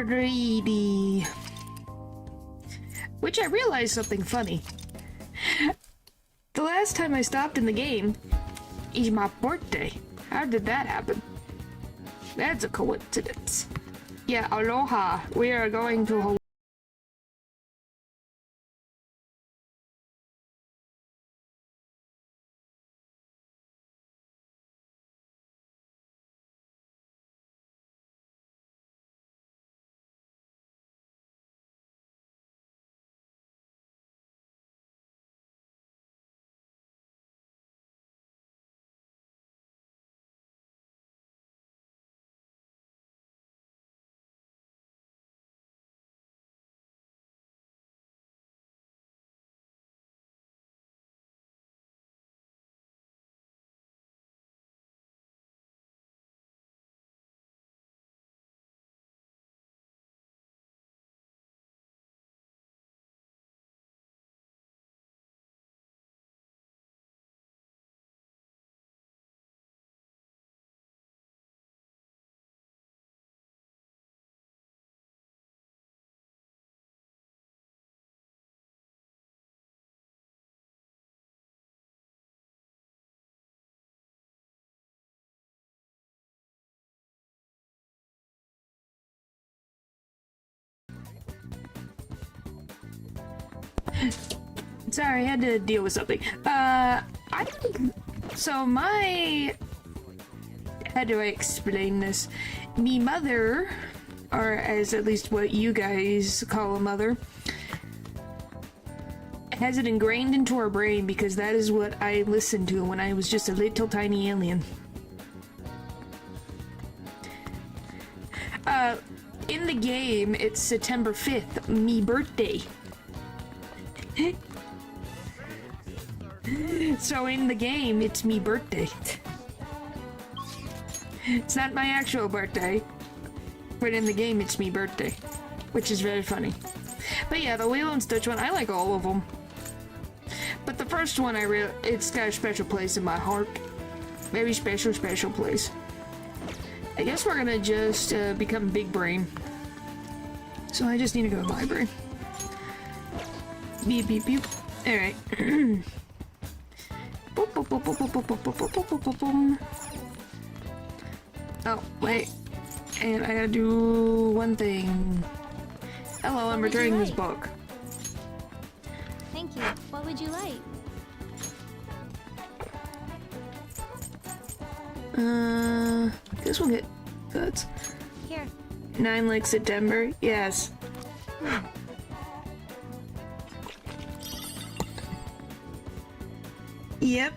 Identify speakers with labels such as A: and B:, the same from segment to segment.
A: Alrighty. Which I realized something funny. The last time I stopped in the game is my birthday. How did that happen? That's a coincidence. Yeah, aloha. We are going to Hawaii. Sorry, I had to deal with something. So my... How do I explain this? Me mother, or as at least what you guys call a mother, has it ingrained into her brain because that is what I listened to when I was just a little tiny alien. In the game, it's September 5th, me birthday. So in the game, it's me birthday. It's not my actual birthday, but in the game, it's me birthday, which is very funny. But yeah, the Lilo and Stitch one, I like all of them. But the first one, it's got a special place in my heart. Very special, special place. I guess we're gonna just become Big Brain. So I just need to go to the library. Beep, beep, beep. Alright. Oh, wait. And I gotta do one thing. Hello, I'm returning this book.
B: Thank you. What would you like?
A: This will get good.
B: Here.
A: 9 like September? Yes. Yep.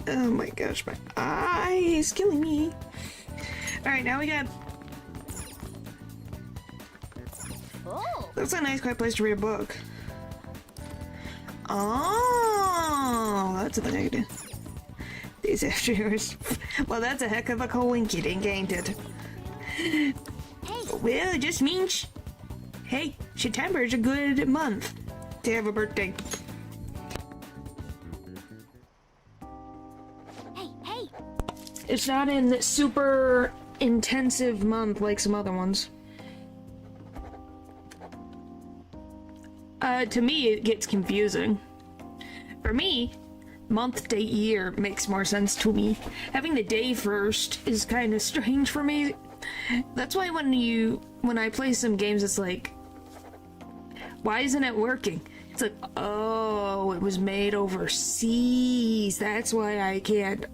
A: Oh my gosh, my eye is killing me. Alright, now we got...
B: Oh.
A: That's a nice quiet place to read a book. Oh, that's a thing I could do. Days after yours. Well, that's a heck of a coincidence, ain't it?
B: Hey.
A: Well, it just means... Hey, September is a good month to have a birthday.
B: Hey.
A: It's not in super intensive month like some other ones. To me, it gets confusing. For me, month, date, year makes more sense to me. Having the day first is kind of strange for me. That's why when I play some games, it's like, why isn't it working? It's like, oh, it was made overseas. That's why I can't.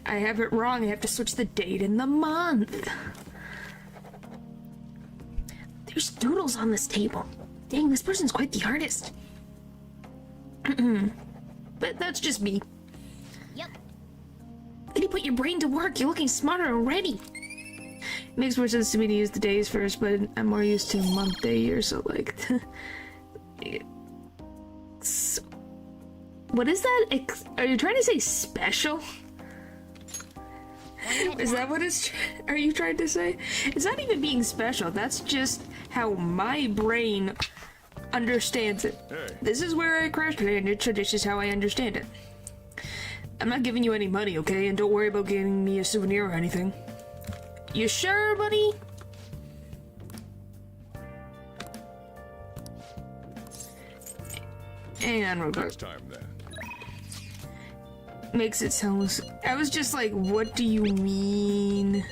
A: I have it wrong. I have to switch the date and the month. There's doodles on this table. Dang, this person's quite the artist. But that's just me.
B: Yep.
A: Lady, put your brain to work. You're looking smarter already. It makes more sense to me to use the days first, but I'm more used to month, day, year, so like... So, what is that? Are you trying to say special? Is that what are you trying to say? It's not even being special. That's just how my brain understands it.
C: Hey.
A: This is where I crash landed, so this is how I understand it. I'm not giving you any money, okay? And don't worry about getting me a souvenir or anything. You sure, buddy? And we're
C: Next time, then.
A: makes it sound. I was just like, what do you mean?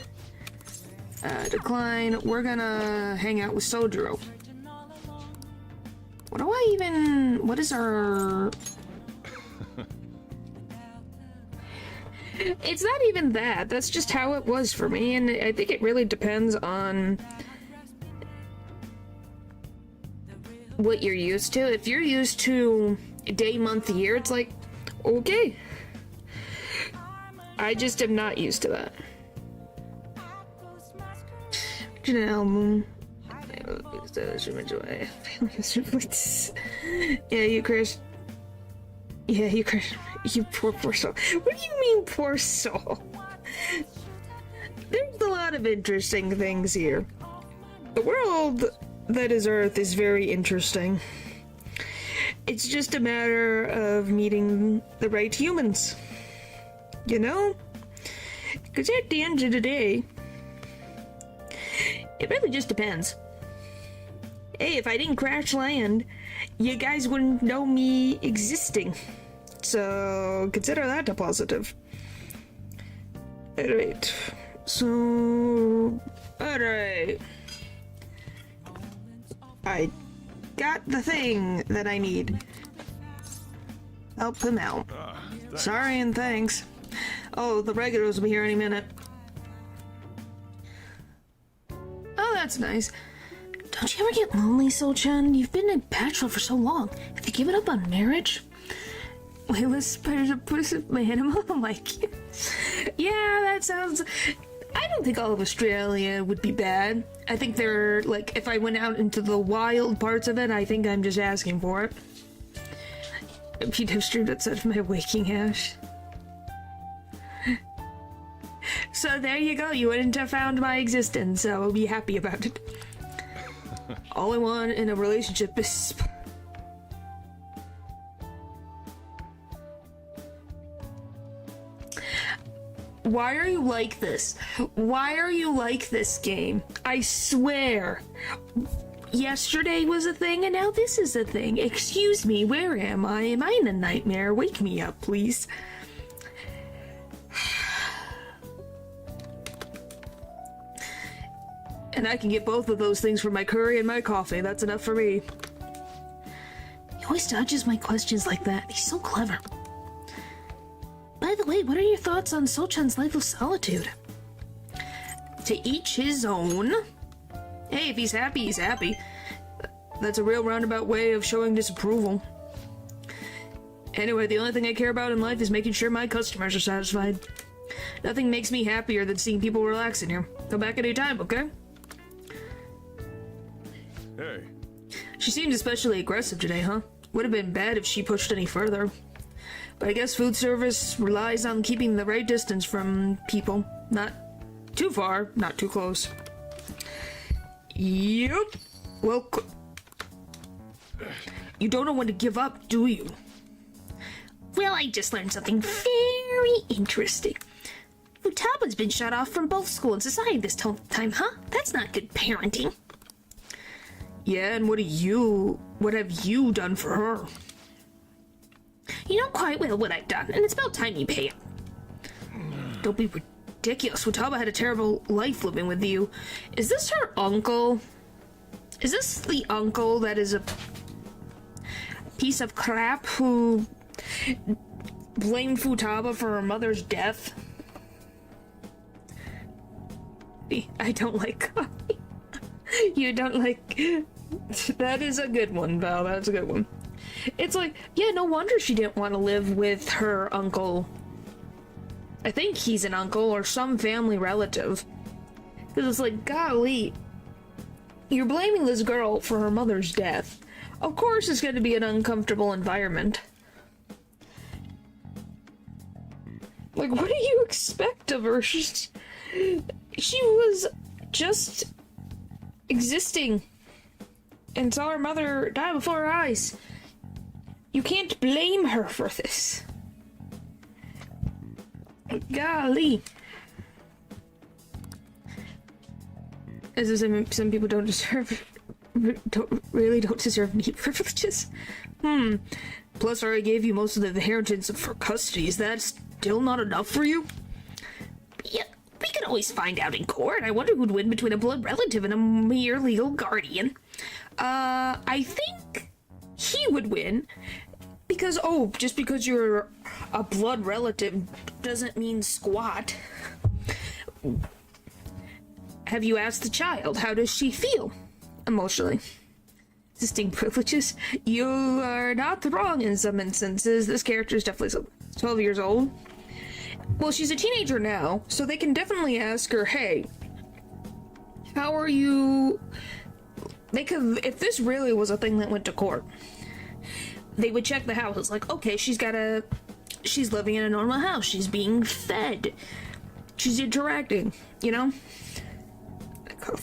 A: Decline. We're gonna hang out with Sojiro. What do I even. What is our. It's not even that. That's just how it was for me, and I think it really depends on what you're used to. If you're used to day, month, year, it's like, okay. I just am not used to that. An album. Yeah, you Chris. Yeah, you Chris. You poor soul. What do you mean, poor soul? There's a lot of interesting things here. The world that is Earth is very interesting. It's just a matter of meeting the right humans. You know? Because at the end of the day, it really just depends. Hey, if I didn't crash land, you guys wouldn't know me existing. So, consider that a positive. Alright. So... Alright. I got the thing that I need. Help him out. Sorry and thanks. Oh, the regulars will be here any minute. Oh, that's nice. Don't you ever get lonely, Sol-chan? You've been a bachelor for so long. Have you given up on marriage? Layla's spider's a pussy animal. I'm like, yeah, that sounds... I don't think all of Australia would be bad. I think they're, like, if I went out into the wild parts of it, I think I'm just asking for it. You'd have streamed outside of my waking house. So there you go, you wouldn't have found my existence, so I'll be happy about it. All I want in a relationship is... Why are you like this? Why are you like this game? I swear. Yesterday was a thing and now this is a thing. Excuse me, where am I? Am I in a nightmare? Wake me up, please. And I can get both of those things for my curry and my coffee. That's enough for me. He always dodges my questions like that. He's so clever. By the way, what are your thoughts on Sol-chan's life of solitude? To each his own. Hey, if he's happy, he's happy. That's a real roundabout way of showing disapproval. Anyway, the only thing I care about in life is making sure my customers are satisfied. Nothing makes me happier than seeing people relax in here. Come back anytime, okay?
C: Hey.
A: She seemed especially aggressive today, huh? Would have been bad if she pushed any further. But I guess food service relies on keeping the right distance from people. Not too far, not too close. Yep. Well, you don't know when to give up, do you? Well, I just learned something very interesting. Futaba's been shut off from both school and society this time, huh? That's not good parenting. Yeah, and what have you done for her? You know quite well what I've done, and it's about time you pay up. Don't be ridiculous. Futaba had a terrible life living with you. Is this her uncle? Is this the uncle that is a piece of crap who blamed Futaba for her mother's death? I don't like coffee. You don't like... That is a good one, Val. That's a good one. It's like, yeah, no wonder she didn't want to live with her uncle. I think he's an uncle or some family relative. Because it's like, golly, you're blaming this girl for her mother's death. Of course it's going to be an uncomfortable environment. Like, what do you expect of her? She was just existing and saw her mother die before her eyes. You can't blame her for this. Golly. As if some people don't deserve don't deserve any privileges. Plus, I already gave you most of the inheritance for custody. Is that still not enough for you? Yeah, we can always find out in court. I wonder who'd win between a blood relative and a mere legal guardian. I think he would win. Because, just because you're a blood relative doesn't mean squat. Have you asked the child? How does she feel emotionally? Distinct privileges? You are not wrong in some instances. This character is definitely 12 years old. Well, she's a teenager now, so they can definitely ask her, hey, how are you... They could, if this really was a thing that went to court, they would check the house. It's like, okay, she's living in a normal house. She's being fed. She's interacting, you know?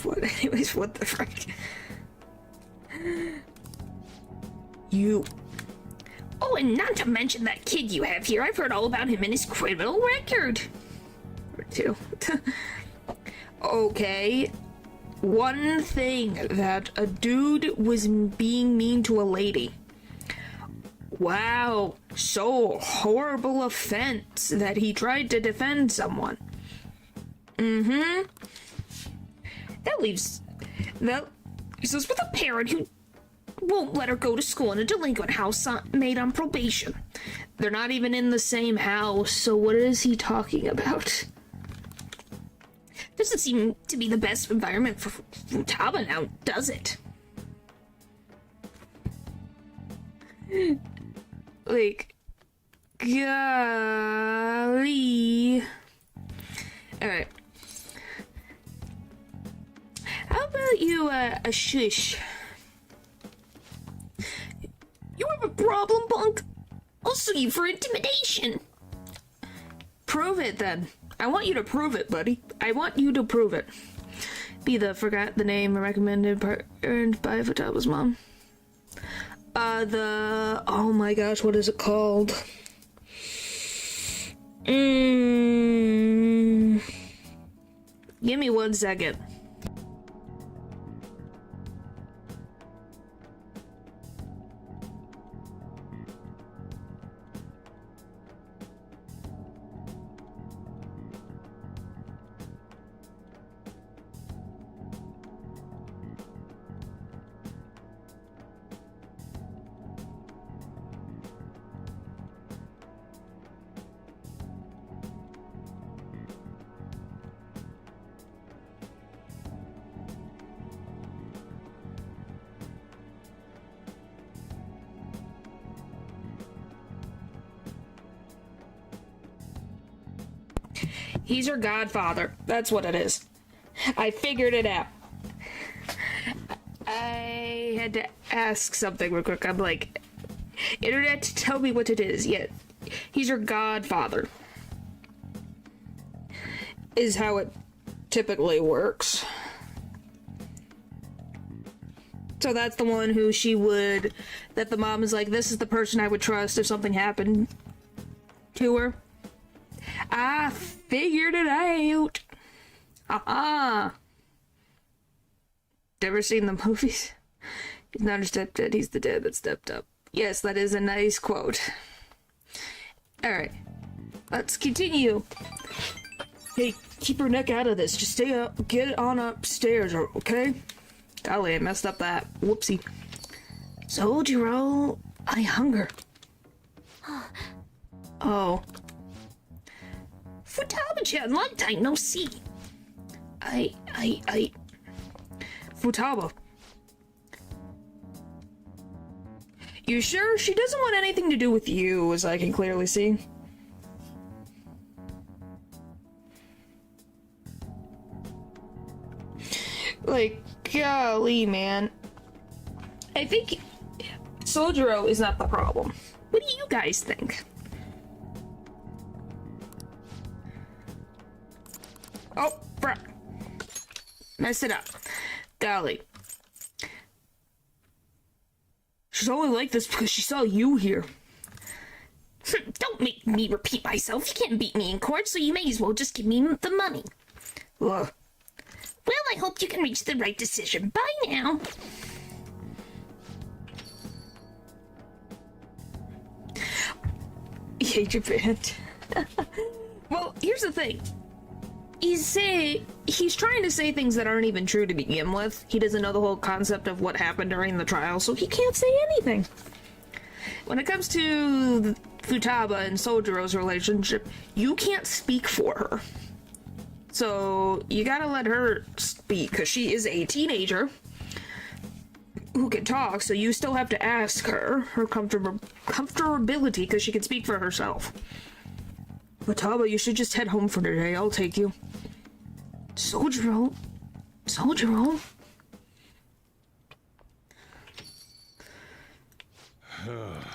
A: What? Anyways, what the frick? You... Oh, and not to mention that kid you have here. I've heard all about him and his criminal record. Or two. Okay. One thing, that a dude was being mean to a lady. Wow, so horrible offense that he tried to defend someone. That leaves us with a parent who won't let her go to school in a delinquent house made on probation. They're not even in the same house, so what is he talking about? Doesn't seem to be the best environment for Futaba now, does it? Like, golly. Alright. How about you, a shush? You have a problem, punk? I'll sue you for intimidation. Prove it, then. I want you to prove it, buddy. I want you to prove it. Forgot the name recommended earned by Futaba's mom. Oh my gosh, what is it called? Give me 1 second. He's her godfather. That's what it is. I figured it out. I had to ask something real quick. I'm like, internet, tell me what it is. Yeah, he's her godfather. Is how it typically works. So that's the one who that the mom is like, this is the person I would trust if something happened to her. I figured it out. Never seen the movies? He's not her stepdad, he's the dad that stepped up. Yes, that is a nice quote. Alright. Let's continue. Hey, keep her neck out of this. Just stay up, get on upstairs, okay? Golly, I messed up that. Whoopsie. Sojiro, I hunger. Oh. Futaba-chan, long time no see. Futaba. You sure? She doesn't want anything to do with you, as I can clearly see. Like, golly, man. I think Sojiro is not the problem. What do you guys think? Oh, bruh. Messed it up. Golly. She's only like this because she saw you here. Don't make me repeat myself. You can't beat me in court, so you may as well just give me the money. Ugh. Well, I hope you can reach the right decision. Bye now. cage event. Well, here's the thing. He's trying to say things that aren't even true to begin with. He doesn't know the whole concept of what happened during the trial, so he can't say anything. When it comes to Futaba and Sojiro's relationship, you can't speak for her. So you gotta let her speak, because she is a teenager who can talk, so you still have to ask her comfortability, because she can speak for herself. Futaba, you should just head home for today. I'll take you. Sojiro.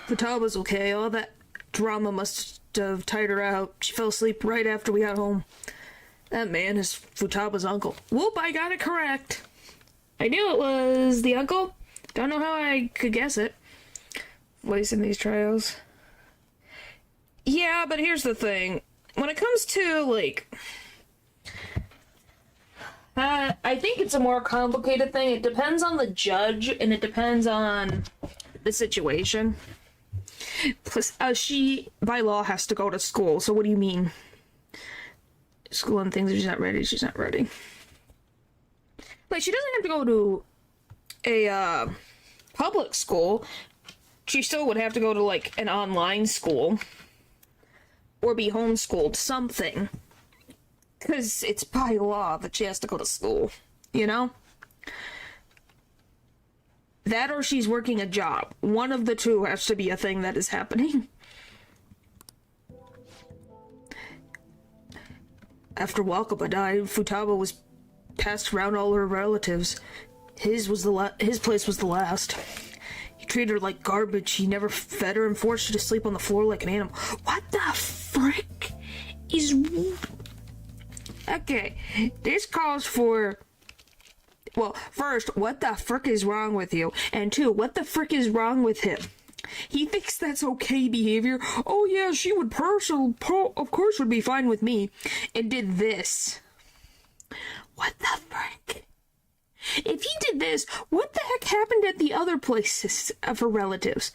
A: Futaba's okay. All that drama must have tired her out. She fell asleep right after we got home. That man is Futaba's uncle. Whoop, I got it correct. I knew it was the uncle. Don't know how I could guess it. Voice in these trials. Yeah, but here's the thing. When it comes to, like... I think it's a more complicated thing. It depends on the judge, and it depends on the situation. Plus, she, by law, has to go to school, so what do you mean? School and things, if she's not ready, she's not ready. Like, she doesn't have to go to a, public school. She still would have to go to, like, an online school. Or be homeschooled, something. Because it's by law that she has to go to school, you know? That or she's working a job. One of the two has to be a thing that is happening. After Wakaba died, Futaba was passed around all her relatives. His place was the last. He treated her like garbage. He never fed her and forced her to sleep on the floor like an animal. What the frick is... Okay, this calls for... Well, first, what the frick is wrong with you? And two, what the frick is wrong with him? He thinks that's okay behavior. Oh yeah, she would of course would be fine with me. And did this. What the frick? If he did this, what the heck happened at the other places of her relatives?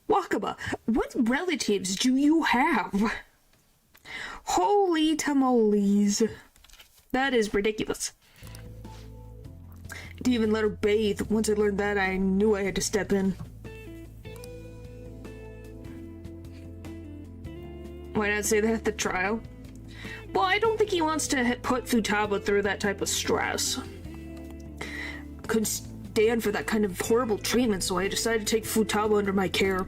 A: Wakaba, what relatives do you have? Holy tamales. That is ridiculous. I didn't even let her bathe. Once I learned that, I knew I had to step in. Why not say that at the trial? Well, I don't think he wants to put Futaba through that type of stress. Couldn't stand for that kind of horrible treatment, so I decided to take Futaba under my care.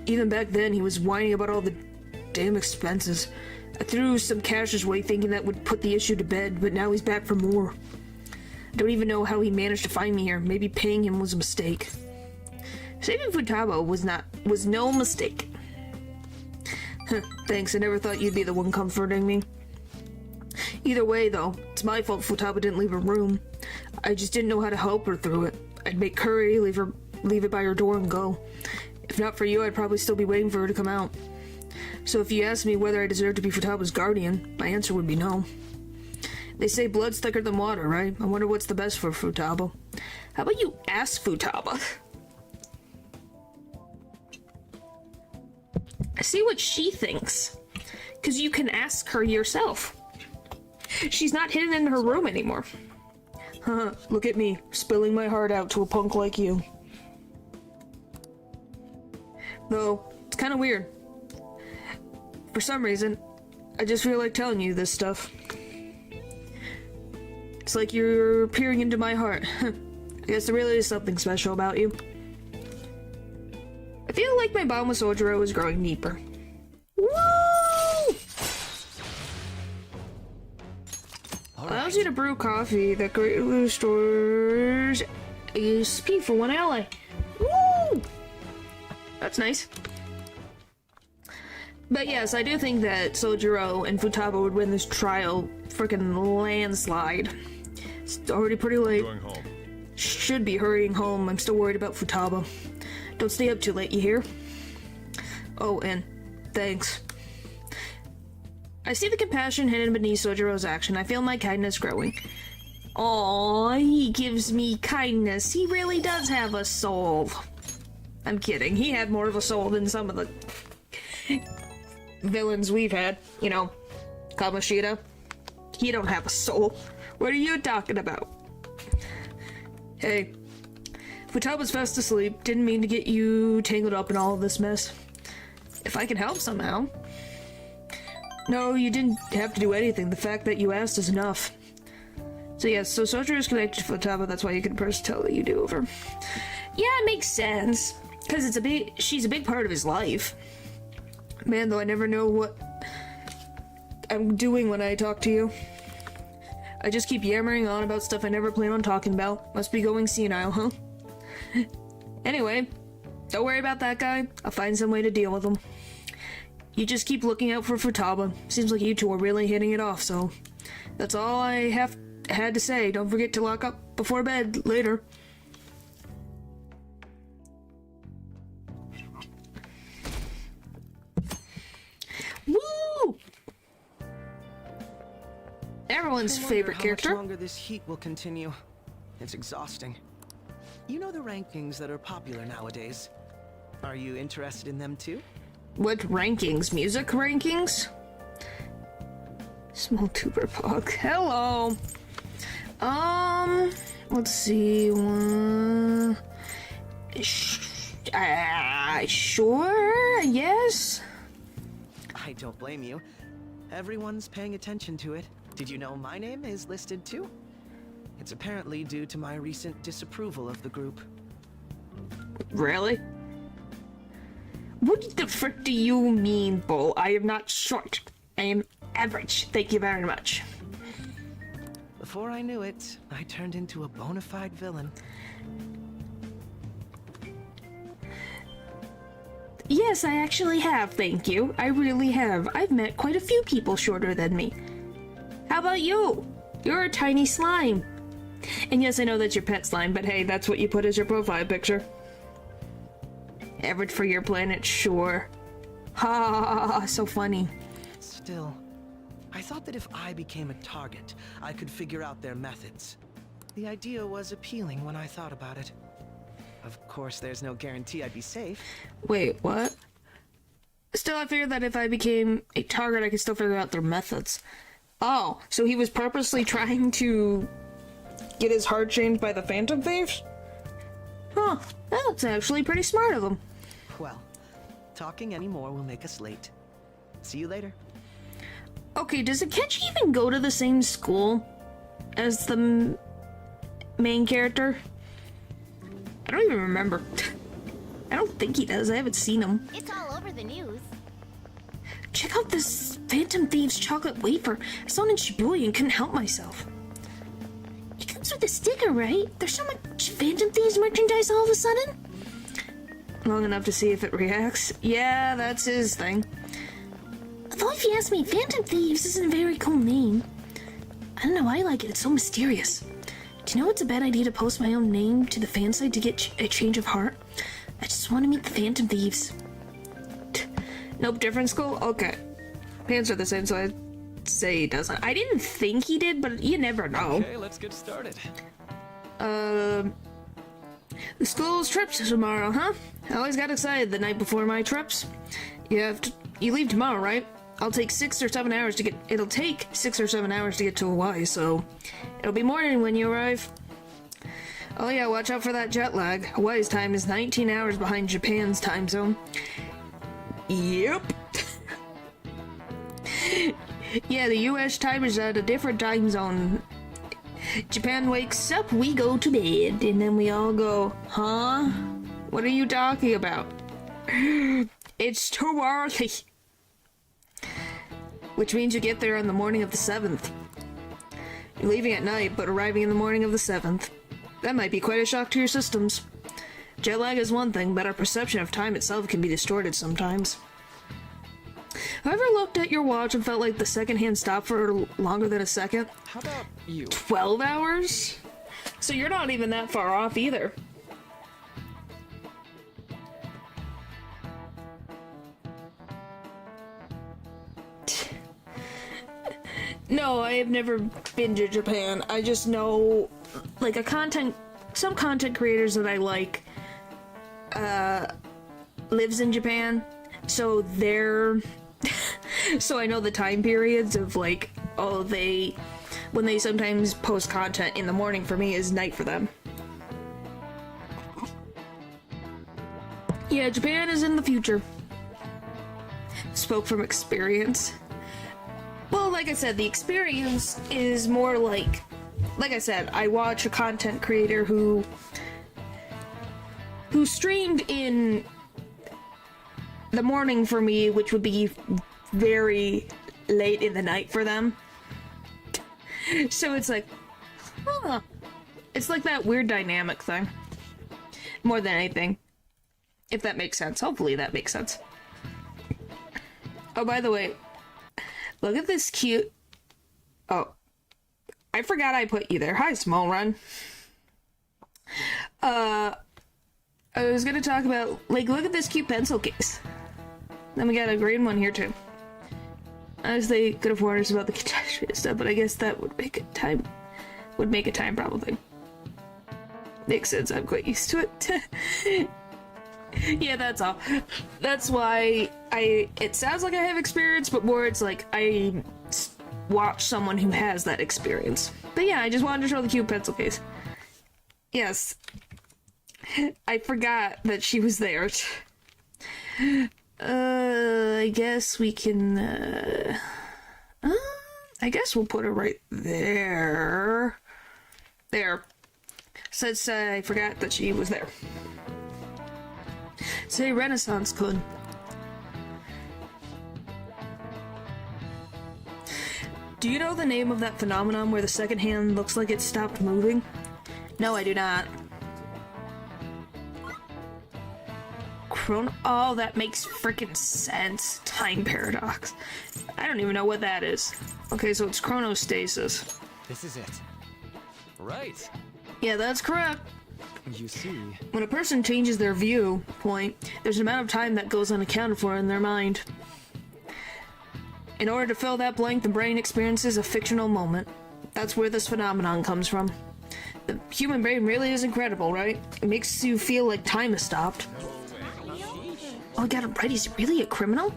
A: Even back then, he was whining about all the damn expenses. I threw some cash his way thinking that would put the issue to bed, but now he's back for more. I don't even know how he managed to find me here. Maybe paying him was a mistake. Saving Futaba was no mistake. Thanks, I never thought you'd be the one comforting me. Either way, though, it's my fault Futaba didn't leave her room. I just didn't know how to help her through it. I'd make curry, leave it by her door and go. If not for you, I'd probably still be waiting for her to come out. So if you ask me whether I deserve to be Futaba's guardian, my answer would be no. They say blood's thicker than water, right? I wonder what's the best for Futaba. How about you ask Futaba? See what she thinks. Because you can ask her yourself. She's not hidden in her room anymore. Look at me, spilling my heart out to a punk like you. Though, it's kind of weird. For some reason, I just feel like telling you this stuff. It's like you're peering into my heart. I guess there really is something special about you. I feel like my bond with Sojiro is growing deeper. Woo! Allows you to brew coffee that greatly restores ASP for one ally. Woo! That's nice. But yes, I do think that Sojiro and Futaba would win this trial freaking landslide. It's already pretty late.
C: Going home.
A: Should be hurrying home. I'm still worried about Futaba. Don't stay up too late, you hear? Oh, and thanks. I see the compassion hidden beneath Sojiro's action. I feel my kindness growing. Aww, he gives me kindness. He really does have a soul. I'm kidding. He had more of a soul than some of the villains we've had. You know, Kamoshida. He don't have a soul. What are you talking about? Hey, Futaba's fast asleep. Didn't mean to get you tangled up in all of this mess. If I can help somehow. No, you didn't have to do anything. The fact that you asked is enough. So yes, so Sotra is connected to Futaba, that's why you can press tell that you do over. Yeah, it makes sense. Because she's a big part of his life. Man, though, I never know what I'm doing when I talk to you. I just keep yammering on about stuff I never plan on talking about. Must be going senile, huh? Anyway, don't worry about that guy. I'll find some way to deal with him. You just keep looking out for Futaba. Seems like you two are really hitting it off, so that's all I had to say. Don't forget to lock up before bed later. Woo! Everyone's favorite character.
C: How much longer this heat will continue? It's exhausting. You know the rankings that are popular nowadays. Are you interested in them too?
A: What rankings? Music rankings? Small tuber pug. Hello. Let's see. Sure, yes.
C: I don't blame you. Everyone's paying attention to it. Did you know my name is listed too? It's apparently due to my recent disapproval of the group.
A: Really? What the frick do you mean, Bull? I am not short. I am average. Thank you very much.
C: Before I knew it, I turned into a bona fide villain.
A: Yes, I actually have, thank you. I really have. I've met quite a few people shorter than me. How about you? You're a tiny slime. And yes, I know that's your pet slime, but hey, that's what you put as your profile picture. Average for your planet, sure. Ha ha ha, so funny.
C: Still, I thought that if I became a target, I could figure out their methods. The idea was appealing when I thought about it. Of course, there's no guarantee I'd be safe.
A: Wait, what? Still, I figured that if I became a target, I could still figure out their methods. Oh, so he was purposely trying to get his heart changed by the Phantom Thieves? Huh, that's actually pretty smart of him.
C: Well, talking anymore will make us late. See you later.
A: Okay, does Akechi even go to the same school as the main character? I don't even remember. I don't think he does. I haven't seen him.
B: It's all over the news.
A: Check out this Phantom Thieves chocolate wafer. I saw it in Shibuya and couldn't help myself. It comes with a sticker, right? There's so much Phantom Thieves merchandise all of a sudden. Long enough to see if it reacts. Yeah, that's his thing. Although if you ask me, Phantom Thieves isn't a very cool name. I don't know why I like it. It's so mysterious. Do you know it's a bad idea to post my own name to the fan site to get a change of heart? I just want to meet the Phantom Thieves. Nope, different school? Okay. Pants are the same, so I'd say he doesn't. I didn't think he did, but you never know.
D: Okay, let's get started.
A: The school's trips tomorrow, huh? I always got excited the night before my trips. You leave tomorrow, right? It'll take 6 or 7 hours to get to Hawaii, so it'll be morning when you arrive. Oh yeah, watch out for that jet lag. Hawaii's time is 19 hours behind Japan's time zone. Yep. Yeah, the US time is at a different time zone. Japan wakes up, we go to bed, and then we all go, huh? What are you talking about? It's too early. Which means you get there on the morning of the 7th. You're leaving at night, but arriving in the morning of the 7th. That might be quite a shock to your systems. Jet lag is one thing, but our perception of time itself can be distorted sometimes. Have you ever looked at your watch and felt like the second hand stopped for longer than a second?
D: How about you?
A: 12 hours? So you're not even that far off either. No, I have never been to Japan. I just know, like, some content creators that I like, lives in Japan, So they're so I know the time periods of like, oh, when they sometimes post content in the morning for me is night for them. Yeah, Japan is in the future. Spoke from experience. Well, like I said, the experience is more like I said, I watch a content creator who streamed in the morning for me, which would be very late in the night for them. So it's like, huh. It's like that weird dynamic thing. More than anything. If that makes sense. Hopefully that makes sense. Oh, by the way, look at this cute... Oh. I forgot I put you there. Hi, Small Run. I was gonna talk about, like, look at this cute pencil case. Then we got a green one here, too. As they could have warned us about the catastrophe stuff, but I guess that would make a time problem thing. Makes sense, I'm quite used to it. Yeah, that's all. That's why it sounds like I have experience, but more it's like I watch someone who has that experience. But yeah, I just wanted to show the cute pencil case. Yes. I forgot that she was there. I guess we can, I guess we'll put her right there. There. Since I forgot that she was there. Say Renaissance could. Do you know the name of that phenomenon where the second hand looks like it stopped moving? No, I do not. Oh, that makes freaking sense. Time paradox. I don't even know what that is. Okay, so it's chronostasis.
D: This is it. Right.
A: Yeah, that's correct.
D: You see.
A: When a person changes their viewpoint, there's an amount of time that goes unaccounted for in their mind. In order to fill that blank, the brain experiences a fictional moment. That's where this phenomenon comes from. The human brain really is incredible, right? It makes you feel like time has stopped. Oh, I got it right. He's really a criminal?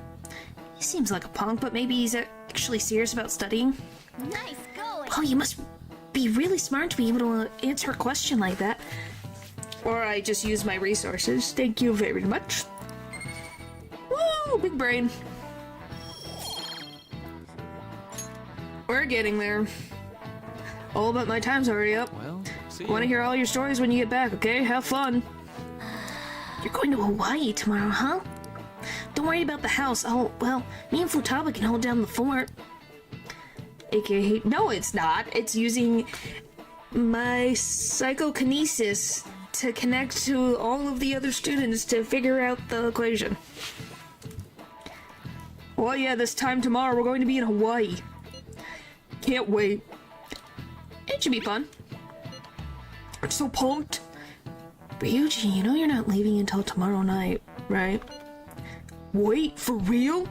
A: He seems like a punk, but maybe he's actually serious about studying.
B: Nice going.
A: Oh, you must be really smart to be able to answer a question like that. Or I just use my resources. Thank you very much. Woo! Big brain. We're getting there. Oh, but my time's already up.
D: Well, see
A: I want to hear all your stories when you get back, okay? Have fun. You're going to Hawaii tomorrow, huh? Don't worry about the house. Well, me and Futaba can hold down the fort. AKA, no, it's not. It's using my psychokinesis to connect to all of the other students to figure out the equation. Well, yeah, this time tomorrow we're going to be in Hawaii. Can't wait. It should be fun. I'm so pumped. Ryuji, you know you're not leaving until tomorrow night, right? Wait, for real?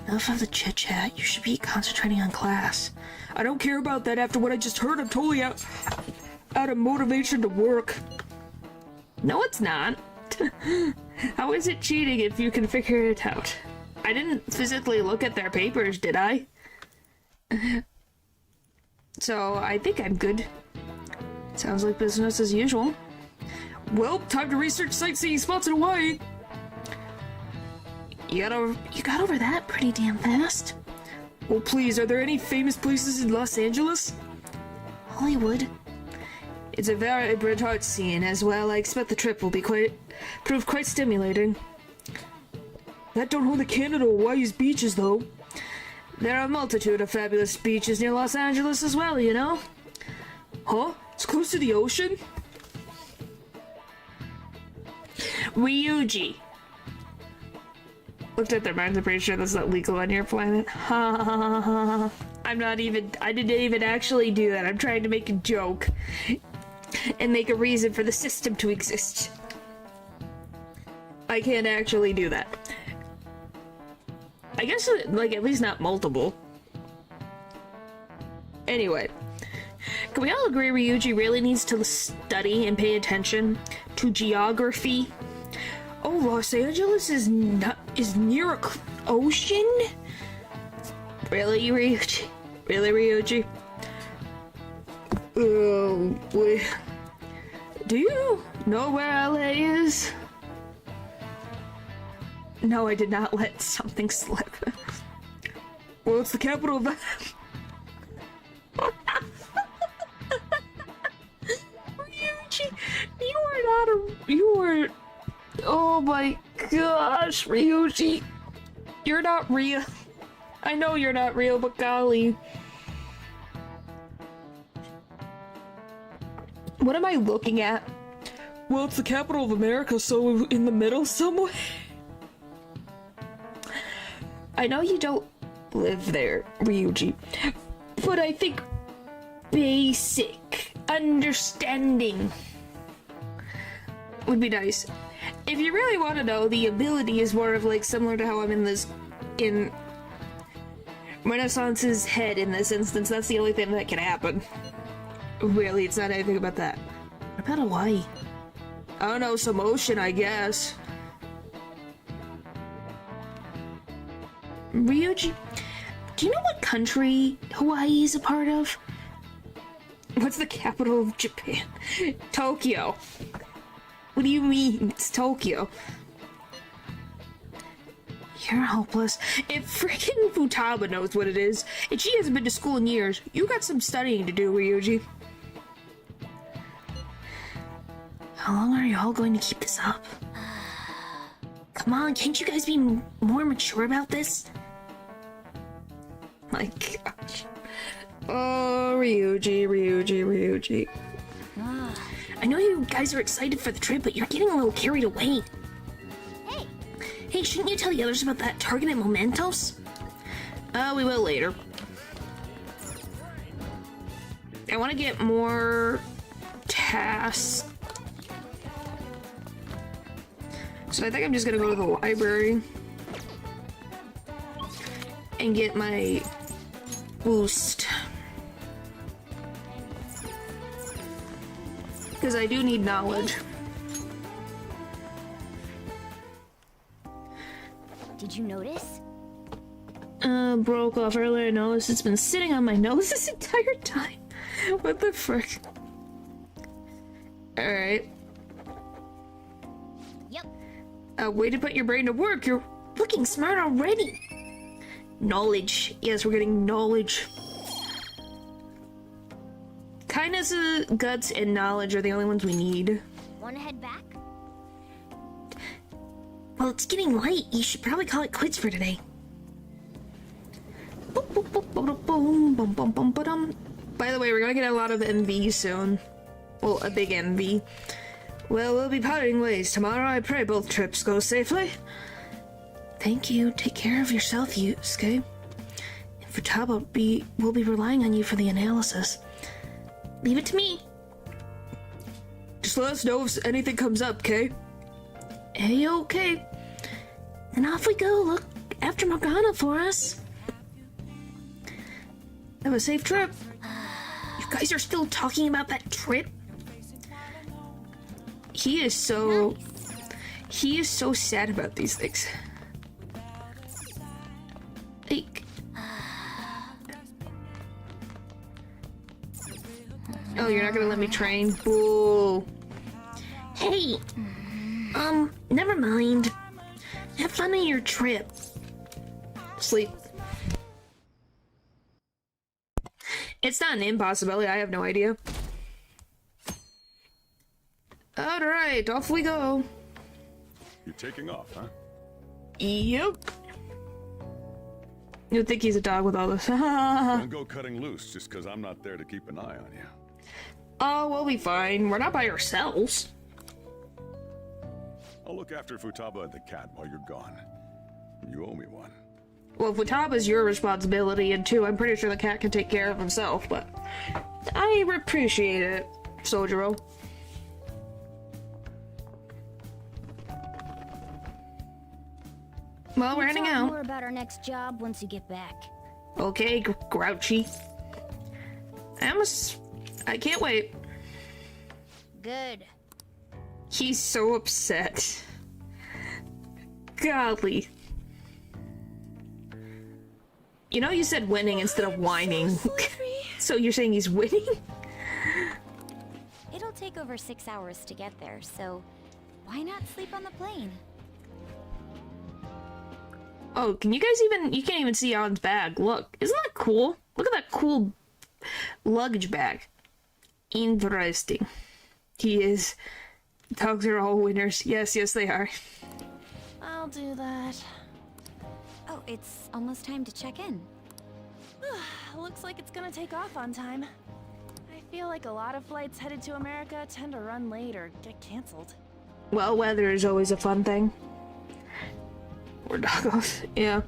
A: Enough of the chit-chat. You should be concentrating on class. I don't care about that after what I just heard. I'm totally out of motivation to work. No, it's not. How is it cheating if you can figure it out? I didn't physically look at their papers, did I? So, I think I'm good. Sounds like business as usual. Well, time to research sightseeing spots in Hawaii. You got over that pretty damn fast. Oh, please, are there any famous places in Los Angeles? Hollywood. It's a very vibrant art scene as well. I expect the trip will be prove quite stimulating. That don't hold the candle to Hawaii's beaches, though. There are a multitude of fabulous beaches near Los Angeles as well, you know? Huh? It's close to the ocean? Ryuji. Looked at their minds, I'm pretty sure that's not legal on your planet. Ha ha ha ha. I didn't even actually do that. I'm trying to make a joke. And make a reason for the system to exist. I can't actually do that. I guess, like, at least not multiple. Anyway. Can we all agree Ryuji really needs to study and pay attention to geography? Oh, Los Angeles is near a ocean? Really, Ryuji? Really, Ryuji? Oh, boy. Do you know where LA is? No, I did not let something slip. Well, it's the capital of... Ryuji, you are... Oh my gosh, Ryuji. You're not real. I know you're not real, but golly. What am I looking at? Well, it's the capital of America, so in the middle somewhere. I know you don't live there, Ryuji, but I think basic understanding would be nice. If you really want to know, the ability is more of like similar to how I'm in Renaissance's head in this instance. That's the only thing that can happen. Really, it's not anything about that. What about Hawaii? I don't know, some ocean, I guess. Ryuji, do you know what country Hawaii is a part of? What's the capital of Japan? Tokyo. What do you mean it's Tokyo? You're hopeless. If freaking Futaba knows what it is, and she hasn't been to school in years, you got some studying to do, Ryuji. How long are you all going to keep this up? Come on, can't you guys be more mature about this? My gosh. Oh, Ryuji. I know you guys are excited for the trip, but you're getting a little carried away. Hey, shouldn't you tell the others about that target at Mementos? We will later. I want to get more tasks. So I think I'm just gonna go to the library and get my boost. Because I do need knowledge.
B: Did you notice?
A: Broke off earlier. I noticed it's been sitting on my nose this entire time. What the frick? Alright.
B: Yep.
A: Way to put your brain to work. You're looking smart already. Knowledge. Yes, we're getting knowledge. Kindness, guts, and knowledge are the only ones we need.
B: Wanna head back?
A: Well, it's getting late. You should probably call it quits for today. By the way, we're gonna get a lot of MV soon. Well, a big MV. Well, we'll be parting ways tomorrow. I pray both trips go safely. Thank you. Take care of yourself, Yusuke. And Futaba will be relying on you for the analysis. Leave it to me. Just let us know if anything comes up, okay? Hey, okay. Then off we go. Look after Morgana for us. Have a safe trip. You guys are still talking about that trip? He is so sad about these things. Like, oh, you're not gonna let me train? Boo. Hey, never mind. Have fun on your trip. Sleep. It's not an impossibility, I have no idea. Alright, off we go.
E: You're taking off, huh?
A: Yep. You'd think he's a dog with all this.
E: Don't go cutting loose just because I'm not there to keep an eye on you.
A: Oh, we'll be fine. We're not by ourselves.
E: I'll look after Futaba and the cat while you're gone. You owe me one.
A: Well, Futaba's your responsibility, and two, I'm pretty sure the cat can take care of himself, but I appreciate it, Sojiro. Well, we're heading out.
B: More about our next job once you get back.
A: Okay, Grouchy. I can't wait.
B: Good.
A: He's so upset. Golly. You know you said winning instead of whining. So you're saying he's winning?
B: It'll take over 6 hours to get there, so why not sleep on the plane?
A: Oh, can you guys even... You can't even see On's bag. Look, isn't that cool? Look at that cool luggage bag. Interesting. He is. Dogs are all winners. Yes, yes they are.
F: I'll do that.
B: Oh, it's almost time to check in.
F: Looks like it's gonna take off on time. I feel like a lot of flights headed to America tend to run late or get canceled.
A: Well, weather is always a fun thing. Or doggos, yeah.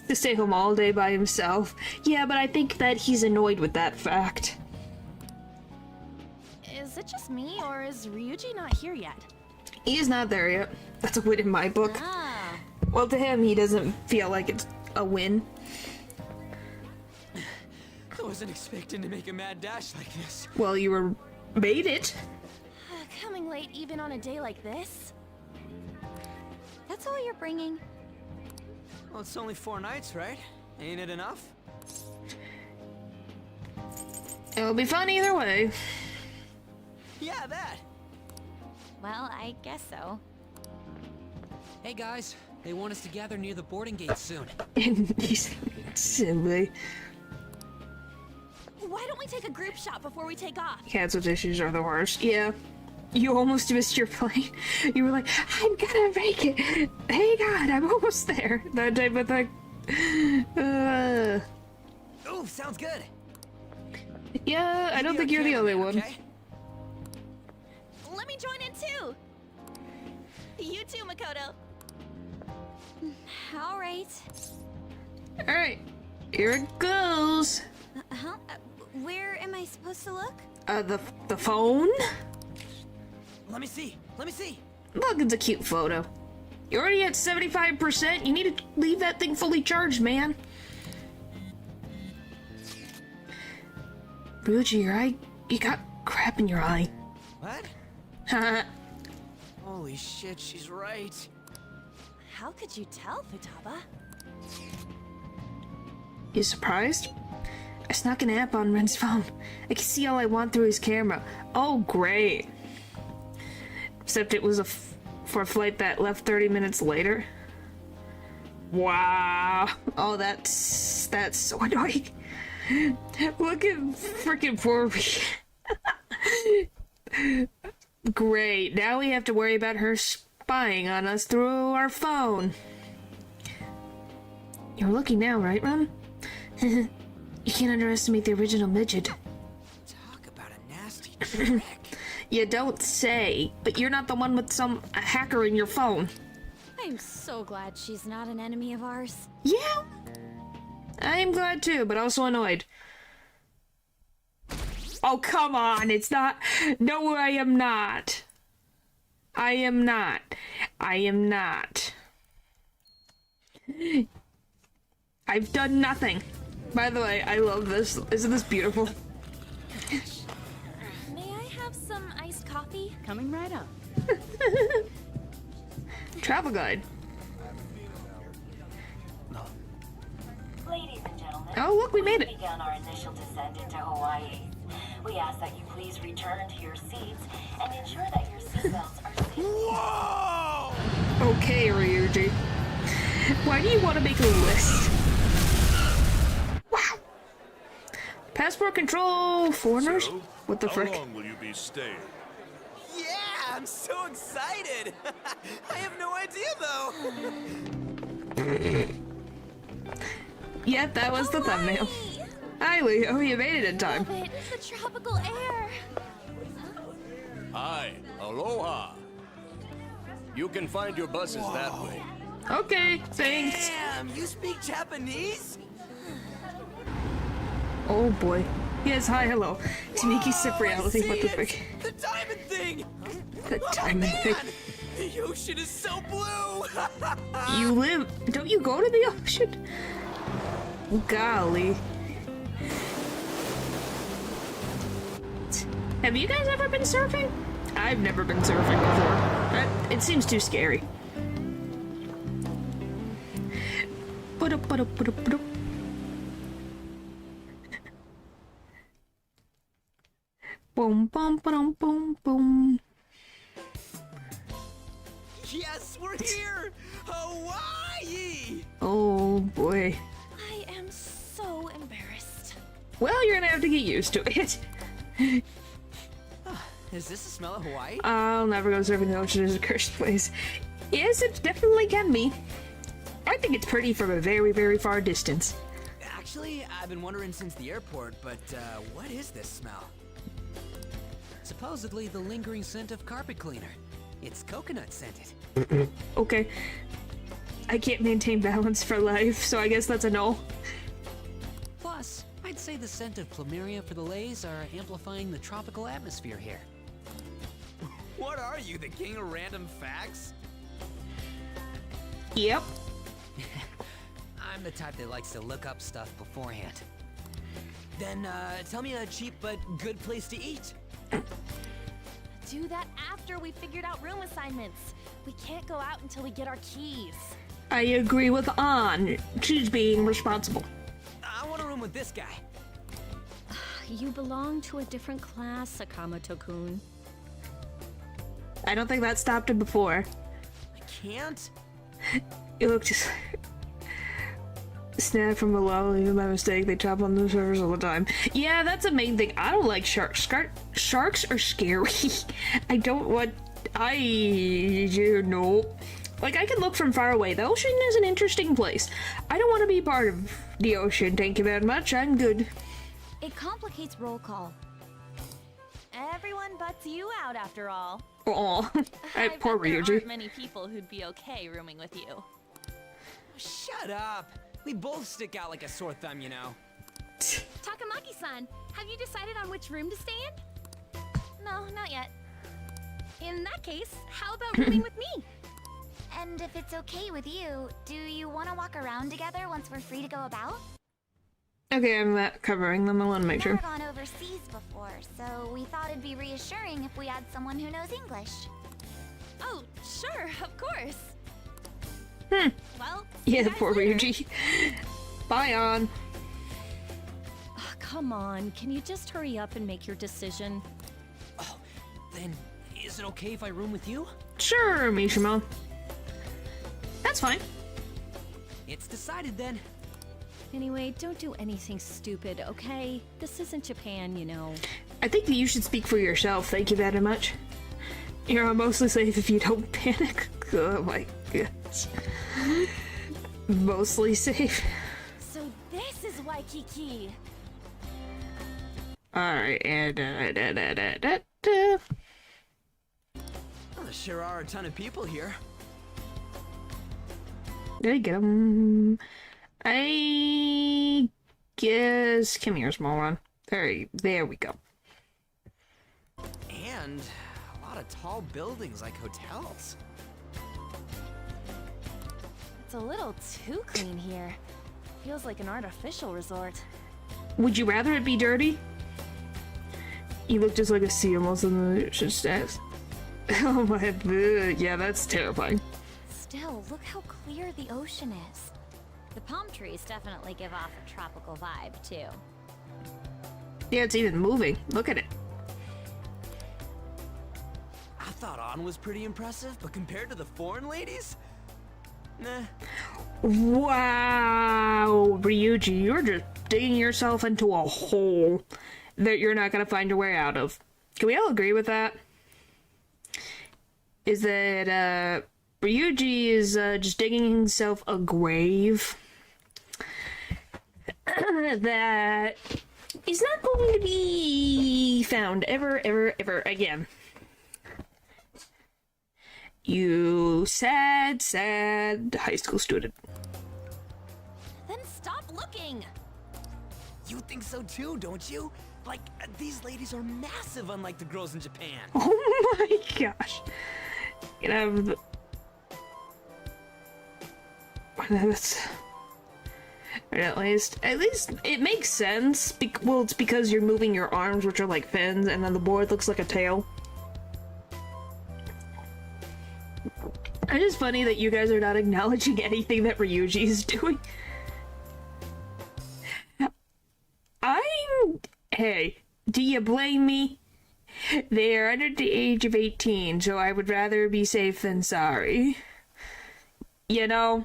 A: To stay home all day by himself. Yeah, but I think that he's annoyed with that fact.
F: Is it just me, or is Ryuji not here yet?
A: He is not there yet. That's a win in my book.
F: Ah.
A: Well, to him, he doesn't feel like it's a win.
D: I wasn't expecting to make a mad dash like this.
A: Well, you made it.
F: Coming late even on a day like this?
B: That's all you're bringing?
D: Well, it's only 4 nights, right? Ain't it enough?
A: It'll be fun either way.
D: Yeah, that.
B: Well, I guess so.
G: Hey guys, they want us to gather near the boarding gate soon.
A: And he's silly.
F: Why don't we take a group shot before we take off?
A: Cats with issues are the worst. Yeah. You almost missed your plane. You were like, I'm gonna make it. Hang on, I'm almost there. That type of thing.
D: Oh, sounds good.
A: Yeah, I don't think you're the only one.
D: Okay?
F: Let me join in too! You too, Makoto.
B: All right.
A: Alright, here it goes.
B: Huh? Where am I supposed to look?
A: The phone?
D: Let me see. Let me see.
A: Look, it's a cute photo. You're already at 75%. You need to leave that thing fully charged, man. Ryuji, your eye... You got crap in your eye.
D: What?
A: Haha.
D: Holy shit, she's right.
F: How could you tell, Futaba?
A: You surprised? I snuck an app on Ren's phone. I can see all I want through his camera. Oh, great. Except it was for a flight that left 30 minutes later. Wow. Oh, that's so annoying. Look at freaking poor me. Great. Now we have to worry about her spying on us through our phone. You're looking now, right, Ron? You can't underestimate the original midget.
D: Talk about a nasty trick.
A: You don't say, but you're not the one with some hacker in your phone.
B: I'm so glad she's not an enemy of ours.
A: Yeah. I'm glad too, but also annoyed. Oh, come on, it's not... No, I am not. I am not. I am not. I've done nothing. By the way, I love this. Isn't this beautiful?
F: May I have some iced coffee?
H: Coming right up.
A: Travel guide.
I: Ladies and gentlemen,
A: Oh, look, we made it.
I: began our initial descent into Hawaii. We ask that you please return to your seats and ensure that your seatbelts are safe.
D: Whoa!
A: Okay, Ryuji. Why do you want to make a list? Wow. Passport control foreigners?
E: So,
A: What the frick?
E: How long will you be staying?
D: Yeah, I'm so excited. I have no idea though.
A: Yep, that was the thumbnail. Hi, Leo. You made it in time.
F: Love it. The tropical air.
J: Hi, aloha. You can find your buses that way.
A: Okay, thanks.
D: Damn, you speak Japanese?
A: Oh boy. Yes, hi, hello. Tamiki sip
D: Whoa, I
A: reality.
D: see
A: What the
D: it.
A: frick?
D: The diamond thing!
A: The
D: Oh,
A: diamond thing.
D: man! The ocean is so blue!
A: You live. Don't you go to the ocean? Golly. Have you guys ever been surfing? I've never been surfing before. It seems too scary. Boom, boom, boom, boom, boom.
D: Yes, we're here! Hawaii!
A: Oh boy.
F: I am so embarrassed.
A: Well, you're gonna have to get used to it.
D: Is this the smell of Hawaii?
A: I'll never go surfing the ocean as a cursed place. Yes, it definitely can be. I think it's pretty from a very, very far distance.
D: Actually, I've been wondering since the airport, but what is this smell?
G: Supposedly the lingering scent of carpet cleaner.
D: It's coconut scented.
A: Okay. I can't maintain balance for life, so I guess that's a no.
G: Plus, I'd say the scent of plumeria for the lays are amplifying the tropical atmosphere here.
D: What are you, the king of random facts?
A: Yep.
G: I'm the type that likes to look up stuff beforehand.
D: Then, tell me a cheap but good place to eat.
F: Do that after we figured out room assignments. We can't go out until we get our keys.
A: I agree with An. She's being responsible.
D: I want a room with this guy.
H: You belong to a different class, Sakamoto-kun.
A: I don't think that stopped him before.
D: I can't.
A: You look just... Snap from below, even by mistake, they chop on the servers all the time. Yeah, that's the main thing. I don't like sharks. Sharks are scary. I don't want... No. Like, I can look from far away. The ocean is an interesting place. I don't want to be part of the ocean, thank you very much. I'm good.
B: It complicates roll call.
F: Everyone butts you out after all.
A: Aw.
F: I
A: Poor
F: bet there
A: Ryuji.
F: aren't many people who'd be okay rooming with you.
D: Shut up. We both stick out like a sore thumb, you know.
H: Takamaki-san, have you decided on which room to stay in?
F: No, not yet.
H: In that case, how about rooming with me?
B: And if it's okay with you, do you want to walk around together once we're free to go about?
A: Okay, I'm not covering them. I want to make sure.
B: Never gone overseas before, so we thought it'd be reassuring if we had someone who knows English.
F: Oh, sure, of course. Well, see
A: Yeah,
F: you guys
A: poor
F: later.
A: Ryuji. Bye, On.
H: Oh, come on, can you just hurry up and make your decision?
G: Oh, then is it okay if I room with you?
A: Sure, Mishima. That's fine.
G: It's decided then.
H: Anyway, don't do anything stupid, okay? This isn't Japan, you know.
A: I think that you should speak for yourself. Thank you very much. You're mostly safe if you don't panic. Oh my gosh. Mostly safe.
F: So this is Waikiki.
A: Alright, and
D: Well, there sure are a ton of people here.
A: did I get him? I guess. Come here, small one. There we go.
D: And a lot of tall buildings like hotels.
F: It's a little too clean here. Feels like an artificial resort.
A: Would you rather it be dirty? You look just like a seal most of the stats. Oh my, yeah, that's terrifying.
B: Still, look how clear the ocean is. The palm trees definitely give off a tropical vibe, too.
A: Yeah, it's even moving. Look at it.
D: I thought An was pretty impressive, but compared to the foreign ladies? Nah.
A: Wow, Ryuji, you're just digging yourself into a hole that you're not gonna find your way out of. Can we all agree with that? Is that, Ryuji is, just digging himself a grave that is not going to be found ever, ever, ever again. You sad, sad high school student.
F: Then stop looking!
D: You think so too, don't you? Like, these ladies are massive unlike the girls in Japan.
A: Oh my gosh. You know, that's... At least it makes sense. Well, it's because you're moving your arms, which are like fins, and then the board looks like a tail. It's just funny that you guys are not acknowledging anything that Ryuji is doing. Hey, do you blame me? They are under the age of 18, so I would rather be safe than sorry. You know?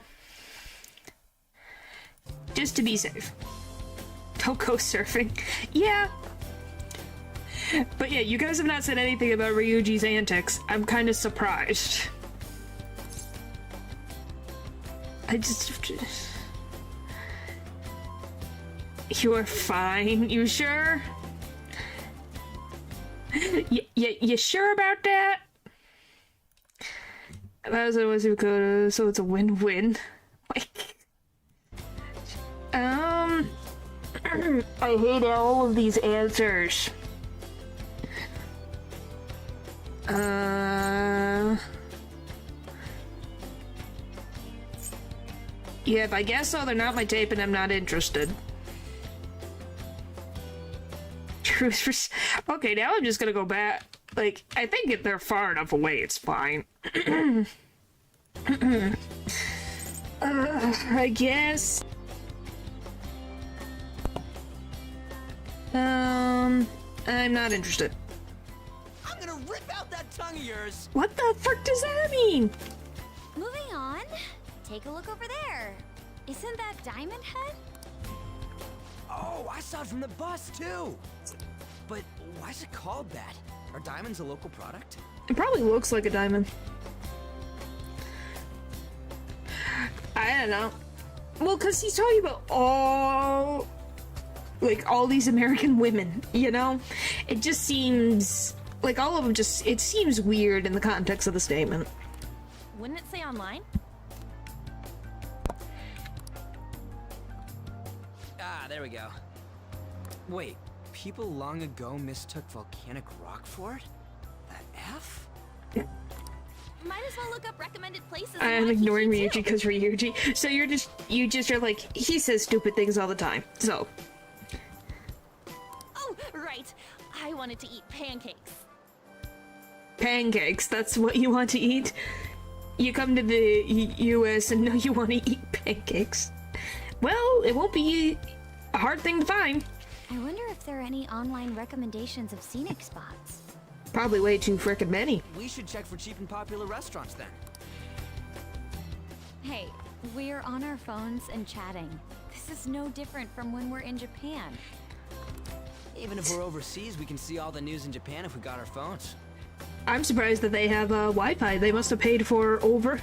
A: Just to be safe. Don't go surfing. Yeah. But yeah, you guys have not said anything about Ryuji's antics. I'm kind of surprised. I just... You're fine. You sure? You sure about that? That was always good, so it's a win-win. Like, I hate all of these answers. Yep, I guess so. They're not my tape and I'm not interested. Okay, now I'm just gonna go back. Like, I think if they're far enough away, it's fine. I guess. I'm not interested.
D: I'm gonna rip out that tongue of yours.
A: What the fuck does that mean?
B: Moving on. Take a look over there. Isn't that Diamond Head?
D: Oh, I saw it from the bus too. But why is it called that? Are diamonds a local product?
A: It probably looks like a diamond. I don't know. Well, because he's talking about all these American women, you know? It just seems like all of them just, it seems weird in the context of the statement.
F: Wouldn't it say online?
D: Ah, there we go. Wait, people long ago mistook volcanic rock for it? The F?
F: Might as well look up recommended places.
A: I'm ignoring Ryuji because Ryuji. So you just are like, he says stupid things all the time. So.
F: Oh, right. I wanted to eat pancakes.
A: Pancakes, that's what you want to eat? You come to the US and know you want to eat pancakes. Well, it won't be a hard thing to find.
B: I wonder if there are any online recommendations of scenic spots.
A: Probably way too frickin' many.
D: We should check for cheap and popular restaurants then.
B: Hey, we're on our phones and chatting. This is no different from when we're in Japan.
D: Even if we're overseas, we can see all the news in Japan if we got our phones.
A: I'm surprised that they have Wi-Fi. They must have paid for over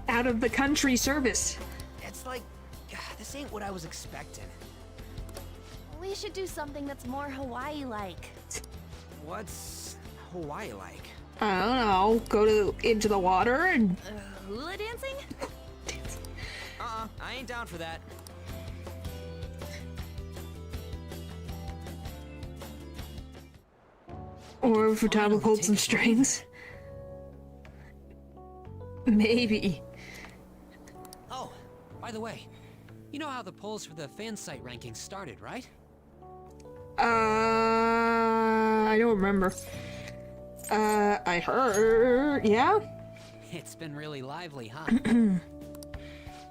A: out of the country service.
D: It's like, this ain't what I was expecting.
F: We should do something that's more Hawaii-like.
D: What's Hawaii like?
A: I don't know. Go into the water and
F: Hula dancing?
D: I ain't down for that.
A: or if Futaba pulled some strings. Maybe.
G: Oh, by the way, you know how the polls for the fan site rankings started, right?
A: I don't remember. I heard, yeah?
G: It's been really lively, huh?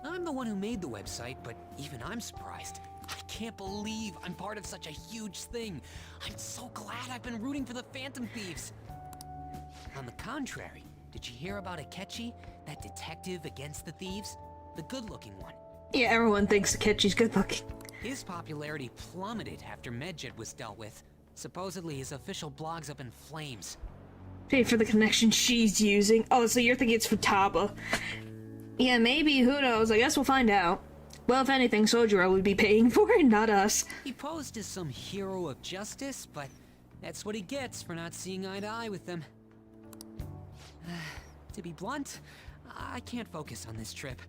G: I'm the one who made the website, but even I'm surprised. I can't believe I'm part of such a huge thing. I'm so glad I've been rooting for the Phantom Thieves. On the contrary, did you hear about Akechi, that detective against the thieves? The good-looking one.
A: Yeah, everyone thinks Akechi's good looking.
G: His popularity plummeted after Medjet was dealt with. Supposedly his official blog's up in flames.
A: Pay for the connection she's using. Oh, so you're thinking it's Futaba. Yeah, maybe, who knows, I guess we'll find out. Well, if anything, Sojiro would be paying for it, not us.
G: He posed as some hero of justice, but that's what he gets for not seeing eye to eye with them. To be blunt, I can't focus on this trip.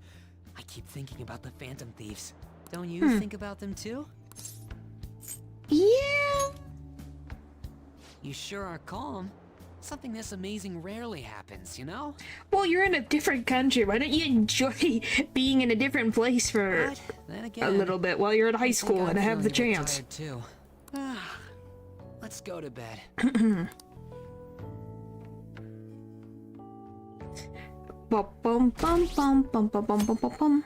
G: I keep thinking about the Phantom Thieves. Don't you think about them too?
A: Yeah.
G: You sure are calm. Something this amazing rarely happens, you know?
A: Well, you're in a different country. Why don't you enjoy being in a different place for
G: But then again,
A: a little bit while you're in high
G: I think
A: school
G: I'm
A: and have the
G: feeling a bit
A: chance?
G: tired, too. Let's go to bed.
A: Bum, bum, bum, bum, bum, bum, bum, bum, bum.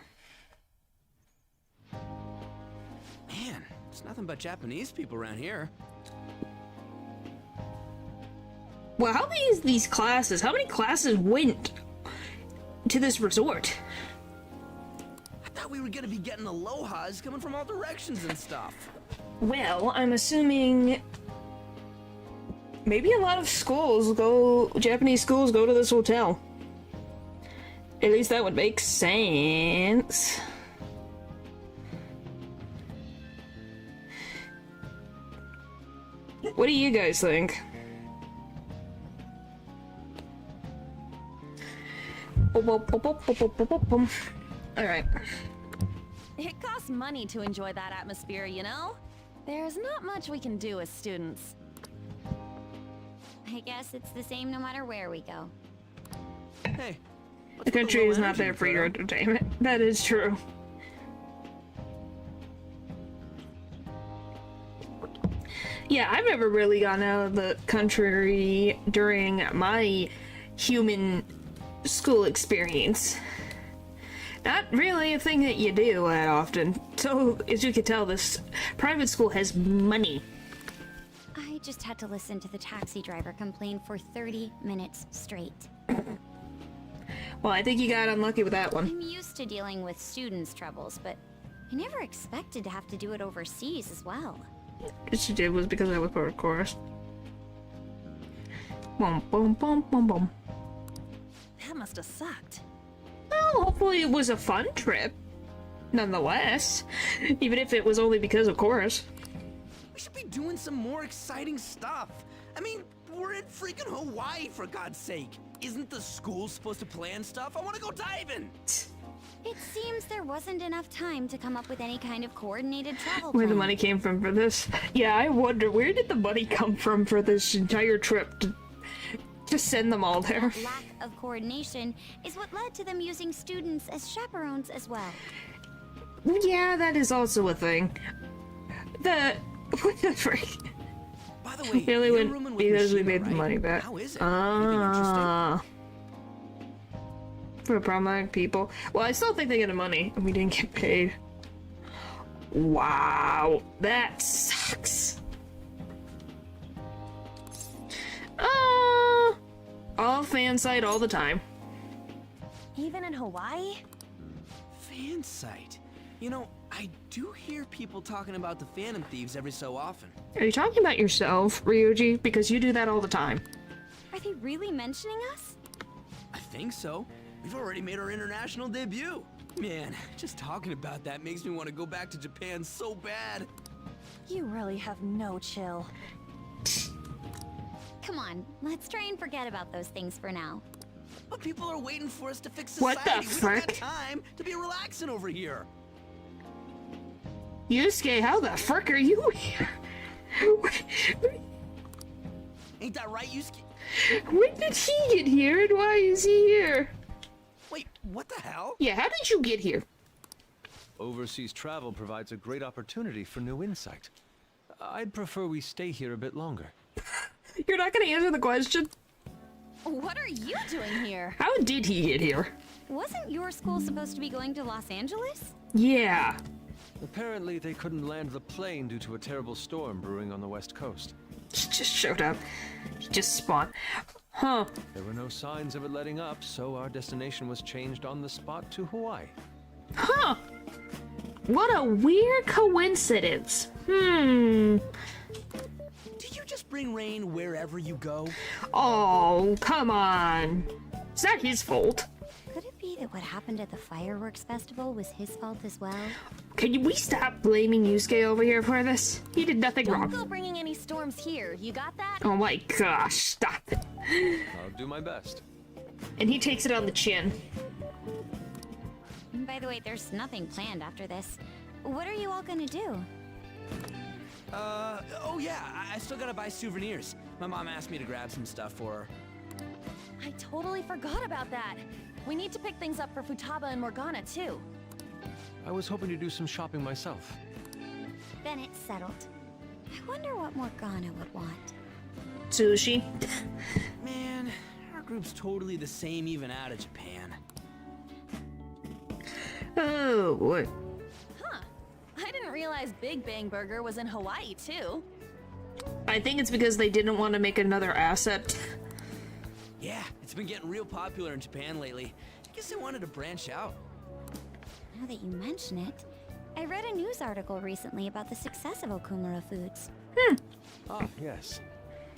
D: Man, there's nothing but Japanese people around here.
A: Well, how many is these classes? How many classes went to this resort?
D: I thought we were gonna be getting alohas coming from all directions and stuff.
A: Well, I'm assuming maybe a lot of Japanese schools go to this hotel. At least that would make sense. What do you guys think? Alright.
F: It costs money to enjoy that atmosphere, you know? There's not much we can do as students.
B: I guess it's the same no matter where we go.
D: Hey.
A: The country is not there for your entertainment. That is true. Yeah, I've never really gone out of the country during my human school experience. Not really a thing that you do that often. So, as you can tell, this private school has money.
B: I just had to listen to the taxi driver complain for 30 minutes straight.
A: Well, I think you got unlucky with that one.
B: I'm used to dealing with students' troubles, but I never expected to have to do it overseas as well.
A: What you did was because I was part of chorus. Boom, boom, boom, boom, boom.
F: That must have sucked.
A: Well, hopefully it was a fun trip. Nonetheless. Even if it was only because of chorus.
D: We should be doing some more exciting stuff. I mean, we're in freaking Hawaii, for God's sake. Isn't the school supposed to plan stuff? I want to go diving.
B: It seems there wasn't enough time to come up with any kind of coordinated travel
A: Where the
B: plan.
A: money came from for this. Yeah, I wonder, where did the money come from for this entire trip to send them all there?
B: That lack of coordination is what led to them using students as chaperones as well.
A: Yeah, that is also a thing. What the frick?
D: By the way,
A: Really
D: you're
A: went
D: rooming with
A: because we
D: Mishima,
A: made the
D: right?
A: money back.
D: How is it? Anything interesting?
A: For problematic people. Well, I still think they get the money, and we didn't get paid. Wow, that sucks. All fan site all the time.
F: Even in Hawaii?
D: Fan site. You know, I do hear people talking about the Phantom Thieves every so often.
A: Are you talking about yourself, Ryuji? Because you do that all the time.
F: Are they really mentioning us?
D: I think so. We've already made our international debut. Man, just talking about that makes me want to go back to Japan so bad.
F: You really have no chill.
B: Come on, let's try and forget about those things for now.
D: But people are waiting for us to fix
A: What
D: society.
A: the
D: We don't
A: frick?
D: got time to be relaxing over here.
A: Yusuke, how the frick are you here?
D: Ain't that right, Yusuke?
A: When did he get here, and why is he here?
D: Wait, what the hell?
A: Yeah, how did you get here?
K: Overseas travel provides a great opportunity for new insight. I'd prefer we stay here a bit longer.
A: You're not gonna answer the question?
F: What are you doing here?
A: How did he get here?
B: Wasn't your school supposed to be going to Los Angeles?
A: Yeah.
K: Apparently, they couldn't land the plane due to a terrible storm brewing on the west coast.
A: He just showed up. He just spawned. Huh.
K: There were no signs of it letting up, so our destination was changed on the spot to Hawaii.
A: Huh. What a weird coincidence. Did
D: you just bring rain wherever you go?
A: Oh, come on. It's not his fault.
B: Could it be that what happened at the fireworks festival was his fault as well?
A: Can we stop blaming Yusuke over here for this? He did nothing
F: Don't
A: wrong.
F: go bringing any storms here. You got that?
A: Oh my gosh, stop it.
K: I'll do my best.
A: And he takes it on the chin.
B: And by the way, there's nothing planned after this. What are you all gonna do?
D: Oh yeah, I still gotta buy souvenirs. My mom asked me to grab some stuff for her.
F: I totally forgot about that. We need to pick things up for Futaba and Morgana, too.
K: I was hoping to do some shopping myself.
B: Then it's settled. I wonder what Morgana would want.
A: Sushi.
D: Man, our group's totally the same even out of Japan.
A: Oh, boy.
F: Huh. I didn't realize Big Bang Burger was in Hawaii, too.
A: I think it's because they didn't want to make another asset
D: Yeah, it's been getting real popular in Japan lately. I guess I wanted to branch out.
B: Now that you mention it, I read a news article recently about the success of Okumura Foods.
K: Ah, yes.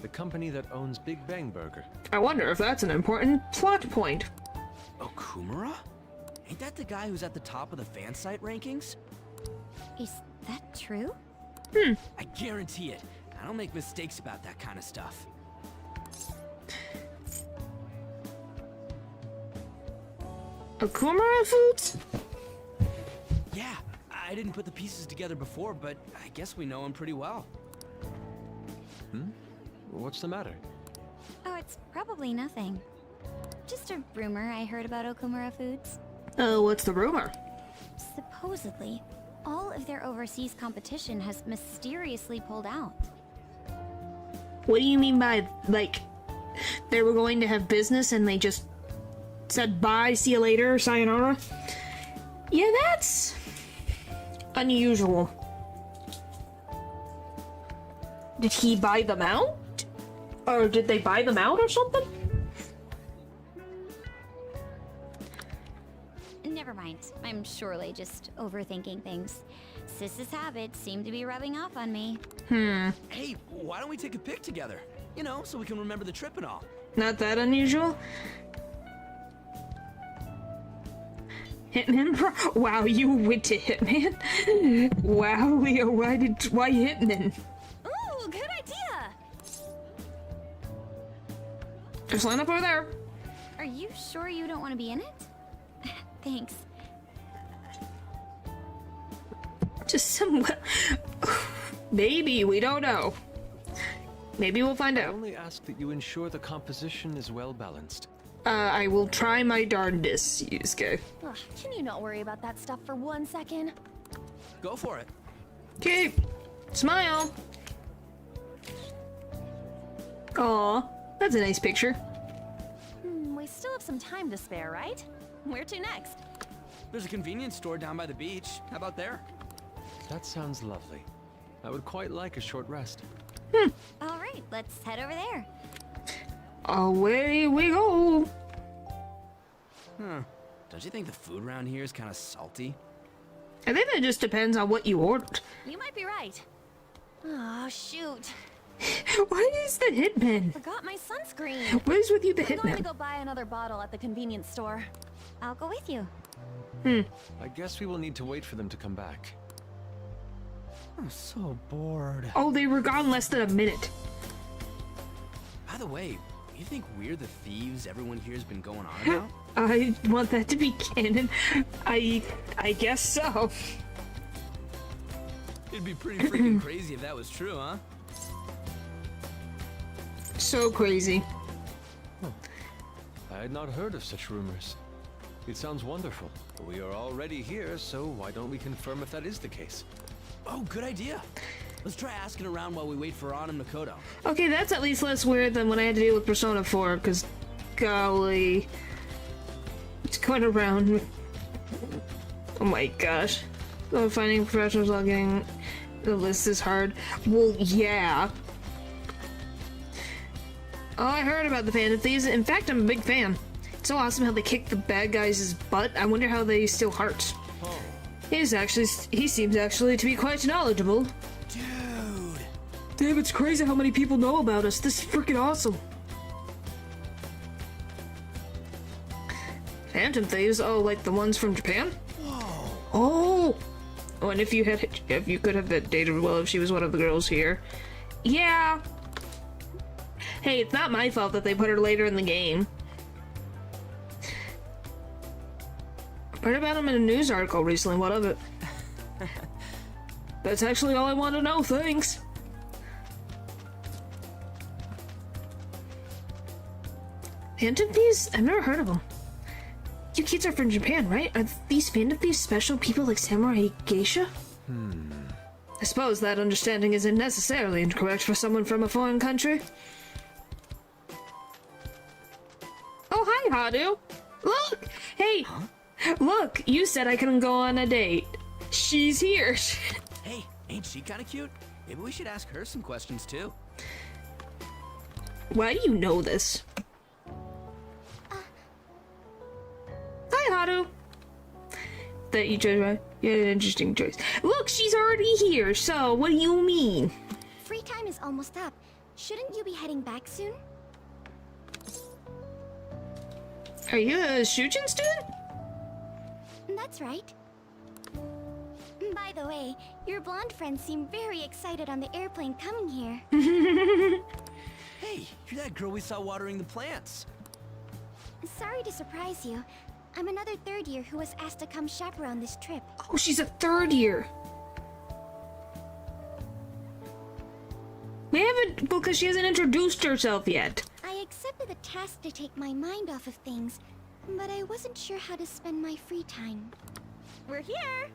K: The company that owns Big Bang Burger.
A: I wonder if that's an important plot point.
D: Okumura? Ain't that the guy who's at the top of the fan site rankings?
B: Is that true?
D: I guarantee it. I don't make mistakes about that kind of stuff.
A: Okumura Foods?
D: Yeah, I didn't put the pieces together before, but I guess we know him pretty well.
K: What's the matter?
B: Oh, it's probably nothing. Just a rumor I heard about Okumura Foods.
A: What's the rumor?
B: Supposedly, all of their overseas competition has mysteriously pulled out.
A: What do you mean by, like, they were going to have business and they just said bye, see you later, sayonara? Yeah, that's unusual. Did he buy them out? Or did they buy them out or something?
B: Never mind. I'm surely just overthinking things. Sis's habits seem to be rubbing off on me.
D: Hey, why don't we take a pic together? You know, so we can remember the trip and all.
A: Not that unusual. Hitman? Wow, you went to Hitman? Wow, Leo, why Hitman?
F: Ooh, good idea!
A: Just line up over there.
B: Are you sure you don't want to be in it? Thanks.
A: Just some... Maybe, we don't know. Maybe we'll find
K: I
A: out.
K: only ask that you ensure the composition is well balanced.
A: I will try my darndest, Yusuke.
F: Ugh, can you not worry about that stuff for 1 second?
D: Go for it.
A: Okay, smile. Aw, that's a nice picture.
F: We still have some time to spare, right? Where to next?
D: There's a convenience store down by the beach. How about there?
K: That sounds lovely. I would quite like a short rest.
B: All right, let's head over there.
A: Away we go.
D: Don't you think the food around here is kind of salty?
A: I think that just depends on what you ordered.
F: You might be right. Oh, shoot.
A: Why is the Hitman?
F: Forgot my sunscreen.
A: What is with you, the
F: I'm going to
A: Hitman?
F: go buy another bottle at the convenience store.
B: I'll go with you.
K: I guess we will need to wait for them to come back.
D: I'm so bored.
A: Oh, they were gone less than a minute.
D: By the way, you think we're the thieves everyone here's been going on about?
A: I want that to be canon. I guess so.
D: It'd be pretty freaking crazy if that was true, huh?
A: So crazy.
K: I had not heard of such rumors. It sounds wonderful. We are already here, so why don't we confirm if that is the case?
D: Oh, good idea. Let's try asking around while we wait for An and Makoto.
A: Okay, that's at least less weird than when I had to deal with Persona 4, because, golly. It's going around. Oh my gosh. Oh, finding professionals while getting the list is hard. Well, yeah. Oh, I heard about the Phantom Thieves. In fact, I'm a big fan. It's so awesome how they kick the bad guys' butt. I wonder how they steal hearts. He seems actually to be quite knowledgeable.
D: Dude!
A: Damn, it's crazy how many people know about us. This is freaking awesome. Phantom Thieves? Oh, like the ones from Japan?
D: Whoa!
A: Oh! Oh, and if you could have dated well if she was one of the girls here. Yeah. Hey, it's not my fault that they put her later in the game. Read about him in a news article recently. What of it? That's actually all I want to know. Thanks. Phantom Thieves? I've never heard of them. You kids are from Japan, right? Are these Phantom Thieves special people like Samurai Geisha? I suppose that understanding isn't necessarily incorrect for someone from a foreign country. Oh, hi, Hadu. Look! Hey!
D: Huh?
A: Look, you said I couldn't go on a date. She's here.
D: Hey, ain't she kind of cute? Maybe we should ask her some questions too.
A: Why do you know this? avocado? That you chose, right? Yeah, an interesting choice. Look, she's already here, so what do you mean?
L: Free time is almost up. Shouldn't you be heading back soon?
A: Are you a Shujin student?
L: That's right. By the way, your blonde friends seem very excited on the airplane coming here.
D: Hey, you're that girl we saw watering the plants.
L: Sorry to surprise you. I'm another third year who was asked to come chaperone this trip.
A: Oh, she's a third year. We haven't, because she hasn't introduced herself yet.
L: I accepted the task to take my mind off of things, but I wasn't sure how to spend my free time.
F: We're here!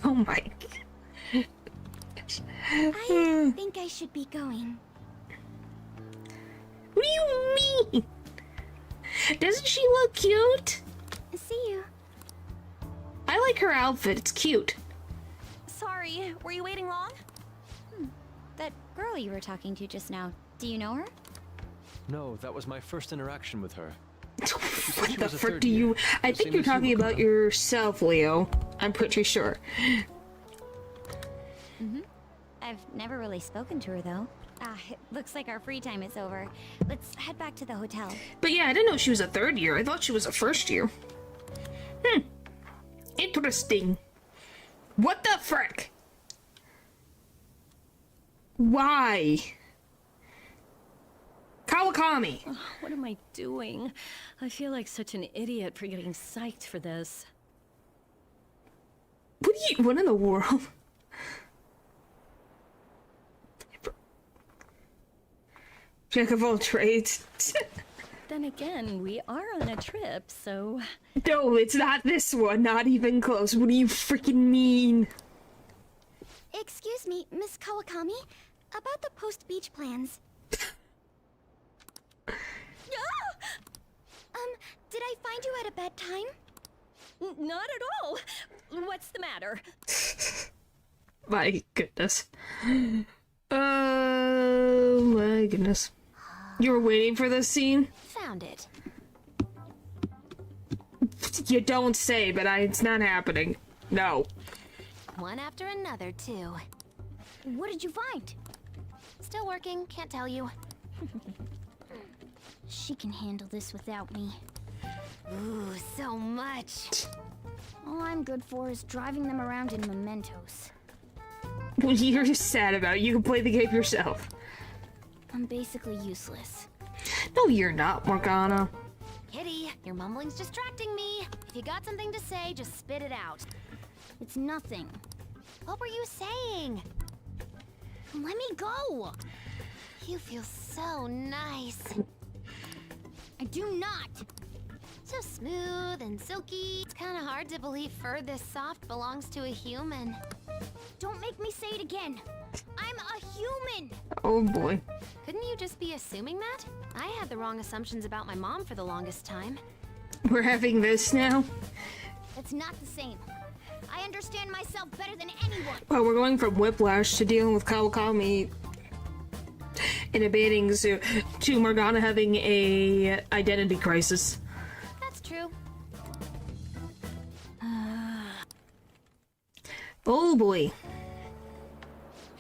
A: Oh my.
L: I think I should be going.
A: What do you mean? Doesn't she look cute?
L: See you.
A: I like her outfit, it's cute.
F: Sorry, were you waiting long?
B: That girl you were talking to just now, do you know her?
K: No, that was my first interaction with her.
A: What the frick do you... I think you're talking about yourself, Leo. I'm pretty sure.
B: I've never really spoken to her, though. It looks like our free time is over. Let's head back to the hotel.
A: But yeah, I didn't know she was a third year. I thought she was a first year. Interesting. What the frick? Why? Kawakami.
H: Oh, what am I doing? I feel like such an idiot for getting psyched for this.
A: What in the world? Jack of all trades.
H: Then again, we are on a trip, so...
A: No, it's not this one. Not even close. What do you freaking mean?
L: Excuse me, Miss Kawakami. About the post-beach plans. Did I find you at a bad time?
H: Not at all. What's the matter?
A: My goodness. Oh my goodness. You were waiting for this scene?
B: Found it.
A: You don't say, but it's not happening. No.
B: One after another, too.
L: What did you find?
B: Still working, can't tell you.
L: She can handle this without me.
B: Ooh, so much.
L: All I'm good for is driving them around in mementos.
A: What you're just sad about, you can play the game yourself.
L: I'm basically useless.
A: No, you're not, Morgana.
B: Kitty, your mumbling's distracting me. If you got something to say, just spit it out.
L: It's nothing.
B: What were you saying?
L: Let me go!
B: You feel so nice.
L: I do not!
B: So smooth and silky. It's kind of hard to believe fur this soft belongs to a human.
L: Don't make me say it again! I'm a human!
A: Oh boy.
B: Couldn't you just be assuming that? I had the wrong assumptions about my mom for the longest time.
A: We're having this now?
L: That's not the same. I understand myself better than anyone!
A: Well, we're going from Whiplash to dealing with Kawakami in a bathing suit to Morgana having a identity crisis.
B: That's true.
A: Oh boy.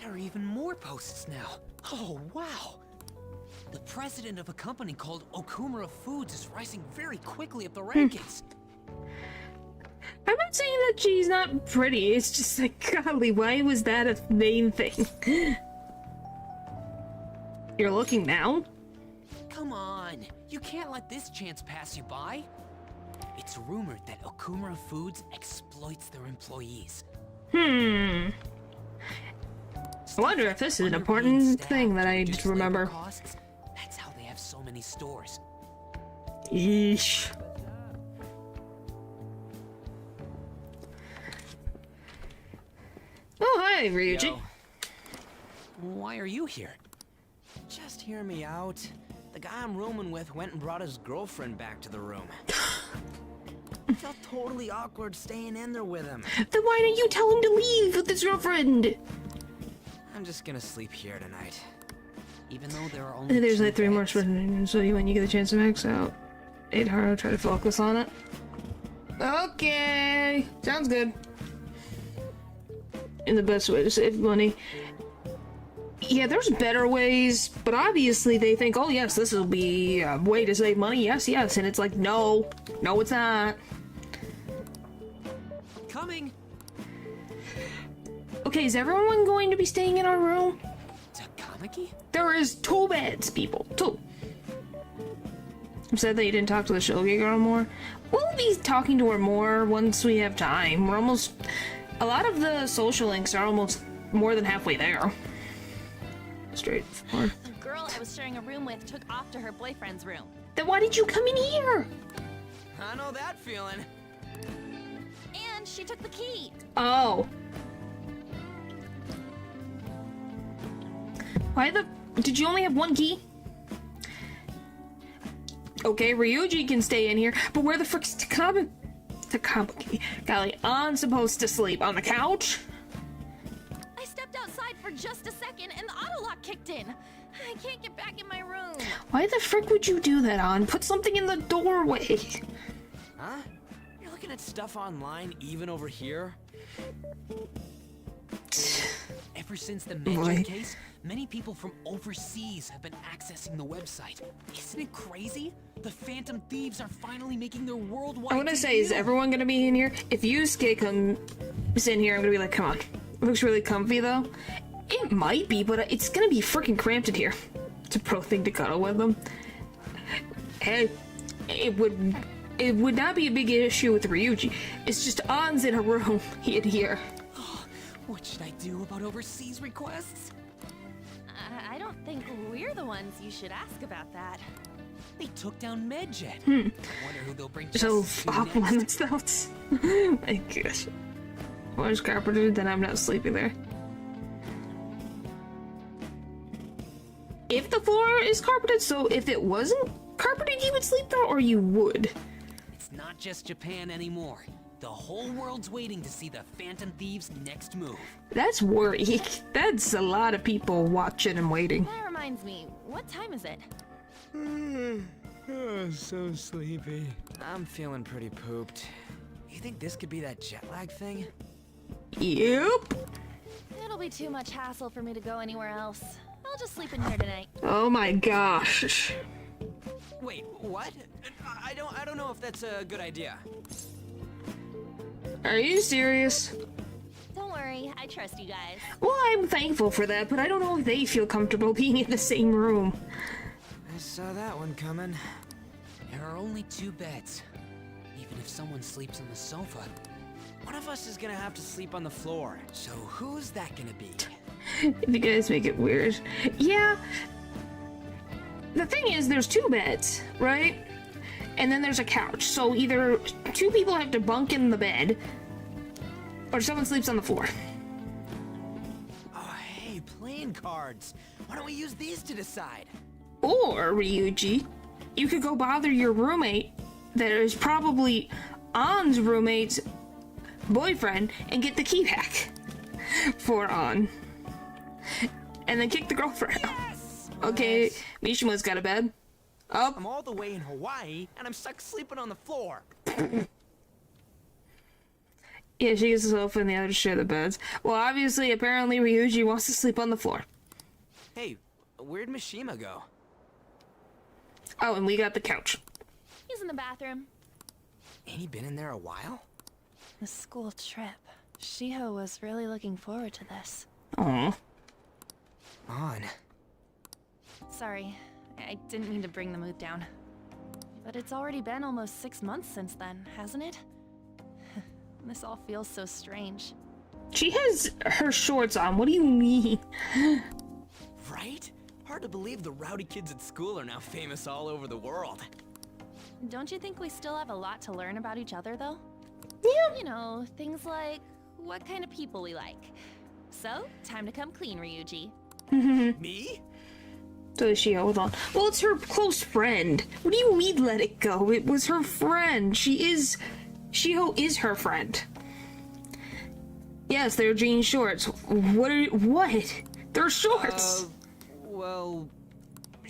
G: There are even more posts now. Oh, wow. The president of a company called Okumura Foods is rising very quickly up the rankings.
A: I'm not saying that she's not pretty, it's just like, golly, why was that a main thing? You're looking now?
G: Come on, you can't let this chance pass you by. It's rumored that Okumura Foods exploits their employees.
A: I wonder if this is an important thing that I just remember.
G: Costs, that's how they have so many stores.
A: Yeesh. Oh, hi, Ryuji.
G: Yo. Why are you here?
C: Just hear me out. The guy I'm rooming with went and brought his girlfriend back to the room. I felt totally awkward staying in there with him.
A: Then why didn't you tell him to leave with his girlfriend?
C: I'm just gonna sleep here tonight.
G: even though there are only
A: There's
G: 2
A: like 3 more
G: beds.
A: special, so when you get the chance to max out 8 hard, try to focus on it. Okay, sounds good. In the best way to save money. Yeah, there's better ways, but obviously they think, oh yes, this will be a way to save money, yes, yes, and it's like, no, no it's not.
G: Coming.
A: Okay, is everyone going to be staying in our room?
G: Takamaki?
A: There is 2 beds, people, 2. I'm sad that you didn't talk to the Shogi girl more. We'll be talking to her more once we have time. We're almost... A lot of the social links are almost more than halfway there. Straightforward.
F: The girl I was sharing a room with took off to her boyfriend's room.
A: Then why did you come in here?
D: I know that feeling.
F: And she took the key.
A: Oh. Why the... Did you only have 1 key? Okay, Ryuji can stay in here, but where the frick's Takamaki? Golly, I'm supposed to sleep on the couch?
F: I stepped outside for just a second and the auto lock kicked in. I can't get back in my room.
A: Why the frick would you do that, On? Put something in the doorway.
D: Huh? You're looking at stuff online, even over here?
G: Ever since the Medjay case, many people from overseas have been accessing the website. Isn't it crazy? The Phantom Thieves are finally making their worldwide
A: I want to say, is everyone going to be in here? If Yusuke comes in here, I'm going to be like, come on. It looks really comfy, though. It might be, but it's going to be freaking cramped in here. It's a pro thing to cuddle with them. Hey, it would not be a big issue with Ryuji. It's just On's in a room in here.
G: What should I do about overseas requests?
F: I don't think we're the ones you should ask about that.
G: They took down Medjet. I wonder who they'll bring
A: So
G: justice to
A: off
G: next.
A: limits notes. My gosh. One's carpeted, then I'm not sleeping there. If the floor is carpeted, so if it wasn't carpeted, you would sleep there, or you would?
G: It's not just Japan anymore. The whole world's waiting to see the Phantom Thieves' next move.
A: That's worrying. That's a lot of people watching and waiting.
F: That reminds me, what time is it?
D: Oh, so sleepy. I'm feeling pretty pooped. You think this could be that jet lag thing?
A: Yep.
F: It'll be too much hassle for me to go anywhere else. I'll just sleep in here tonight.
A: Oh my gosh.
D: Wait, what? I don't know if that's a good idea.
A: Are you serious?
F: Don't worry, I trust you guys.
A: Well, I'm thankful for that, but I don't know if they feel comfortable being in the same room.
D: I saw that one coming.
G: There are only 2 beds. Even if someone sleeps on the sofa.
D: One of us is gonna have to sleep on the floor. So who's that gonna be?
A: If you guys make it weird. Yeah. The thing is, there's 2 beds, right? And then there's a couch. So either 2 people have to bunk in the bed, or someone sleeps on the floor.
D: Oh, hey, playing cards. Why don't we use these to decide?
A: Or, Ryuji, you could go bother your roommate that is probably On's roommate's boyfriend and get the key back for On. And then kick the girlfriend out.
D: Yes!
A: Okay, Mishima's got a bed. Up.
D: I'm all the way in Hawaii, and I'm stuck sleeping on the floor.
A: Yeah, she gets the sofa and the others share the beds. Well, obviously, apparently, Ryuji wants to sleep on the floor.
D: Hey, where'd Mishima go?
A: Oh, and we got the couch.
F: He's in the bathroom.
D: Ain't he been in there a while?
F: The school trip. Shiho was really looking forward to this.
A: Aww.
D: On.
F: Sorry, I didn't mean to bring the mood down. But it's already been almost 6 months since then, hasn't it? This all feels so strange.
A: She has her shorts on. What do you mean?
D: Right? Hard to believe the rowdy kids at school are now famous all over the world.
F: Don't you think we still have a lot to learn about each other, though?
A: Yeah.
F: You know, things like what kind of people we like. So, time to come clean, Ryuji.
D: Me?
A: So is Shiho, hold on. Well, it's her close friend. What do you mean let it go? It was her friend. Shiho is her friend. Yes, they're jean shorts. What? They're shorts.
D: Well,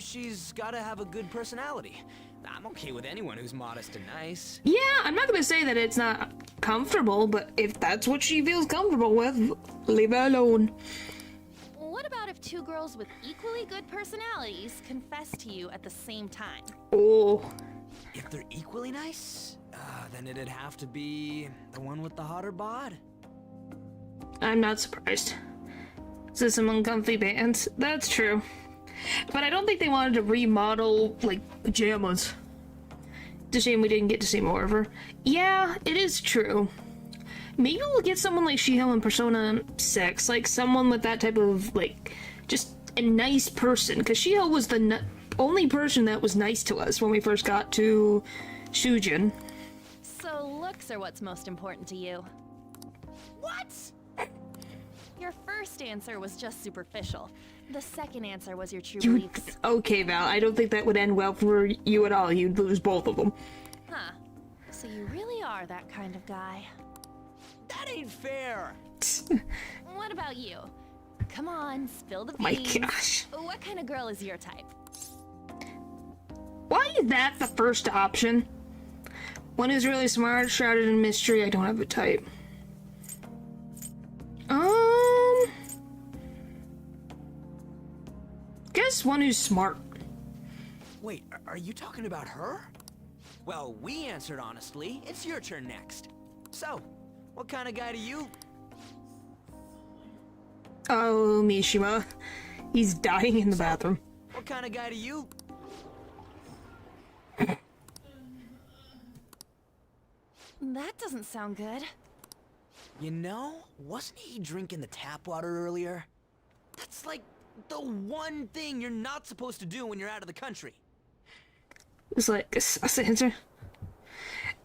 D: she's gotta have a good personality. I'm okay with anyone who's modest and nice.
A: Yeah, I'm not gonna say that it's not comfortable, but if that's what she feels comfortable with, leave her alone.
F: What about if two girls with equally good personalities confess to you at the same time?
A: Oh.
D: If they're equally nice, then it'd have to be the one with the hotter bod.
A: I'm not surprised. So some uncomfy pants. That's true. But I don't think they wanted to remodel, like, pajamas. It's a shame we didn't get to see more of her. Yeah, it is true. Maybe we'll get someone like Shiho in Persona 6. Like, someone with that type of, like, just a nice person. Because Shiho was the only person that was nice to us when we first got to Shujin.
F: So looks are what's most important to you.
D: What?
F: Your first answer was just superficial. The second answer was your true
A: You,
F: beliefs.
A: okay, Val, I don't think that would end well for you at all. You'd lose both of them.
F: Huh. So you really are that kind of guy.
D: That ain't fair.
F: What about you? Come on, spill the
A: My
F: beans.
A: gosh.
F: What kind of girl is your type?
A: Why is that the first option? One who's really smart, shrouded in mystery. I don't have a type. Guess one who's smart.
D: Wait, are you talking about her? Well, we answered honestly. It's your turn next. So, what kind of guy do you...
A: Oh, Mishima. He's dying in the bathroom.
D: What kind of guy do you...
F: That doesn't sound good.
D: You know, wasn't he drinking the tap water earlier? That's like the one thing you're not supposed to do when you're out of the country.
A: It's like a answer.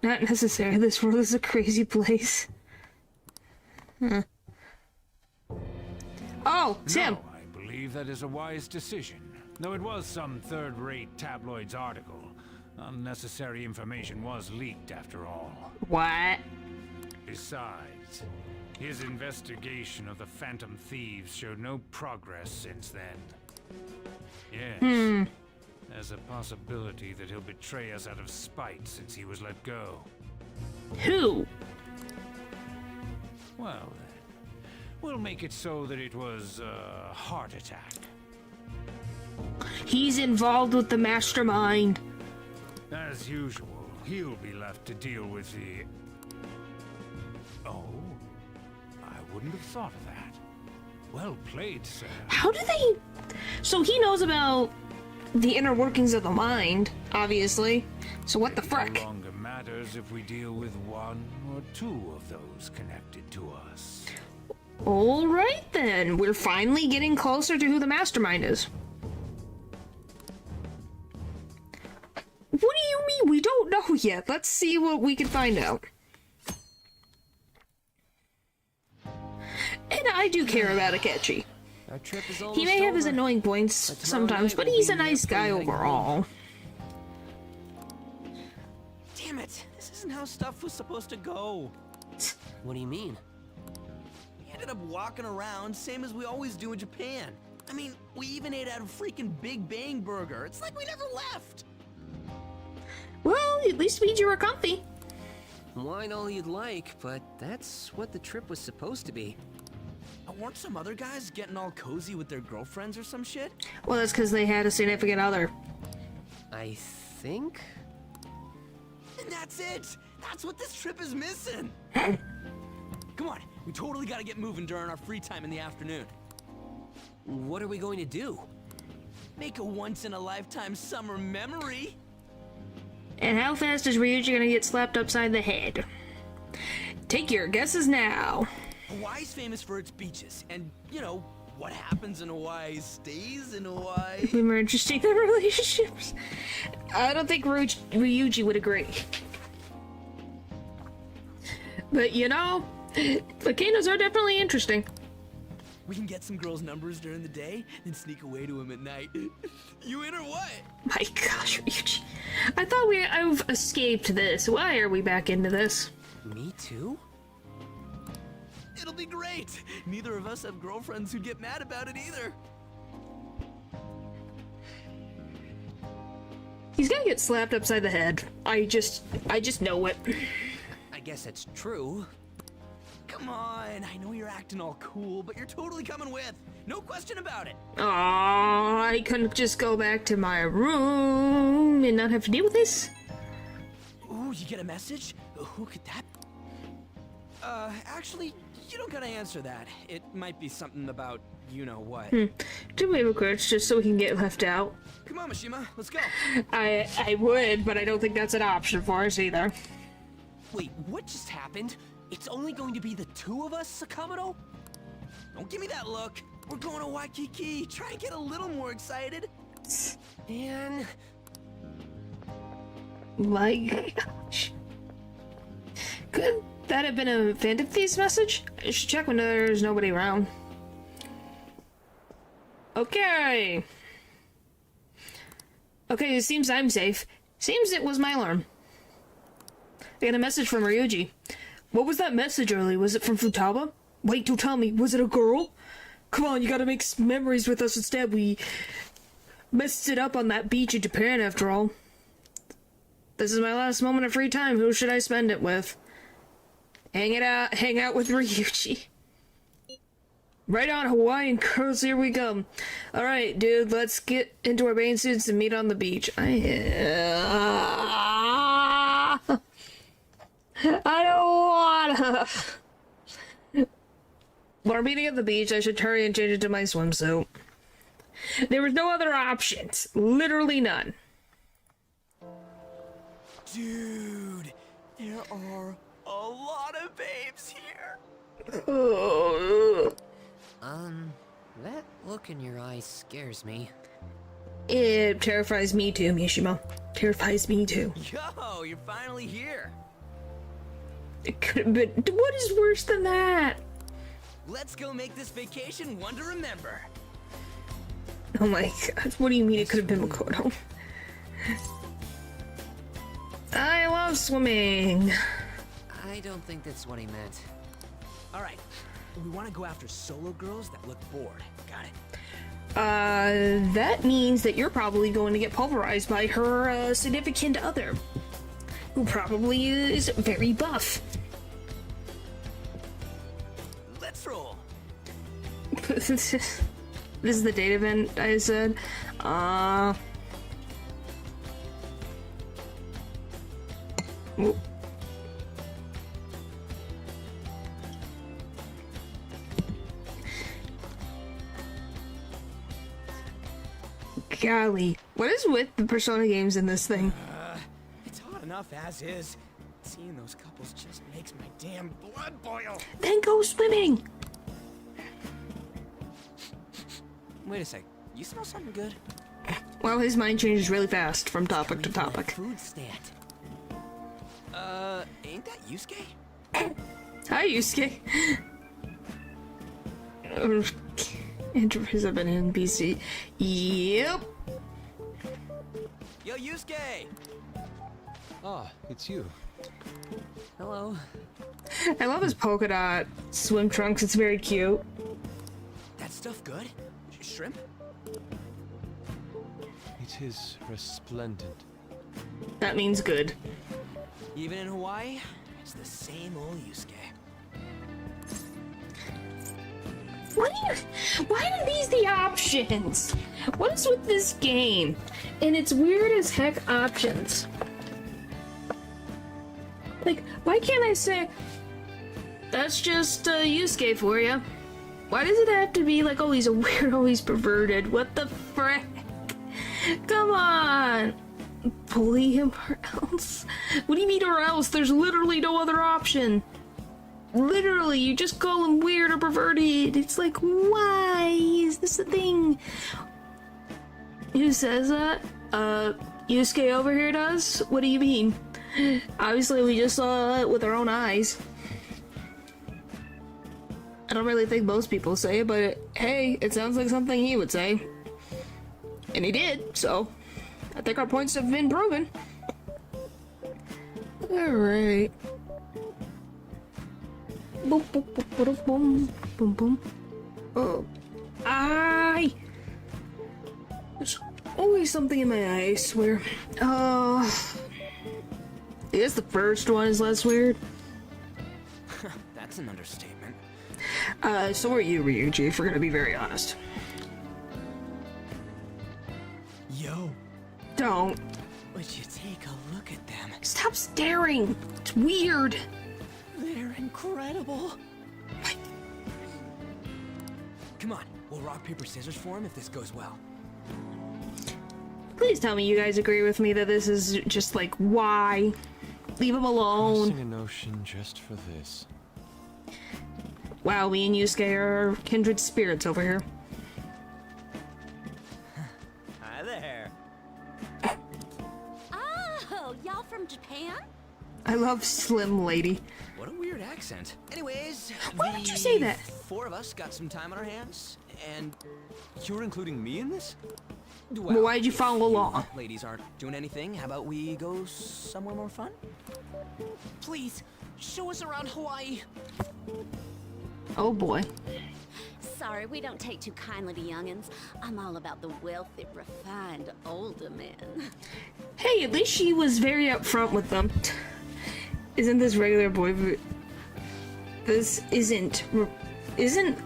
A: Not necessary. This world is a crazy place. Huh. Oh, Sam.
M: No, I believe that is a wise decision. Though it was some third-rate tabloids article. Unnecessary information was leaked after all.
A: What?
M: Besides, his investigation of the Phantom Thieves showed no progress since then. Yes. There's a possibility that he'll betray us out of spite since he was let go.
A: Who?
M: Well then, we'll make it so that it was a heart attack.
A: He's involved with the mastermind.
M: As usual, he'll be left to deal with the... Oh, I wouldn't have thought of that. Well played, sir.
A: How do they... So he knows about the inner workings of the mind, obviously. So what the frick?
M: It no longer matters if we deal with one or two of those connected to us.
A: Alright then, we're finally getting closer to who the mastermind is. What do you mean we don't know yet? Let's see what we can find out. And I do care about Akechi.
G: Our trip is almost
A: He may have his
G: over.
A: annoying points sometimes, but he's a nice guy overall.
D: Damn it, this isn't how stuff was supposed to go.
G: What do you mean?
D: We ended up walking around, same as we always do in Japan. I mean, we even ate at a freaking Big Bang Burger. It's like we never left.
A: Well, at least means you were comfy.
G: Wine all you'd like, but that's what the trip was supposed to be.
D: Weren't some other guys getting all cozy with their girlfriends or some shit?
A: Well, that's because they had a significant other.
G: I think?
D: And that's it! That's what this trip is missing! Come on, we totally gotta get moving during our free time in the afternoon.
G: What are we going to do?
D: Make a once-in-a-lifetime summer memory!
A: And how fast is Ryuji gonna get slapped upside the head? Take your guesses now.
D: Hawaii's famous for its beaches, and, you know, what happens in Hawaii stays in Hawaii.
A: Be more interesting than relationships. I don't think Ryuji would agree. But, you know, volcanoes are definitely interesting.
D: We can get some girls' numbers during the day, and sneak away to them at night. You in or what?
A: My gosh, Ryuji. I thought I've escaped this. Why are we back into this?
G: Me too?
D: It'll be great! Neither of us have girlfriends who'd get mad about it either.
A: He's gonna get slapped upside the head. I just know it.
D: I guess it's true. Come on, I know you're acting all cool, but you're totally coming with. No question about it.
A: Aww, I couldn't just go back to my room and not have to deal with this?
D: Ooh, you get a message? Who could that be? Actually, you don't gotta answer that. It might be something about you-know-what.
A: Do me regrets just so we can get left out.
D: Come on, Mishima, let's go.
A: I would, but I don't think that's an option for us either.
G: Wait, what just happened? It's only going to be the two of us, Sakamoto?
D: Don't give me that look. We're going to Waikiki. Try and get a little more excited.
G: Man.
A: My gosh. Could that have been a Phantom Thieves message? I should check when there's nobody around. Okay. Okay, it seems I'm safe. Seems it was my alarm. I got a message from Ryuji. What was that message early? Was it from Futaba? Wait, don't tell me. Was it a girl? Come on, you gotta make some memories with us instead. We messed it up on that beach in Japan after all. This is my last moment of free time. Who should I spend it with? Hang out with Ryuji. Right on, Hawaiian girls, here we come. Alright, dude, let's get into our bathing suits and meet on the beach. I don't wanna. We're meeting at the beach. I should hurry and change it to my swimsuit. There was no other options. Literally none.
D: Dude, there are a lot of babes here.
G: That look in your eyes scares me.
A: It terrifies me too, Mishima. Terrifies me too.
D: Yo, you're finally here.
A: It could have been. What is worse than that?
D: Let's go make this vacation one to remember.
A: Oh my god. What do you mean it could have been Makoto? I love swimming.
G: I don't think that's what he meant.
D: All right, we want to go after solo girls that look bored. Got it.
A: That means that you're probably going to get pulverized by her significant other, who probably is very buff.
D: Let's roll.
A: This is the date event I said. Whoop. Golly, what is with the Persona games in this thing?
D: It's hot enough as is. Seeing those couples just makes my damn blood boil.
A: Then go swimming!
D: Wait a sec. You smell something good?
A: Well, his mind changes really fast from topic to topic.
D: Food stand. Ain't that Yusuke?
A: Hi, Yusuke. Interviews have been in BC. Yep.
D: Yo, Yusuke!
K: Ah, it's you.
G: Hello.
A: I love his polka dot swim trunks. It's very cute.
D: That stuff good? Shrimp?
K: It is resplendent.
A: That means good.
D: Even in Hawaii, it's the same old Yusuke.
A: Why are these the options? What is with this game? And it's weird as heck options. Like, why can't I say, that's just Yusuke for you? Why does it have to be like, oh, he's a weirdo, he's perverted? What the frick? Come on! Bully him or else? What do you mean or else? There's literally no other option. Literally, you just call him weird or perverted. It's like, why is this a thing? Who says that? Yusuke over here does? What do you mean? Obviously, we just saw it with our own eyes. I don't really think most people say it, but hey, it sounds like something he would say. And he did, so I think our points have been proven. Alright. Boom, boom, boom, boom, boom, boom. Oh. always something in my eye, I swear. I guess the first one is less weird.
D: That's an understatement.
A: So are you, Ryuji, if we're gonna be very honest.
D: Yo.
A: Don't.
D: Would you take a look at them?
A: Stop staring. It's weird.
D: They're incredible. Come on, we'll rock, paper, scissors for him if this goes well.
A: Please tell me you guys agree with me that this is just like, why? Leave him alone.
K: Crossing an ocean just for this.
A: Wow, me and Yusuke are kindred spirits over here.
D: Hi there.
H: Oh, y'all from Japan?
A: I love Slim Lady.
D: What a weird accent. Anyways,
A: why would you say that?
D: 4 of us got some time on our hands, and
K: You're including me in this?
A: Well, why'd you follow along?
D: Ladies aren't doing anything. How about we go somewhere more fun?
G: Please, show us around Hawaii.
A: Oh boy.
H: Sorry, we don't take too kindly to youngins. I'm all about the wealthy, refined, older men.
A: Hey, at least she was very upfront with them. Isn't this regular boy? This isn't.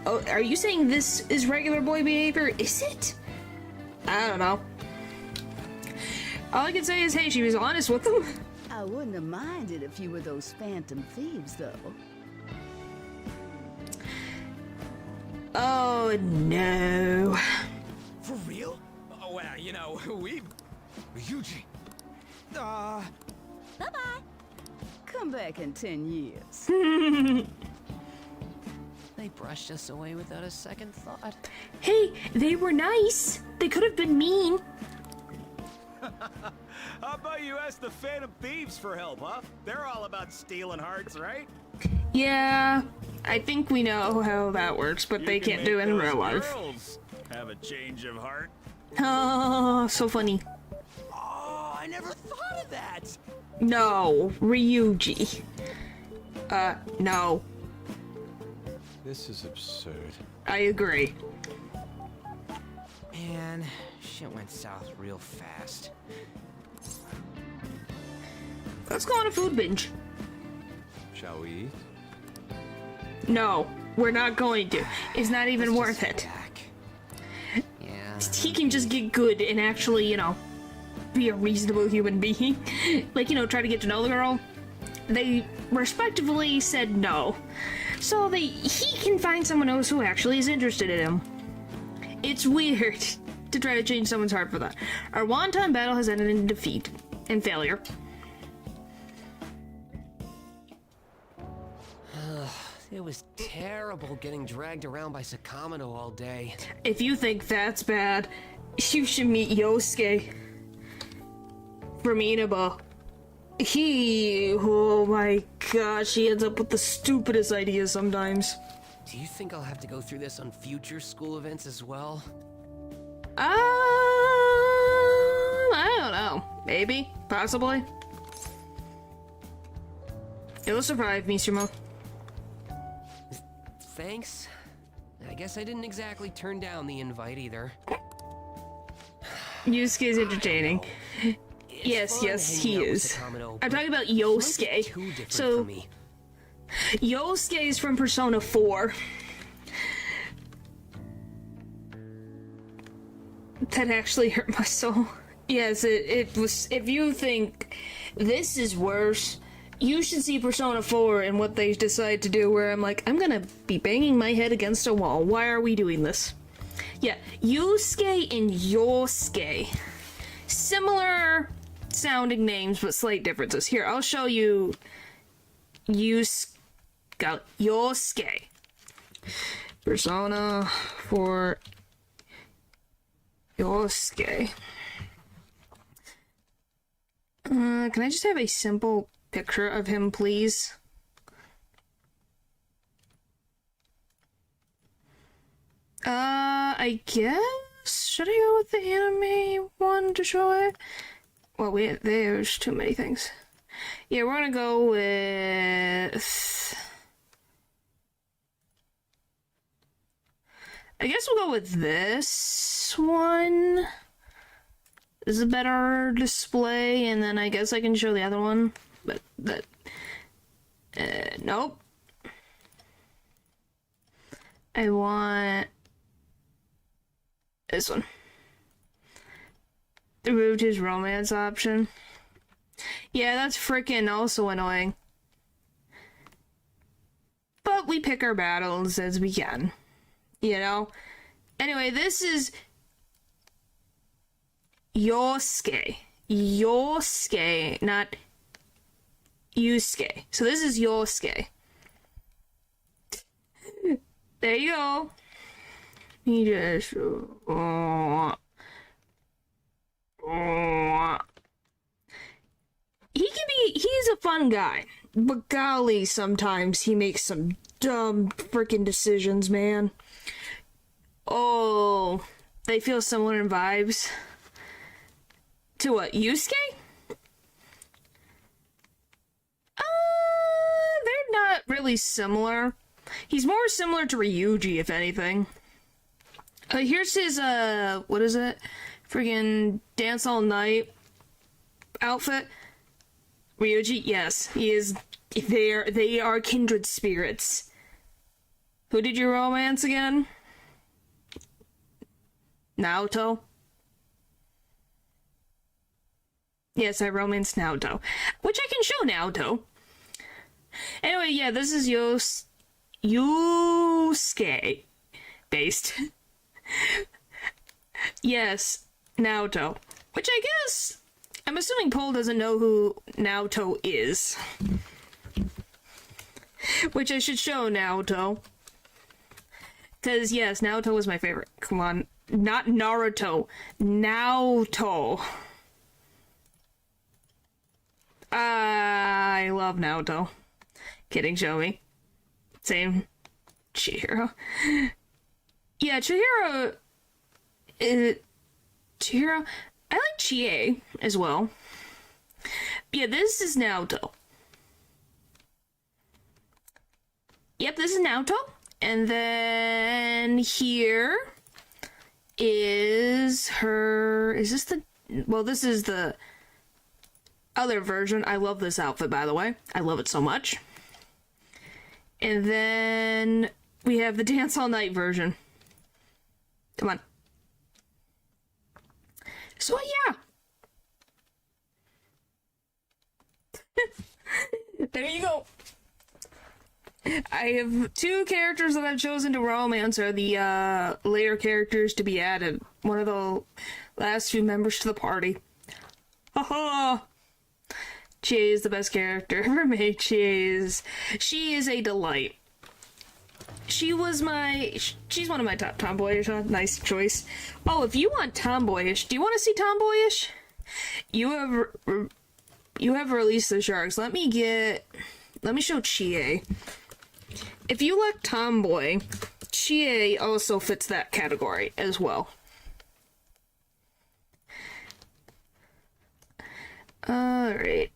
A: Oh, are you saying this is regular boy behavior? Is it? I don't know. All I can say is, hey, she was honest with them.
N: I wouldn't have minded if you were those phantom thieves, though.
A: Oh no.
D: For real? Oh, well, you know, we...
G: Ryuji.
H: Bye-bye.
N: Come back in 10 years.
G: They brushed us away without a second thought.
A: Hey, they were nice. They could have been mean.
O: How about you ask the Phantom Thieves for help, huh? They're all about stealing hearts, right?
A: Yeah, I think we know how that works, but they can't do it in real life.
O: Girls have a change of heart.
A: Oh, so funny.
D: Oh, I never thought of that!
A: No, Ryuji. No.
K: This is absurd.
A: I agree.
D: Man, shit went south real fast.
A: Let's go on a food binge.
K: Shall we eat?
A: No, we're not going to. It's not even worth it.
G: Yeah.
A: He can just get good and actually, you know, be a reasonable human being. Like, you know, try to get to know the girl. They respectively said no. So he can find someone else who actually is interested in him. It's weird to try to change someone's heart for that. Our wonton battle has ended in defeat and failure.
G: It was terrible getting dragged around by Sakamoto all day.
A: If you think that's bad, you should meet Yosuke from Inaba. Oh my gosh, he ends up with the stupidest ideas sometimes.
G: Do you think I'll have to go through this on future school events as well?
A: I don't know. Maybe. Possibly. It'll survive, Misumo.
G: Thanks. I guess I didn't exactly turn down the invite either.
A: Yusuke's entertaining. Yes, he is. I'm talking about Yosuke. So, Yosuke is from Persona 4. That actually hurt my soul. Yes, it was. If you think this is worse, you should see Persona 4 and what they decide to do, where I'm like, I'm gonna be banging my head against a wall. Why are we doing this? Yeah, Yusuke and Yosuke. Similar sounding names, but slight differences. Here, I'll show you Yosuke. Persona 4 Yosuke. Can I just have a simple picture of him, please? I guess? Should I go with the anime one to show it? Well, there's too many things. Yeah, we're gonna go with... I guess we'll go with this one. This is a better display, and then I guess I can show the other one. But that... nope. I want... this one. Removed his romance option. Yeah, that's freaking also annoying. But we pick our battles as we can. You know? Anyway, this is... Yosuke. Yosuke, not Yusuke. So this is Yosuke. There you go. He just... he's a fun guy. But golly, sometimes he makes some dumb freaking decisions, man. Oh, they feel similar in vibes. To what, Yusuke? They're not really similar. He's more similar to Ryuji, if anything. Here's his, what is it? Friggin' Dance All Night outfit. Ryuji, yes, he is. They are kindred spirits. Who did you romance again? Naoto? Yes, I romanced Naoto. Which I can show Naoto. Anyway, yeah, this is Yusuke based. Yes, Naoto. Which I guess... I'm assuming Paul doesn't know who Naoto is. Which I should show Naoto. Because, yes, Naoto was my favorite. Come on. Not Naruto. Naoto. I love Naoto. Kidding, show me. Same. Chihiro. Yeah, Chihiro... Chihiro... I like Chie as well. Yeah, this is Naoto. Yep, this is Naoto. And then here is her... Is this the... Well, this is the other version. I love this outfit, by the way. I love it so much. And then we have the Dance All Night version. Come on. So, yeah. There you go. I have two characters that I've chosen to romance are the later characters to be added. One of the last few members to the party. Haha! Chie is the best character ever made. She is a delight. She's one of my top tomboyish. Nice choice. Oh, if you want tomboyish, do you want to see tomboyish? You have released the sharks. Let me show Chie. If you like tomboy, Chie also fits that category as well. Alright.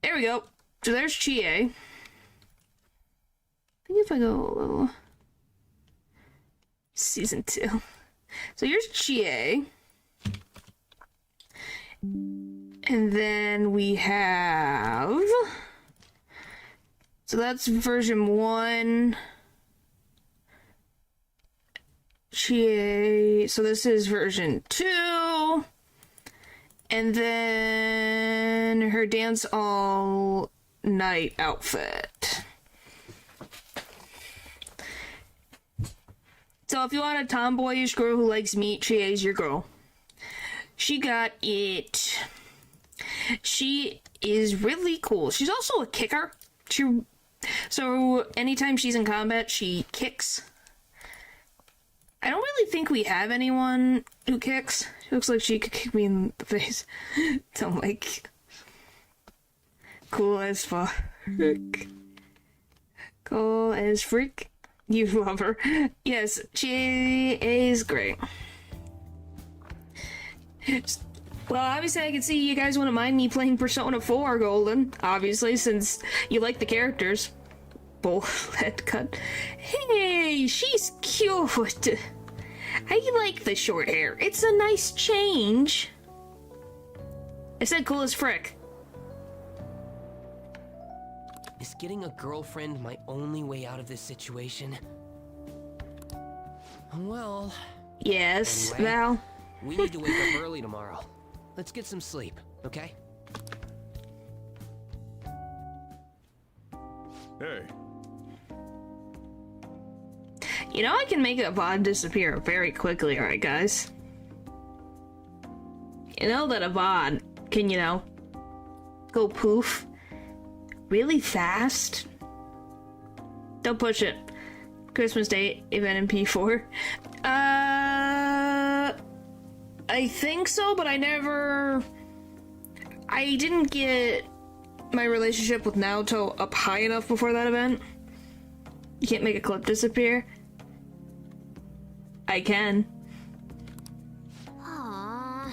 A: There we go. So there's Chie. I think if I go a little... Season 2. So here's Chie. And then we have... So that's version 1. Chie... So this is version 2. And then her Dance All Night outfit. So if you want a tomboyish girl who likes meat, Chie's your girl. She got it. She is really cool. She's also a kicker. So anytime she's in combat, she kicks. I don't really think we have anyone who kicks. She looks like she could kick me in the face. So I'm like... Cool as fuck. Cool as freak. You love her. Yes, she is great. Well, obviously I can see you guys wouldn't mind me playing Persona 4 Golden. Obviously, since you like the characters. Bullhead cut. Hey, she's cute. I like the short hair. It's a nice change. I said cool as frick.
P: Is getting a girlfriend my only way out of this situation? Well...
A: Yes,
P: anyway,
A: Val.
P: We need to wake up early tomorrow. Let's get some sleep, okay?
E: Hey.
A: You know I can make a VOD disappear very quickly, alright guys? You know that a VOD can, you know, go poof really fast? Don't push it. Christmas Day event in P4. I think so, but I didn't get my relationship with Naoto up high enough before that event. You can't make a clip disappear. I can.
L: Aww.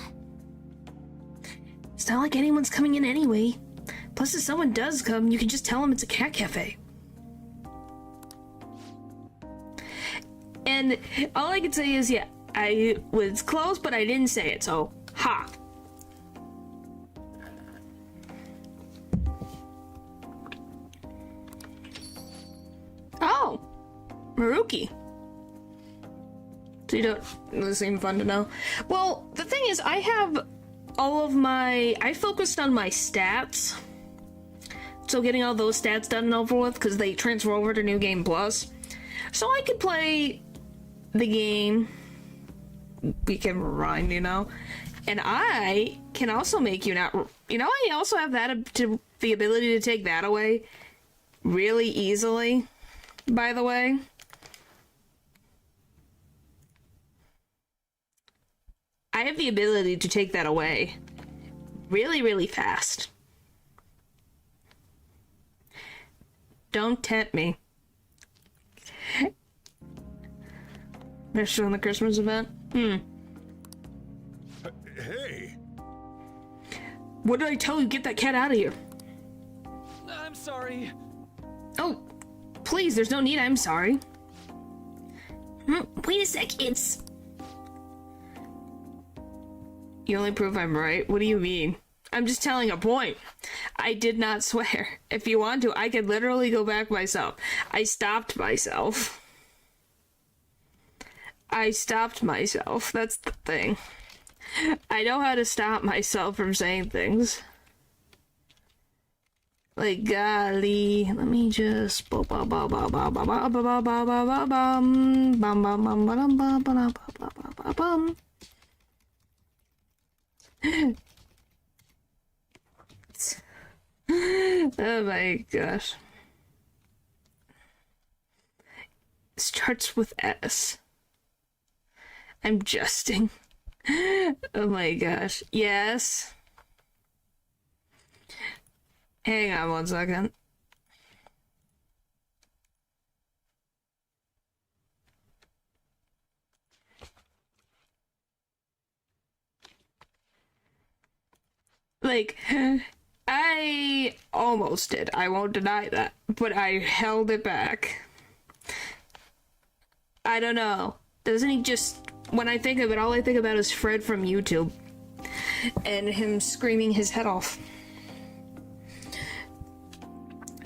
A: It's not like anyone's coming in anyway. Plus, if someone does come, you can just tell them it's a cat cafe. And all I can say is, yeah, I was close, but I didn't say it, so, ha. Oh, Maruki. So you don't, this seems fun to know. Well, the thing is, I have all of I focused on my stats. So getting all those stats done and over with, because they transfer over to New Game Plus. So I could play the game we can run, you know? And I can also make you not, you know, I also have the ability to take that away really easily, by the way. I have the ability to take that away really, really fast. Don't tempt me. They're showing the Christmas event?
E: Hey!
A: What did I tell you? Get that cat out of here.
P: I'm sorry.
A: Oh, please, there's no need, I'm sorry. Wait a sec, it's... You only prove I'm right? What do you mean? I'm just telling a point. I did not swear. If you want to, I could literally go back myself. I stopped myself. That's the thing. I know how to stop myself from saying things. Like, golly, let me just... Oh my gosh. Starts with S. I'm jesting. Oh my gosh. Yes. Hang on 1 second. Like, I almost did. I won't deny that. But I held it back. I don't know. Doesn't he just... When I think of it, all I think about is Fred from YouTube. And him screaming his head off.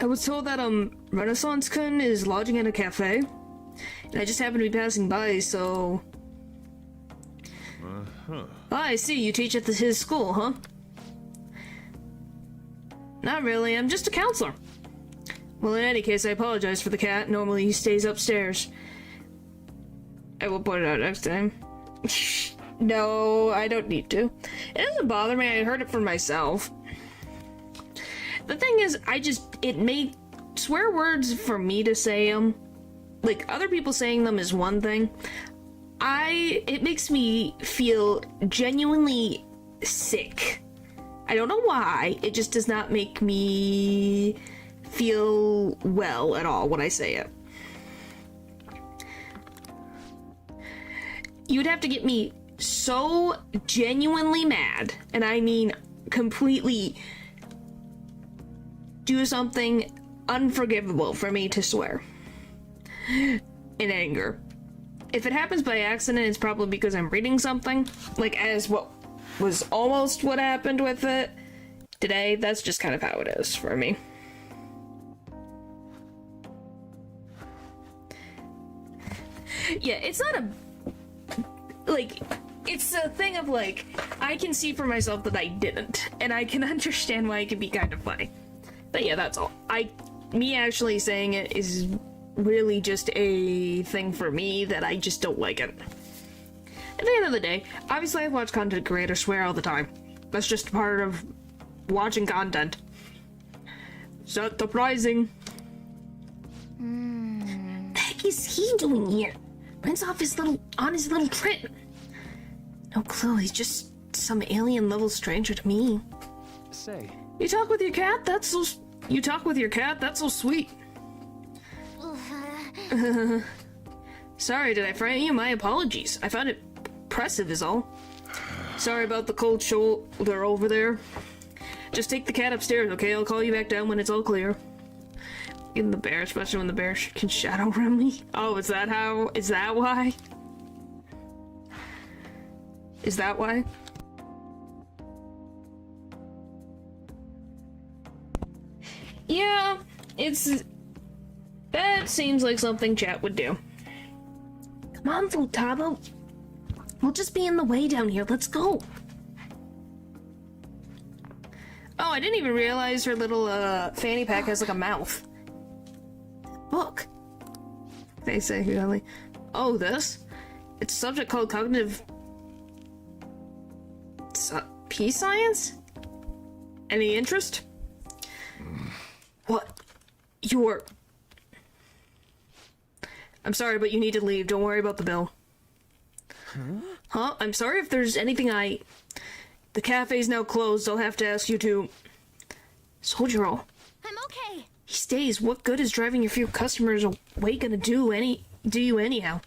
A: I was told that, Renaissance-kun is lodging in a cafe. And I just happened to be passing by, so... Oh, I see. You teach at his school, huh? Not really. I'm just a counselor. Well, in any case, I apologize for the cat. Normally, he stays upstairs. I will point it out next time. No, I don't need to. It doesn't bother me. I heard it for myself. The thing is, it made swear words for me to say them. Like, other people saying them is one thing. It makes me feel genuinely sick. I don't know why. It just does not make me feel well at all when I say it. You'd have to get me so genuinely mad, and I mean completely do something unforgivable for me to swear in anger. if it happens by accident, it's probably because I'm reading something, like as what was almost what happened with it today. That's just kind of how it is for me. Yeah, it's not a, like, it's a thing of, like, I can see for myself that I didn't, and I can understand why it could be kind of funny. But yeah, that's all. Me actually saying it is really just a thing for me that I just don't like it. At the end of the day, obviously I watch content creators swear all the time. That's just part of watching content. It's not surprising. The heck is he doing here? Brent's off on his little trip. No clue, he's just some alien level stranger to me.
K: Say.
A: You talk with your cat? That's so sweet. Sorry, did I frighten you? My apologies. I found it impressive is all. Sorry about the cold shoulder over there. Just take the cat upstairs, okay? I'll call you back down when it's all clear. In the bear, especially when the bear can shadow run me. Oh, is that why? Is that why? Yeah, that seems like something chat would do. Come on, Futaba. We'll just be in the way down here. Let's go. Oh, I didn't even realize her little fanny pack has like a mouth. Book. They say really. Oh, this? It's a subject called cognitive peace science? Any interest? What? I'm sorry, but you need to leave. Don't worry about the bill. Huh? I'm sorry if there's anything The cafe's now closed. I'll have to ask you to... Soldier Roll.
L: I'm okay.
A: He stays. What good is driving your few customers away gonna do you anyhow?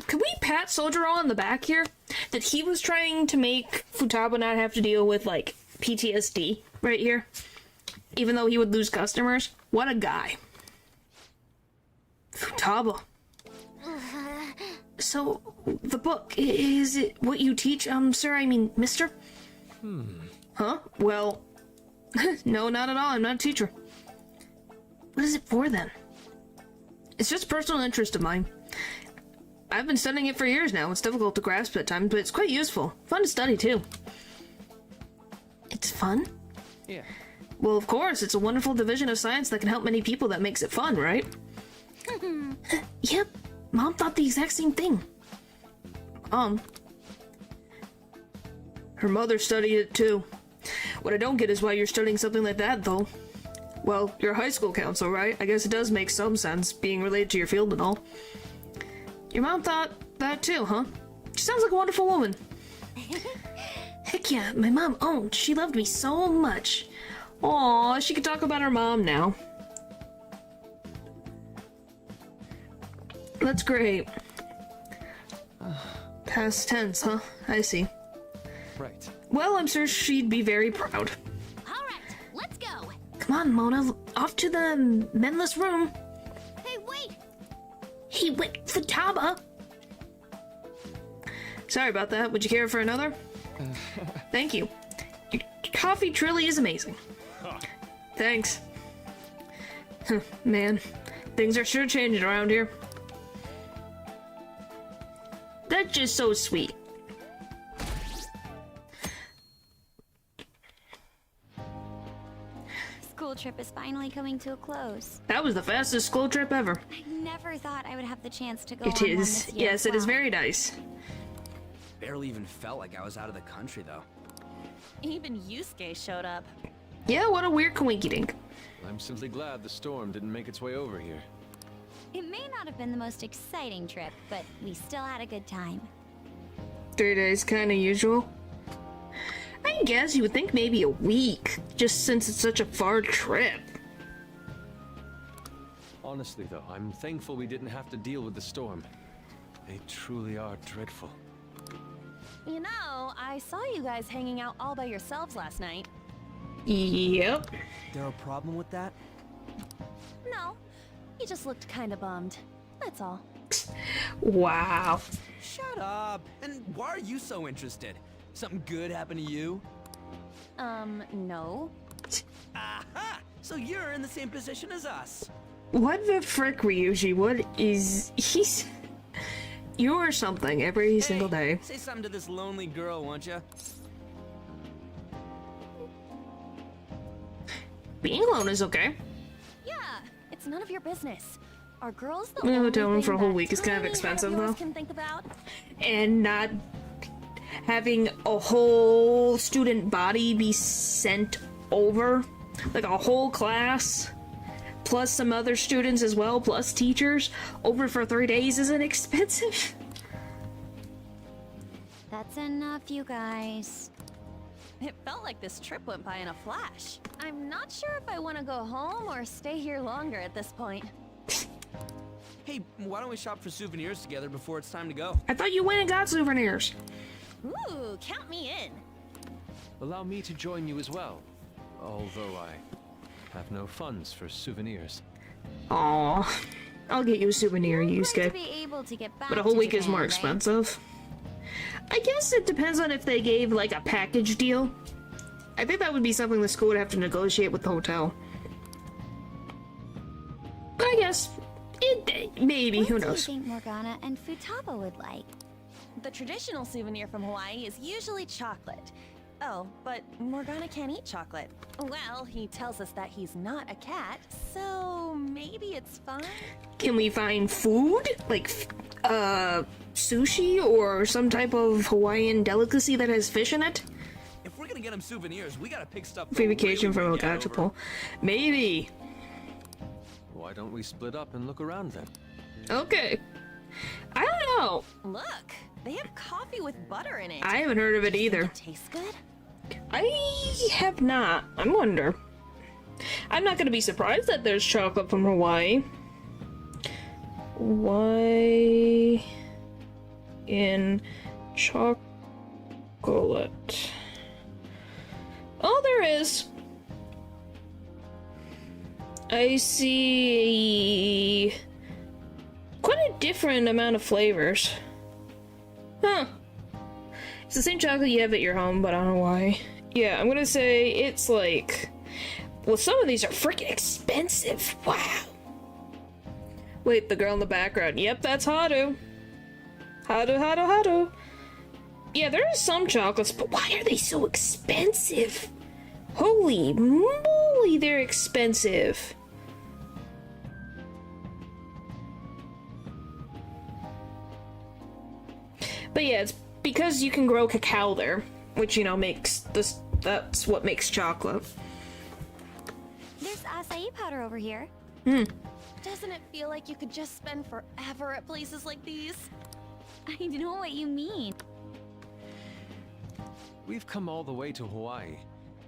A: Can we pat Soldier Roll on the back here? That he was trying to make Futaba not have to deal with, like, PTSD right here. Even though he would lose customers. What a guy. Futaba. So, the book, is it what you teach, sir? I mean, mister? Huh? Well, no, not at all. I'm not a teacher. What is it for, then? It's just a personal interest of mine. I've been studying it for years now. It's difficult to grasp at times, but it's quite useful. Fun to study, too. It's fun?
K: Yeah.
A: Well, of course. It's a wonderful division of science that can help many people that makes it fun, right? Yep. Mom thought the exact same thing. Her mother studied it, too. What I don't get is why you're studying something like that, though. Well, you're a high school counselor, right? I guess it does make some sense, being related to your field and all. Your mom thought that too, huh? She sounds like a wonderful woman. Heck yeah, my mom, she loved me so much. Aw, she could talk about her mom now. That's great. Past tense, huh? I see.
K: Right.
A: Well, I'm sure she'd be very proud.
L: Alright, let's go.
A: Come on, Mona. Off to the menless room.
L: Hey, wait!
A: He went Futaba. Sorry about that. Would you care for another? Thank you. Your coffee truly is amazing. Thanks. Man, things are sure changing around here. That's just so sweet.
B: School trip is finally coming to a close.
A: That was the fastest school trip ever.
B: I never thought I would have the chance to go
A: It
B: on one
A: is.
B: this year
A: Yes,
B: as
A: it is
B: well.
A: very nice.
D: Barely even felt like I was out of the country, though.
F: Even Yusuke showed up.
A: Yeah, what a weird coinkydink.
K: I'm simply glad the storm didn't make its way over here.
B: It may not have been the most exciting trip, but we still had a good time.
A: 3 days, kinda usual. I guess you would think maybe a week, just since it's such a far trip.
K: Honestly, though, I'm thankful we didn't have to deal with the storm. They truly are dreadful.
F: You know, I saw you guys hanging out all by yourselves last night.
A: Yep.
C: There a problem with that?
F: No, you just looked kinda bummed. That's all.
A: bucks. Wow.
D: Shut up. And why are you so interested? Something good happened to you?
F: No.
D: Aha! So you're in the same position as us.
A: What the frick, Ryuji? What is... You're something every single day.
D: Say something to this lonely girl, won't you?
A: Being alone is okay.
F: Yeah, it's none of your business. Are girls the
A: No,
F: only
A: hotel room
F: thing
A: for a whole
F: that
A: week is kind of
F: tiny head
A: expensive,
F: yours
A: though.
F: Can think about?
A: And not having a whole student body be sent over, like a whole class, plus some other students as well, plus teachers, over for 3 days isn't expensive.
B: That's enough, you guys.
F: It felt like this trip went by in a flash. I'm not sure if I want to go home or stay here longer at this point.
D: Hey, why don't we shop for souvenirs together before it's time to go?
A: I thought you went and got souvenirs.
F: Ooh, count me in.
K: Allow me to join you as well, although I have no funds for souvenirs.
A: Aw, I'll get you a souvenir,
B: To
A: Yusuke.
B: be able to get back
A: But a whole
B: to
A: week is
B: Japan,
A: more
B: right?
A: expensive. I guess it depends on if they gave like a package deal. I think that would be something the school would have to negotiate with the hotel. But I guess maybe, who
B: What do
A: knows?
B: you think Morgana and Futaba would like?
F: The traditional souvenir from Hawaii is usually chocolate. Oh, but Morgana can't eat chocolate. Well, he tells us that he's not a cat, so maybe it's fine.
A: Can we find food? Like, sushi or some type of Hawaiian delicacy that has fish in it?
D: If we're gonna get him souvenirs, we gotta pick stuff.
A: Free vacation from
D: really
A: Ogachapol. Maybe.
K: Why don't we split up and look around then?
A: Okay. I don't know.
F: Look, they have coffee with butter in it.
A: I haven't heard of it either.
F: It tastes good?
A: I have not. I wonder. I'm not gonna be surprised that there's chocolate from Hawaii. Why in chocolate? Oh, there is. I see quite a different amount of flavors. Huh. It's the same chocolate you have at your home, but I don't know why. Yeah, I'm gonna say it's like... Well, some of these are freaking expensive. Wow. Wait, the girl in the background. Yep, that's Haru. Haru. Yeah, there are some chocolates, but why are they so expensive? Holy moly, they're expensive. But yeah, it's because you can grow cacao there, which, you know, makes this, that's what makes chocolate.
B: There's acai powder over here.
F: Doesn't it feel like you could just spend forever at places like these?
B: I know what you mean.
K: We've come all the way to Hawaii.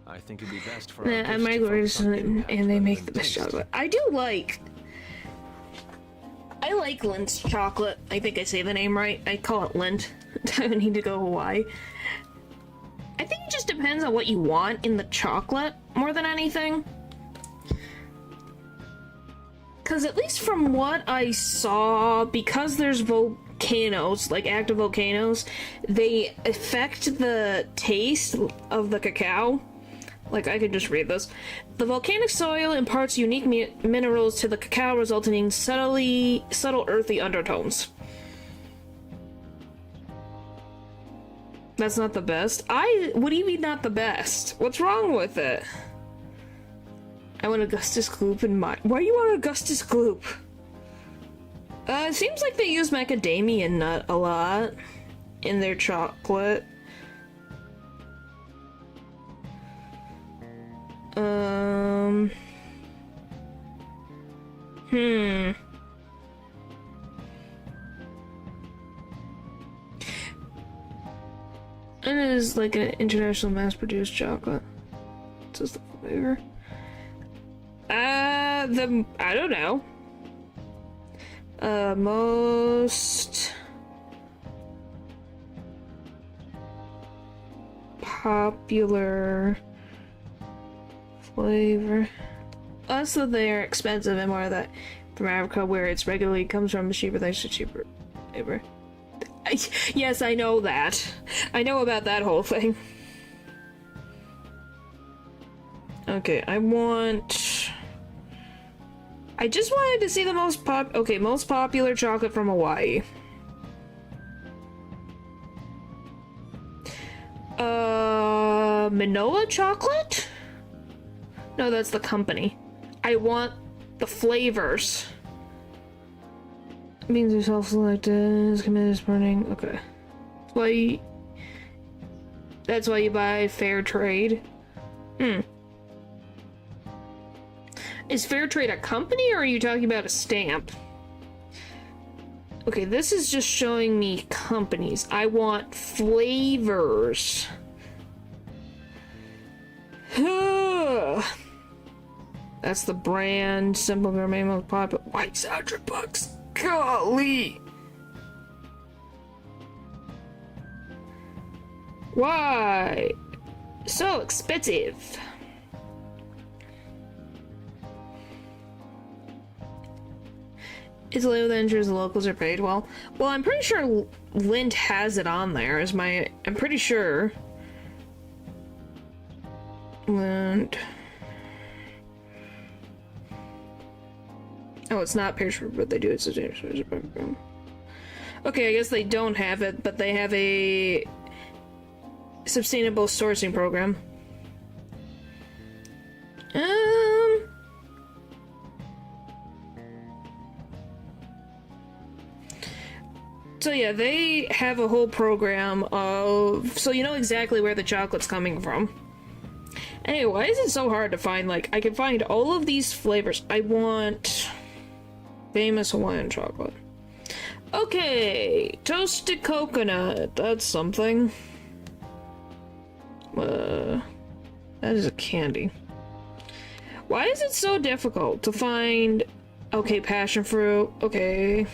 K: I think it'd be best for
A: Yeah,
K: our
A: and my
K: gifts to focus on
A: and
K: impact
A: they
K: rather
A: make
K: than
A: the best
K: taste.
A: chocolate. I like Lint's chocolate. I think I say the name right. I call it Lint. I need to go Hawaii. I think it just depends on what you want in the chocolate more than anything. Because at least from what I saw, because there's volcanoes, like active volcanoes, they affect the taste of the cacao. Like, I could just read this. The volcanic soil imparts unique minerals to the cacao, resulting in subtle earthy undertones. That's not the best. What do you mean not the best? What's wrong with it? I want Augustus Gloop in my... Why do you want Augustus Gloop? It seems like they use macadamia nut a lot in their chocolate. It is like an international mass-produced chocolate. What is the flavor? I don't know. Most popular flavor. Also, they're expensive and more of that. from Africa, where it's regularly comes from, the cheaper, the cheaper. Yes, I know that. I know about that whole thing. Okay, I just wanted to see the most popular chocolate from Hawaii. Manoa chocolate? No, that's the company. I want the flavors. Means you're self-selected, is committed to burning. Okay. That's why you buy fair trade. Is fair trade a company, or are you talking about a stamp? Okay, this is just showing me companies. I want flavors. That's the brand. Simple gourmet most popular. Why $100? Golly! Why so expensive? Is labeled that ensures the locals are paid well? Well, I'm pretty sure Lint has it on there. I'm pretty sure. Lint. Oh, it's not perishable, but they do. It's a program. Okay, I guess they don't have it, but they have a sustainable sourcing program. So yeah, they have a whole program of, so you know exactly where the chocolate's coming from. Anyway, why is it so hard to find? Like, I can find all of these flavors. I want famous Hawaiian chocolate. Okay, toasted coconut. That's something. That is a candy. Why is it so difficult to find? Okay, passion fruit. Okay.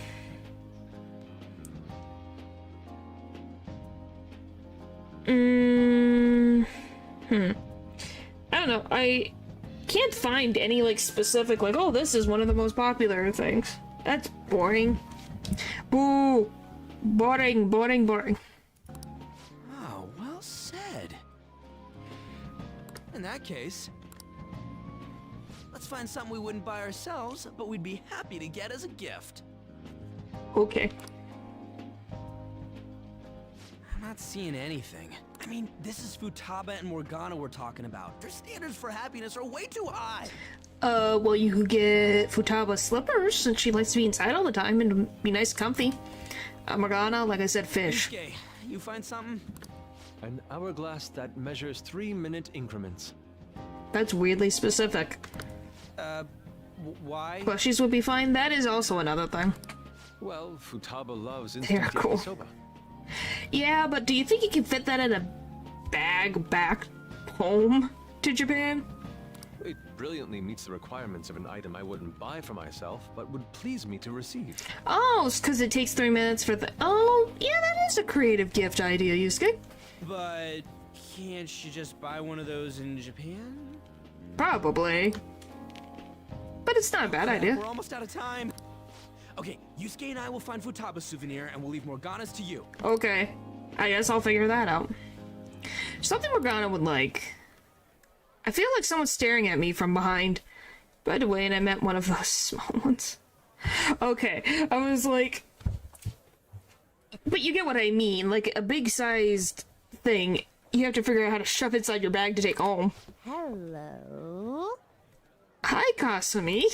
A: I don't know. I can't find any like specific like, oh, this is one of the most popular things. That's boring. Boo. Boring, boring, boring.
D: Oh, well said. In that case, let's find something we wouldn't buy ourselves, but we'd be happy to get as a gift.
A: Okay.
D: I'm not seeing anything. I mean, this is Futaba and Morgana we're talking about. Their standards for happiness are way too high.
A: Well, you could get Futaba slippers since she likes to be inside all the time and be nice and comfy. Morgana, like I said, fish.
D: Okay, you find something?
K: An hourglass that measures 3-minute increments.
A: That's weirdly specific.
D: Why?
A: Plushies would be fine. That is also another thing.
K: Well, Futaba loves
A: They're
K: instant
A: cool.
K: yakisoba.
A: Yeah, but do you think you can fit that in a bag back home to Japan?
K: It brilliantly meets the requirements of an item I wouldn't buy for myself, but would please me to receive.
A: Oh, it's because it takes 3 minutes for the... Oh, yeah, that is a creative gift idea, Yusuke.
D: But can't you just buy one of those in Japan?
A: Probably. But it's not a bad idea.
D: We're almost out of time. Okay, Yusuke and I will find Futaba's souvenir and we'll leave Morgana's to you.
A: Okay. I guess I'll figure that out. Something Morgana would like. I feel like someone's staring at me from behind. By the way, and I meant one of those small ones. Okay, I was like... But you get what I mean. Like, a big-sized thing, you have to figure out how to shove inside your bag to take home.
L: Hello?
A: Hi, Kasumi.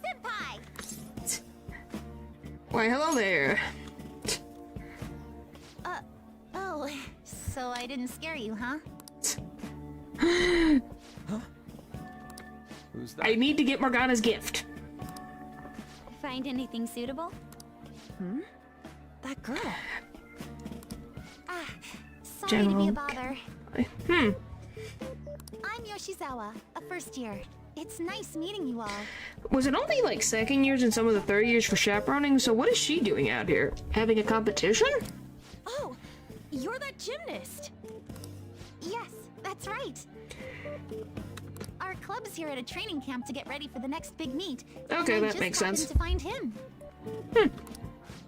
L: Senpai!
A: Why, hello there.
L: Oh, so I didn't scare you, huh?
K: Who's that?
A: I need to get Morgana's gift.
L: Find anything suitable?
F: That girl.
L: Sorry to be a
A: General.
L: bother.
A: Hmm.
L: I'm Yoshizawa, a first year. It's nice meeting you all.
A: Was it only like second years and some of the third years for chaperoning? So what is she doing out here? Having a competition?
F: Oh, you're that gymnast.
L: Yes, that's right. Our
Q: Our club's here at a training camp to get ready for the next big meet.
A: Okay,
Q: and I
A: that makes
Q: just happened
A: sense.
Q: to find him.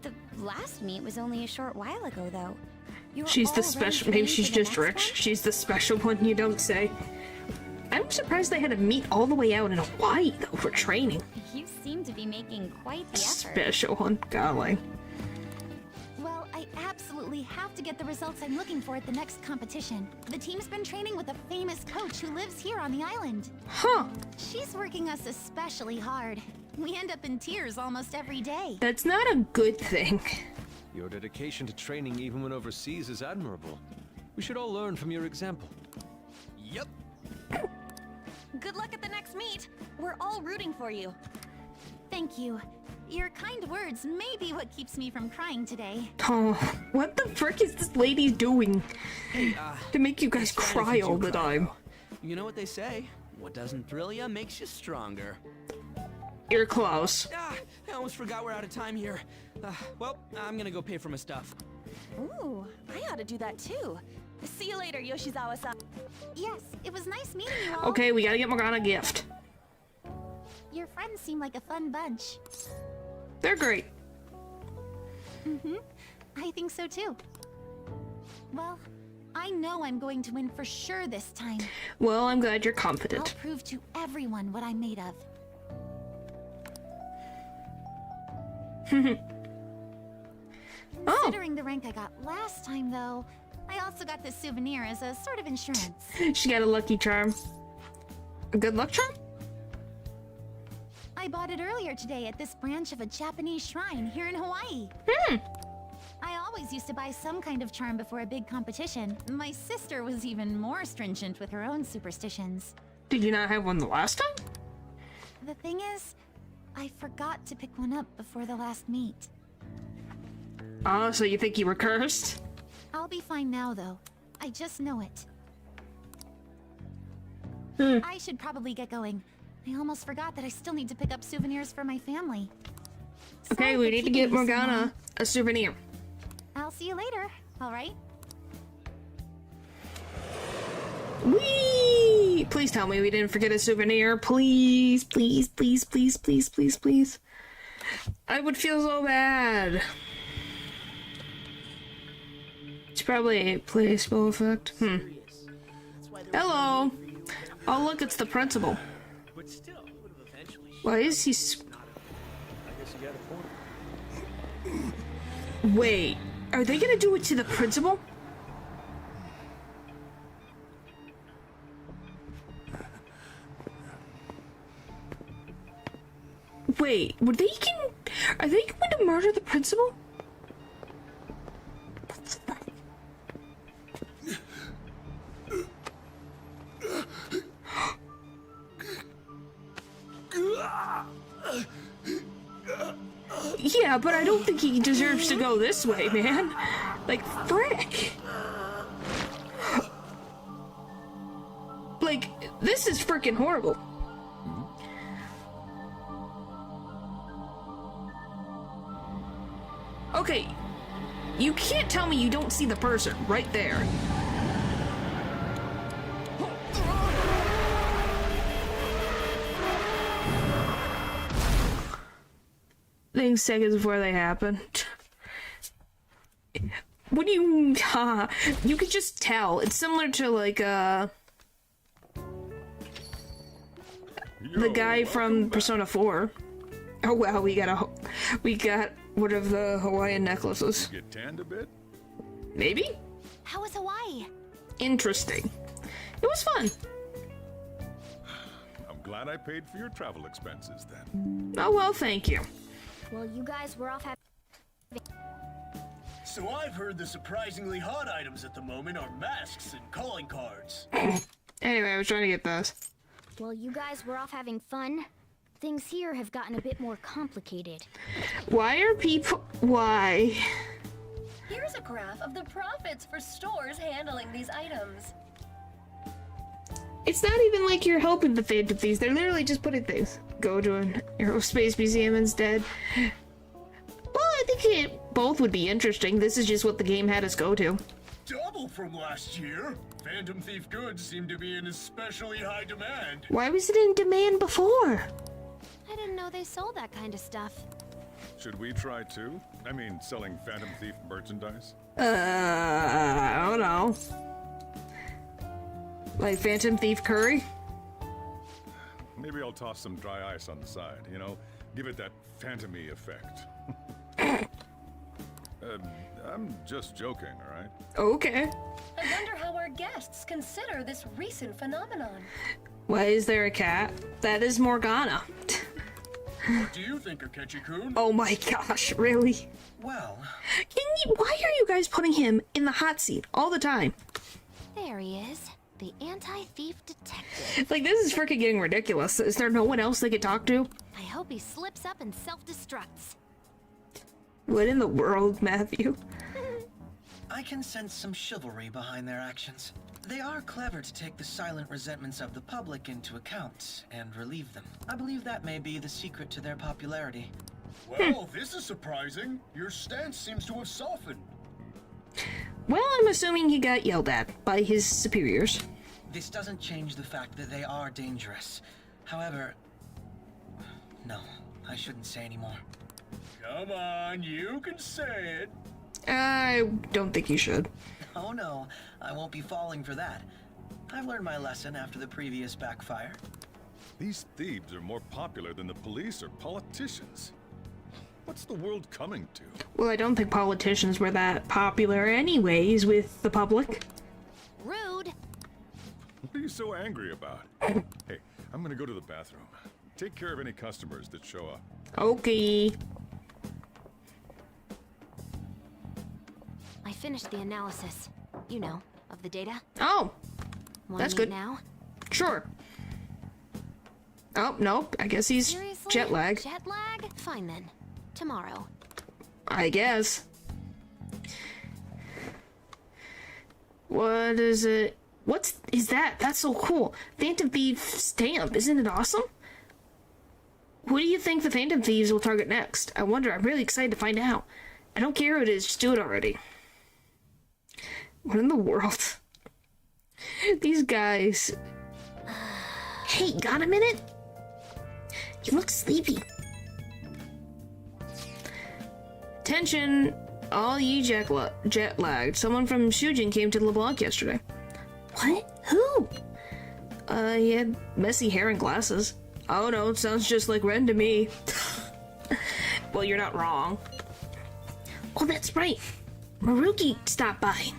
B: The last meet was only a short while ago, though. You were
A: She's the
B: already
A: special.
B: training
A: Maybe she's
B: for the
A: just
B: next
A: rich.
B: one?
A: She's the special one. You don't say. I'm surprised they had to meet all the way out in Hawaii though for training.
B: You seem to be making quite the effort.
A: Special one, golly.
Q: Well, I absolutely have to get the results I'm looking for at the next competition. The team's been training with a famous coach who lives here on the island.
A: Huh.
Q: She's working us especially hard. We end up in tears almost every day.
A: That's not a good thing.
K: Your dedication to training even when overseas is admirable. We should all learn from your example.
D: Yep.
F: Good luck at the next meet. We're all rooting for you.
Q: Thank you. Your kind words may be what keeps me from crying today.
A: Oh, what the frick is this lady doing
D: Hey,
A: to make you guys
D: it's fine if
A: cry
D: you do
A: all the time?
D: You know what they say? What doesn't thrill you makes you stronger.
A: You're close.
D: Ah, I almost forgot we're out of time here. Well, I'm gonna go pay for my stuff.
F: Ooh, I ought to do that too. See you later, Yoshizawa-san.
Q: Yes, it was nice meeting you all.
A: Okay, we gotta get Morgana a gift.
Q: Your friends seem like a fun bunch.
A: They're great.
Q: Mm-hmm. I think so too. Well, I know I'm going to win for sure this time.
A: Well, I'm glad you're
Q: I'll
A: confident.
Q: prove to everyone what I'm made of. Considering the rank I got last time, though, I also got this souvenir as a sort of insurance.
A: She got a lucky charm. A good luck charm?
Q: I bought it earlier today at this branch of a Japanese shrine here in Hawaii. I always used to buy some kind of charm before a big competition. My sister was even more stringent with her own superstitions.
A: Did you not have one the last time?
Q: The thing is, I forgot to pick one up before the last meet.
A: Oh, so you think you were cursed?
Q: I'll be fine now, though. I just know it. I should probably get going. I almost forgot that I still need to pick up souvenirs for my family.
A: Okay, we need to get Morgana a souvenir.
Q: I'll see you later, alright?
A: Whee! Please tell me we didn't forget a souvenir. Please, please, please, please, please, please, please. I would feel so bad. It's probably a placebo effect. Hello. Oh, look, it's the principal. Why is he... Wait, are they gonna do it to the principal? Wait, are they going to murder the principal? What the fuck? Yeah, but I don't think he deserves to go this way, man. Like, frick. Like, this is freaking horrible. Okay, you can't tell me you don't see the person right there. Things seconds before they happen. What do you... you could just tell. It's similar to, like, the guy from Persona 4. Oh, wow, we got one of the Hawaiian necklaces.
E: Get tanned a bit?
A: Maybe?
Q: How was Hawaii?
A: Interesting. It was fun.
E: I'm glad I paid for your travel expenses then.
A: Oh, well, thank you.
L: Well, you guys were off having...
R: So I've heard the surprisingly hot items at the moment are masks and calling cards.
A: Anyway, I was trying to get this.
L: Well, you guys were off having fun. Things here have gotten a bit more complicated.
A: Why are people... Why?
F: Here's a graph of the profits for stores handling these items.
A: It's not even like you're helping the Phantom Thieves. They're literally just putting things. Go to an aerospace museum instead. Well, I think both would be interesting. This is just what the game had us go to.
R: Double revival from last year. Phantom Thief goods seem to be in especially high demand.
A: Why was it in demand before?
B: I didn't know they sold that kind of stuff.
E: Should we try too? I mean, selling Phantom Thief merchandise?
A: I don't know. Like Phantom Thief curry?
E: Maybe I'll toss some dry ice on the side, you know? Give it that phantom-y effect. I'm just joking, alright?
A: Okay.
S: I wonder how our guests consider this recent phenomenon.
A: Why is there a cat? That is Morgana.
R: What do you think, Akechi-kun?
A: Oh my gosh, really?
C: Well...
A: Why are you guys putting him in the hot seat all the time?
B: There he is, the anti-thief detective.
A: Like, this is freaking getting ridiculous. Is there no one else they could talk to?
B: I hope he slips up and self-destructs.
A: What in the world, Matthew?
C: I can sense some chivalry behind their actions. They are clever to take the silent resentments of the public into account and relieve them. I believe that may be the secret to their popularity.
R: Well, this is surprising. Your stance seems to have softened.
A: Well, I'm assuming he got yelled at by his superiors.
C: This doesn't change the fact that they are dangerous. However... No, I shouldn't say anymore.
R: Come on, you can say it.
A: I don't think you should.
C: Oh no, I won't be falling for that. I've learned my lesson after the previous backfire.
E: These thieves are more popular than the police or politicians. What's the world coming to?
A: Well, I don't think politicians were that popular anyways with the public.
B: Rude.
E: What are you so angry about? Hey, I'm gonna go to the bathroom. Take care of any customers that show up.
A: Okay.
B: I finished the analysis, you know, of the data.
A: Oh,
B: Wanna
A: that's
B: meet
A: good.
B: Now?
A: Sure. Oh, nope. I guess he's
B: Seriously?
A: jet lag.
B: Jet lag? Fine then. Tomorrow.
A: I guess. What is it? Is that? That's so cool. Phantom Thief stamp. Isn't it awesome? Who do you think the Phantom Thieves will target next? I wonder. I'm really excited to find out. I don't care who it is. Just do it already. What in the world? These guys. Hey, got a minute? You look sleepy. Attention, all ye jet lagged. Someone from Shujin came to the block yesterday. What? Who? He had messy hair and glasses. Oh no, it sounds just like Ren to me. Well, you're not wrong. Oh, that's right. Maruki stopped by.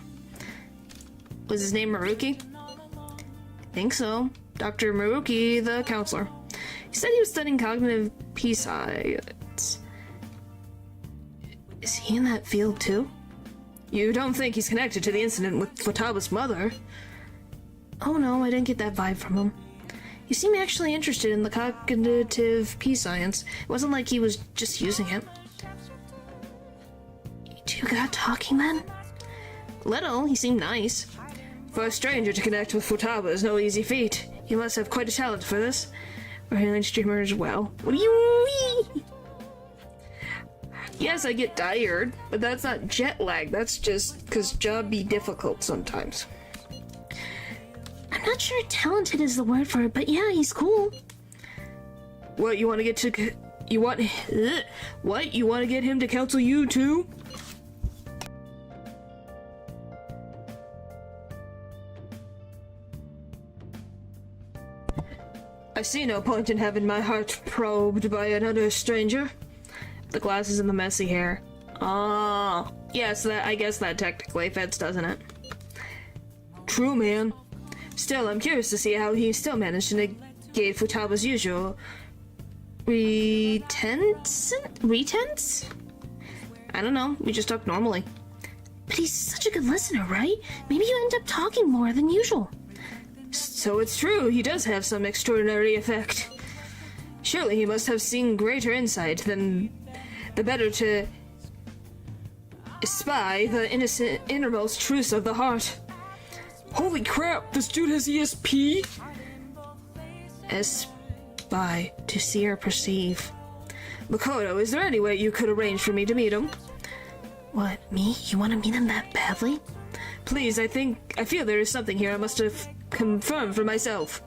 A: Was his name Maruki? I think so. Dr. Maruki, the counselor. He said he was studying cognitive science. Is he in that field too? You don't think he's connected to the incident with Futaba's mother? Oh no, I didn't get that vibe from him. He seemed actually interested in the cognitive science. It wasn't like he was just using it. You two got talking then? Little, he seemed nice. For a stranger to connect with Futaba is no easy feat. You must have quite a talent for this. Or healing streamer as well. What do you mean? Yes, I get tired, but that's not jet lag. That's just because job be difficult sometimes. I'm not sure talented is the word for it, but yeah, he's cool. What, you want to get to... You want... What? You want to get him to counsel you too? I see no point in having my heart probed by another stranger. The glasses and the messy hair. Ah, yes, that I guess that technically fits, doesn't it? True, man. Still, I'm curious to see how he still managed to negate Futaba's usual retense? I don't know. We just talk normally. But he's such a good listener, right? Maybe you end up talking more than usual. So it's true, he does have some extraordinary effect. Surely he must have seen greater insight than the better to espy the innocent innermost truths of the heart. Holy crap, this dude has ESP? Espy, to see or perceive. Makoto, is there any way you could arrange for me to meet him? What, me? You want to meet him that badly? please, I feel there is something here I must have confirmed for myself.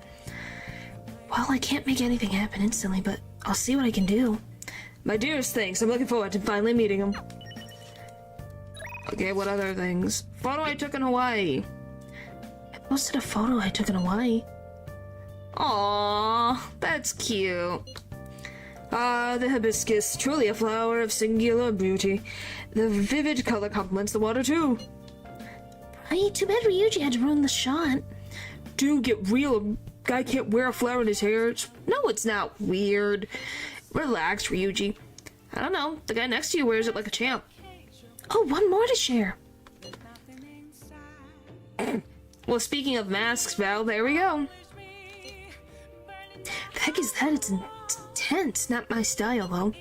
A: Well, I can't make anything happen instantly, but I'll see what I can do. My dearest thanks. I'm looking forward to finally meeting him. Okay, what other things? Photo I took in Hawaii. I posted a photo I took in Hawaii. Aww, that's cute. Ah, the hibiscus, truly a flower of singular beauty. The vivid color complements the water too. Right, too bad Ryuji had to ruin the shot. Dude, get real. Guy can't wear a flower in his hair. No, it's not weird. Relax, Ryuji. I don't know, the guy next to you wears it like a champ. Oh, one more to share. Well, speaking of masks, Val, there we go. The heck is that? It's intense. Not my style, though.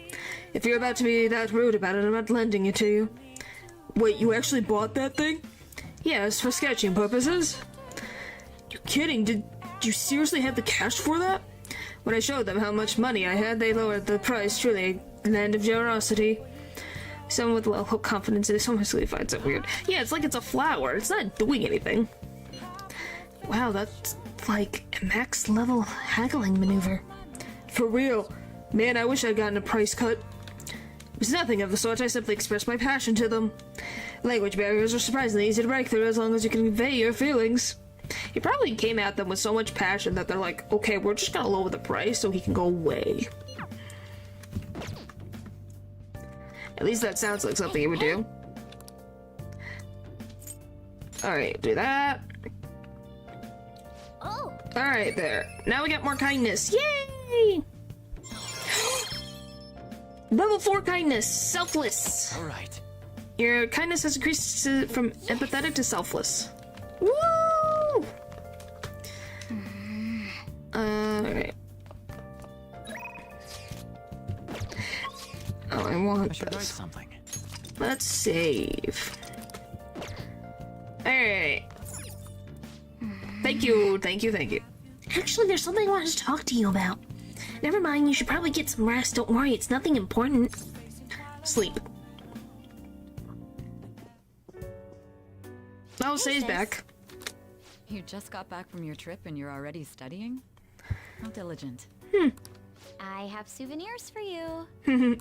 A: If you're about to be that rude about it, I'm not lending it to you. Wait, you actually bought that thing? Yes, for sketching purposes. You kidding? Did you seriously have the cash for that? When I showed them how much money I had, they lowered the price. Truly a land of generosity. Someone with low confidence in someone who finds it weird. Yeah, it's like it's a flower. It's not doing anything. Wow, that's like a max level haggling maneuver. For real. Man, I wish I'd gotten a price cut. It was nothing of the sort. I simply expressed my passion to them. Language barriers are surprisingly easy to break through as long as you can convey your feelings. He probably came at them with so much passion that they're like, okay, we're just gonna lower the price so he can go away. At least that sounds like something he would do. Alright, do that.
L: Oh.
A: Alright, there. Now we got more kindness. Yay! Level 4 kindness. Selfless.
G: Alright.
A: Your kindness has increased from empathetic to selfless. Woo! Alright. Oh, I want this.
G: Something.
A: Let's save. Alright. Thank you, thank you, thank you. Actually, there's something I wanted to talk to you about. Never mind, you should probably get some rest. Don't worry, it's nothing important. Sleep. Oh, Say's back.
T: You just got back from your trip and you're already studying? How diligent.
B: I have souvenirs for you.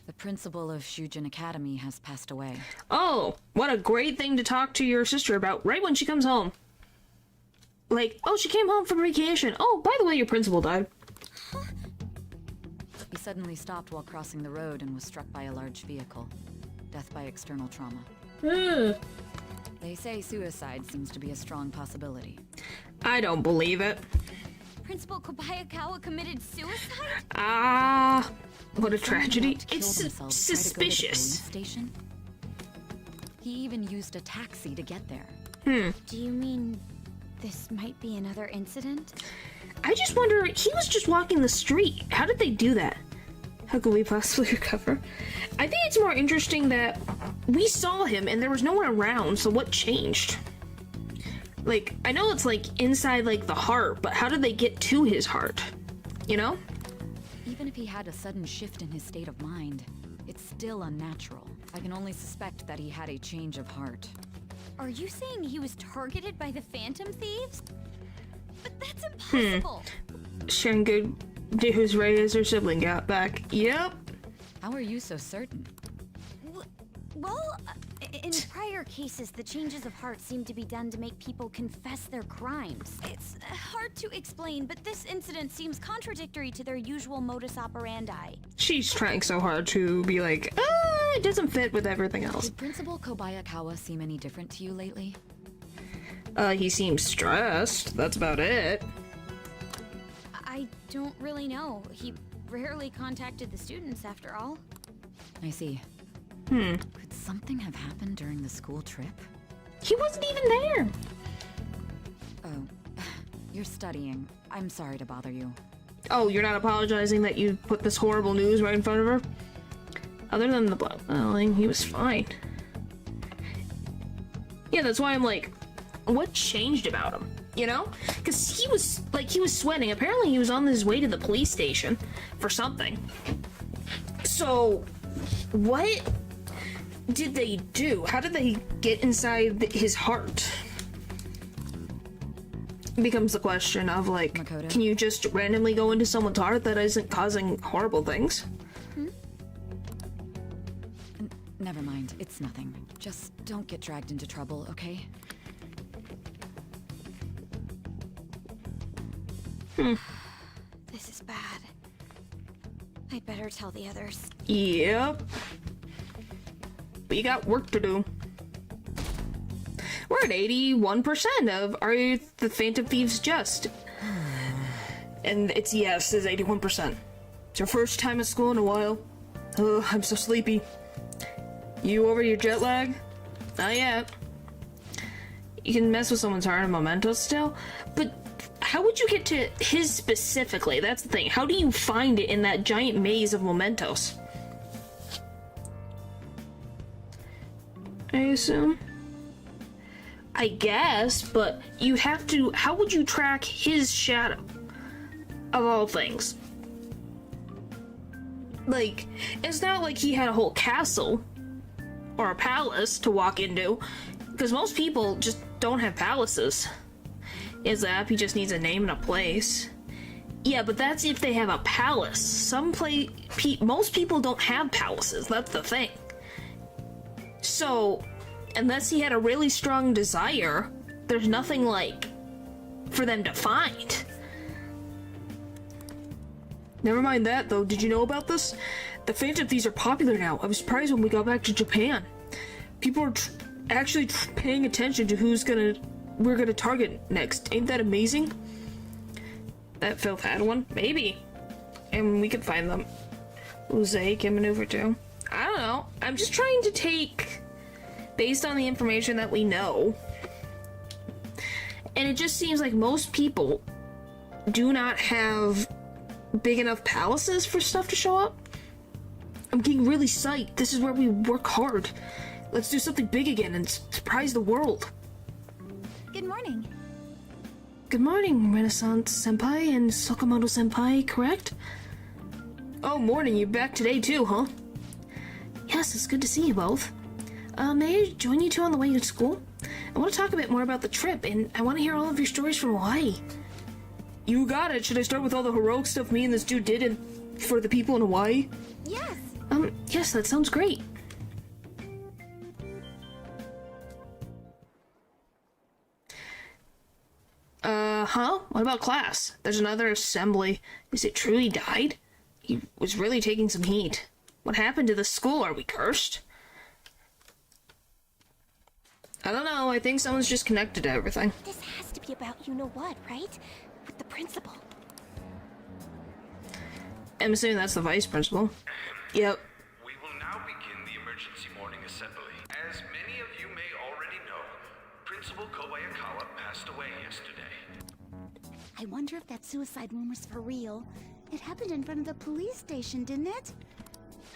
T: The principal of Shujin Academy has passed away.
A: Oh, what a great thing to talk to your sister about right when she comes home. Like, oh, she came home from vacation. Oh, by the way, your principal died.
T: He suddenly stopped while crossing the road and was struck by a large vehicle. Death by external trauma. They say suicide seems to be a strong possibility.
A: I don't believe it.
B: Principal Kobayakawa committed suicide?
A: Ah, what a tragedy. It's
T: suspicious.
A: suspicious.
T: Station. He even used a taxi to get there.
B: Do you mean this might be another incident?
A: I just wonder, he was just walking the street. How did they do that? How could we possibly recover? I think it's more interesting that we saw him and there was no one around, so what changed? Like, I know it's like inside like the heart, but how did they get to his heart? You know?
T: Even if he had a sudden shift in his state of mind, it's still unnatural. I can only suspect that he had a change of heart.
B: Are you saying he was targeted by the Phantom Thieves? But that's impossible!
A: Sharing good news right as her sibling got back. Yep.
T: How are you so certain?
B: Well, in prior cases, the changes of heart seem to be done to make people confess their crimes. It's hard to explain, but this incident seems contradictory to their usual modus operandi.
A: She's trying so hard to be like, it doesn't fit with everything else.
T: Did Principal Kobayakawa seem any different to you lately?
A: He seems stressed. That's about it.
B: I don't really know. He rarely contacted the students after all.
T: I see. Could something have happened during the school trip?
A: He wasn't even there.
T: Oh, you're studying. I'm sorry to bother you.
A: Oh, you're not apologizing that you put this horrible news right in front of her? Other than the blackmailing, he was fine. Yeah, that's why I'm like, what changed about him? You know? Because he was sweating. Apparently he was on his way to the police station for something. So, what? did they do? How did they get inside his heart? Becomes the question of, like,
T: Makoto?
A: can you just randomly go into someone's heart that isn't causing horrible things?
T: Never mind, it's nothing. Just don't get dragged into trouble, okay?
B: This is bad. I'd better tell the others.
A: Yep. We got work to do. We're at 81% of Are the Phantom Thieves Just? And it's yes, it's 81%. It's your first time at school in a while. Oh, I'm so sleepy. You over your jet lag? Not yet. You can mess with someone's heart and mementos still, but how would you get to his specifically? That's the thing. How do you find it in that giant maze of mementos? I assume. I guess, but you have to. How would you track his shadow? Of all things. Like, it's not like he had a whole castle or a palace to walk into, because most people just don't have palaces. His app, he just needs a name and a place. Yeah, but that's if they have a palace. Most people don't have palaces. That's the thing. So, unless he had a really strong desire, there's nothing, like, for them to find. Never mind that, though. Did you know about this? The Phantom Thieves are popular now. I was surprised when we got back to Japan. People are actually paying attention to we're gonna target next. Ain't that amazing? That filth had one? Maybe. And we could find them. Uze can maneuver too. I don't know. I'm just trying to take, based on the information that we know. And it just seems like most people do not have big enough palaces for stuff to show up. I'm getting really psyched. This is where we work hard. Let's do something big again and surprise the world.
Q: Good morning.
A: Good morning, Renaissance Senpai and Sakamoto Senpai, correct? Oh, morning. You're back today too, huh? Yes, it's good to see you both. May I join you two on the way to school? I want to talk a bit more about the trip, and I want to hear all of your stories from Hawaii. You got it. Should I start with all the heroic stuff me and this dude did for the people in Hawaii?
B: Yes.
A: Yes, that sounds great. Huh? What about class? There's another assembly. Is it true he died? He was really taking some heat. What happened to the school? Are we cursed? I don't know. I think someone's just connected to everything.
B: This has to be about you-know-what, right? With the principal.
A: I'm assuming that's the vice principal. Yep.
U: We will now begin the emergency morning assembly. As many of you may already know, Principal Kobayakawa passed away yesterday.
L: I wonder if that suicide rumor's for real. It happened in front of the police station, didn't it?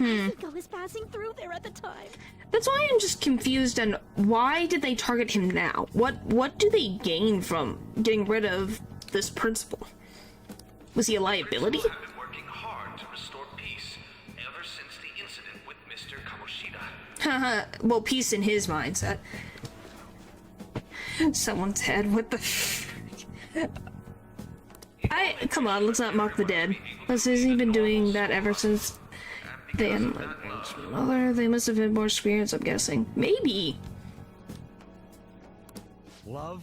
L: I think I was passing through there at the time.
A: That's why I'm just confused on why did they target him now? What do they gain from getting rid of this principal? Was he a liability?
U: Principal have been working hard to restore peace ever since the incident with Mr. Kamoshida.
A: Haha, well, peace in his mindset. Someone's head, what the come on, let's not mock the dead. Hasn't he been doing that ever since they had mother? They must have had more experience, I'm guessing. Maybe.
V: Love?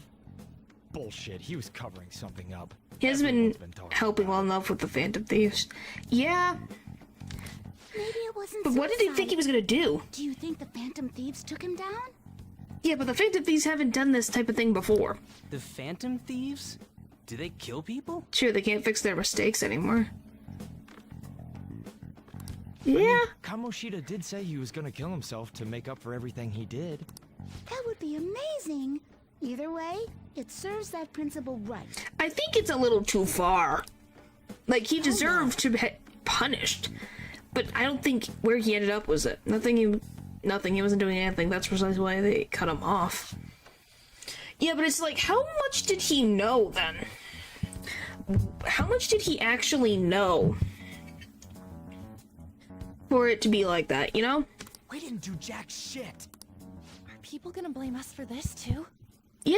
V: Bullshit, he was covering something up.
A: He has been helping well enough with the Phantom Thieves. Yeah.
L: Maybe it wasn't
A: But what did he think he was gonna do?
L: Do you think the Phantom Thieves took him down?
A: Yeah, but the Phantom Thieves haven't done this type of thing before.
P: The Phantom Thieves? Do they kill people?
A: Sure, they can't fix their mistakes anymore.
V: I mean,
A: Yeah.
V: Kamoshida did say he was gonna kill himself to make up for everything he did.
L: That would be amazing. Either way, it serves that principal right.
A: I think it's a little too far. Like, he deserved to be punished. But I don't think where he ended up was it. Nothing, he wasn't doing anything. That's precisely why they cut him off. Yeah, but it's like, how much did he know then? How much did he actually know for it to be like that, you know?
G: We didn't do jack shit.
F: Are people gonna blame us for this too?
A: Yeah.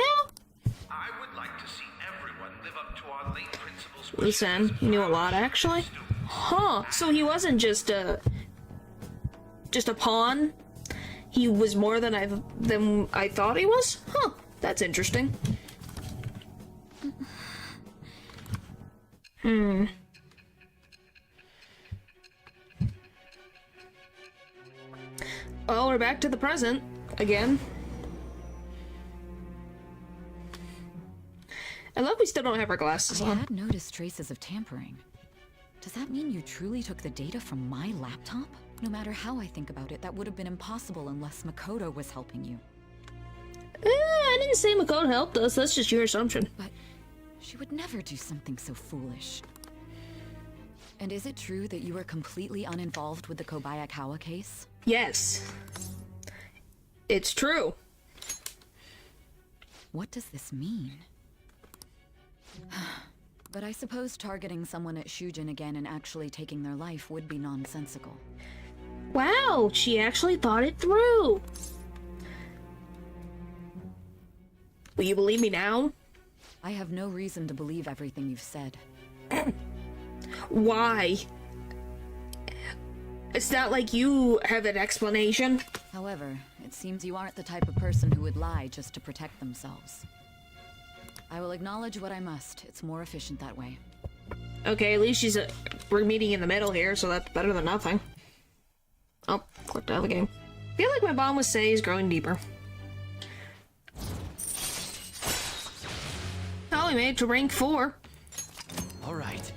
U: I would like to see everyone live up to our late principal's
A: Listen, he knew a lot, actually. Huh, so he wasn't just a pawn? He was more than I thought he was? Huh, that's interesting. Well, we're back to the present again. I love we still don't have our glasses
T: I
A: on.
T: had noticed traces of tampering. Does that mean you truly took the data from my laptop? No matter how I think about it, that would have been impossible unless Makoto was helping you.
A: I didn't say Makoto helped us, that's just your assumption.
T: But she would never do something so foolish. And is it true that you were completely uninvolved with the Kobayakawa case?
A: Yes. It's true.
T: What does this mean? But I suppose targeting someone at Shujin again and actually taking their life would be nonsensical.
A: Wow, she actually thought it through. Will you believe me now?
T: I have no reason to believe everything you've said.
A: Why? It's not like you have an explanation.
T: However, it seems you aren't the type of person who would lie just to protect themselves. I will acknowledge what I must. It's more efficient that way.
A: Okay, at least we're meeting in the middle here, so that's better than nothing. Oh, clicked out of the game. I feel like my bomb would say is growing deeper. Oh, we made it to rank 4.
G: All right.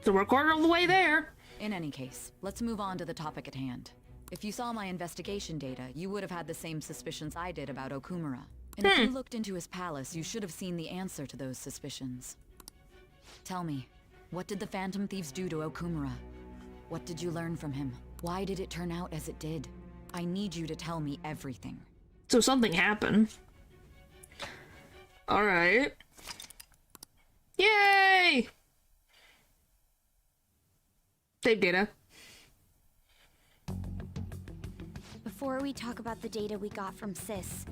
A: So we're a quarter of the way there.
T: In any case, let's move on to the topic at hand. If you saw my investigation data, you would have had the same suspicions I did about Okumura. And if you looked into his palace, you should have seen the answer to those suspicions. Tell me, what did the Phantom Thieves do to Okumura? What did you learn from him? Why did it turn out as it did? I need you to tell me everything.
A: So something happened. Alright. Yay! Save data.
B: Before we talk about the data we got from Sis,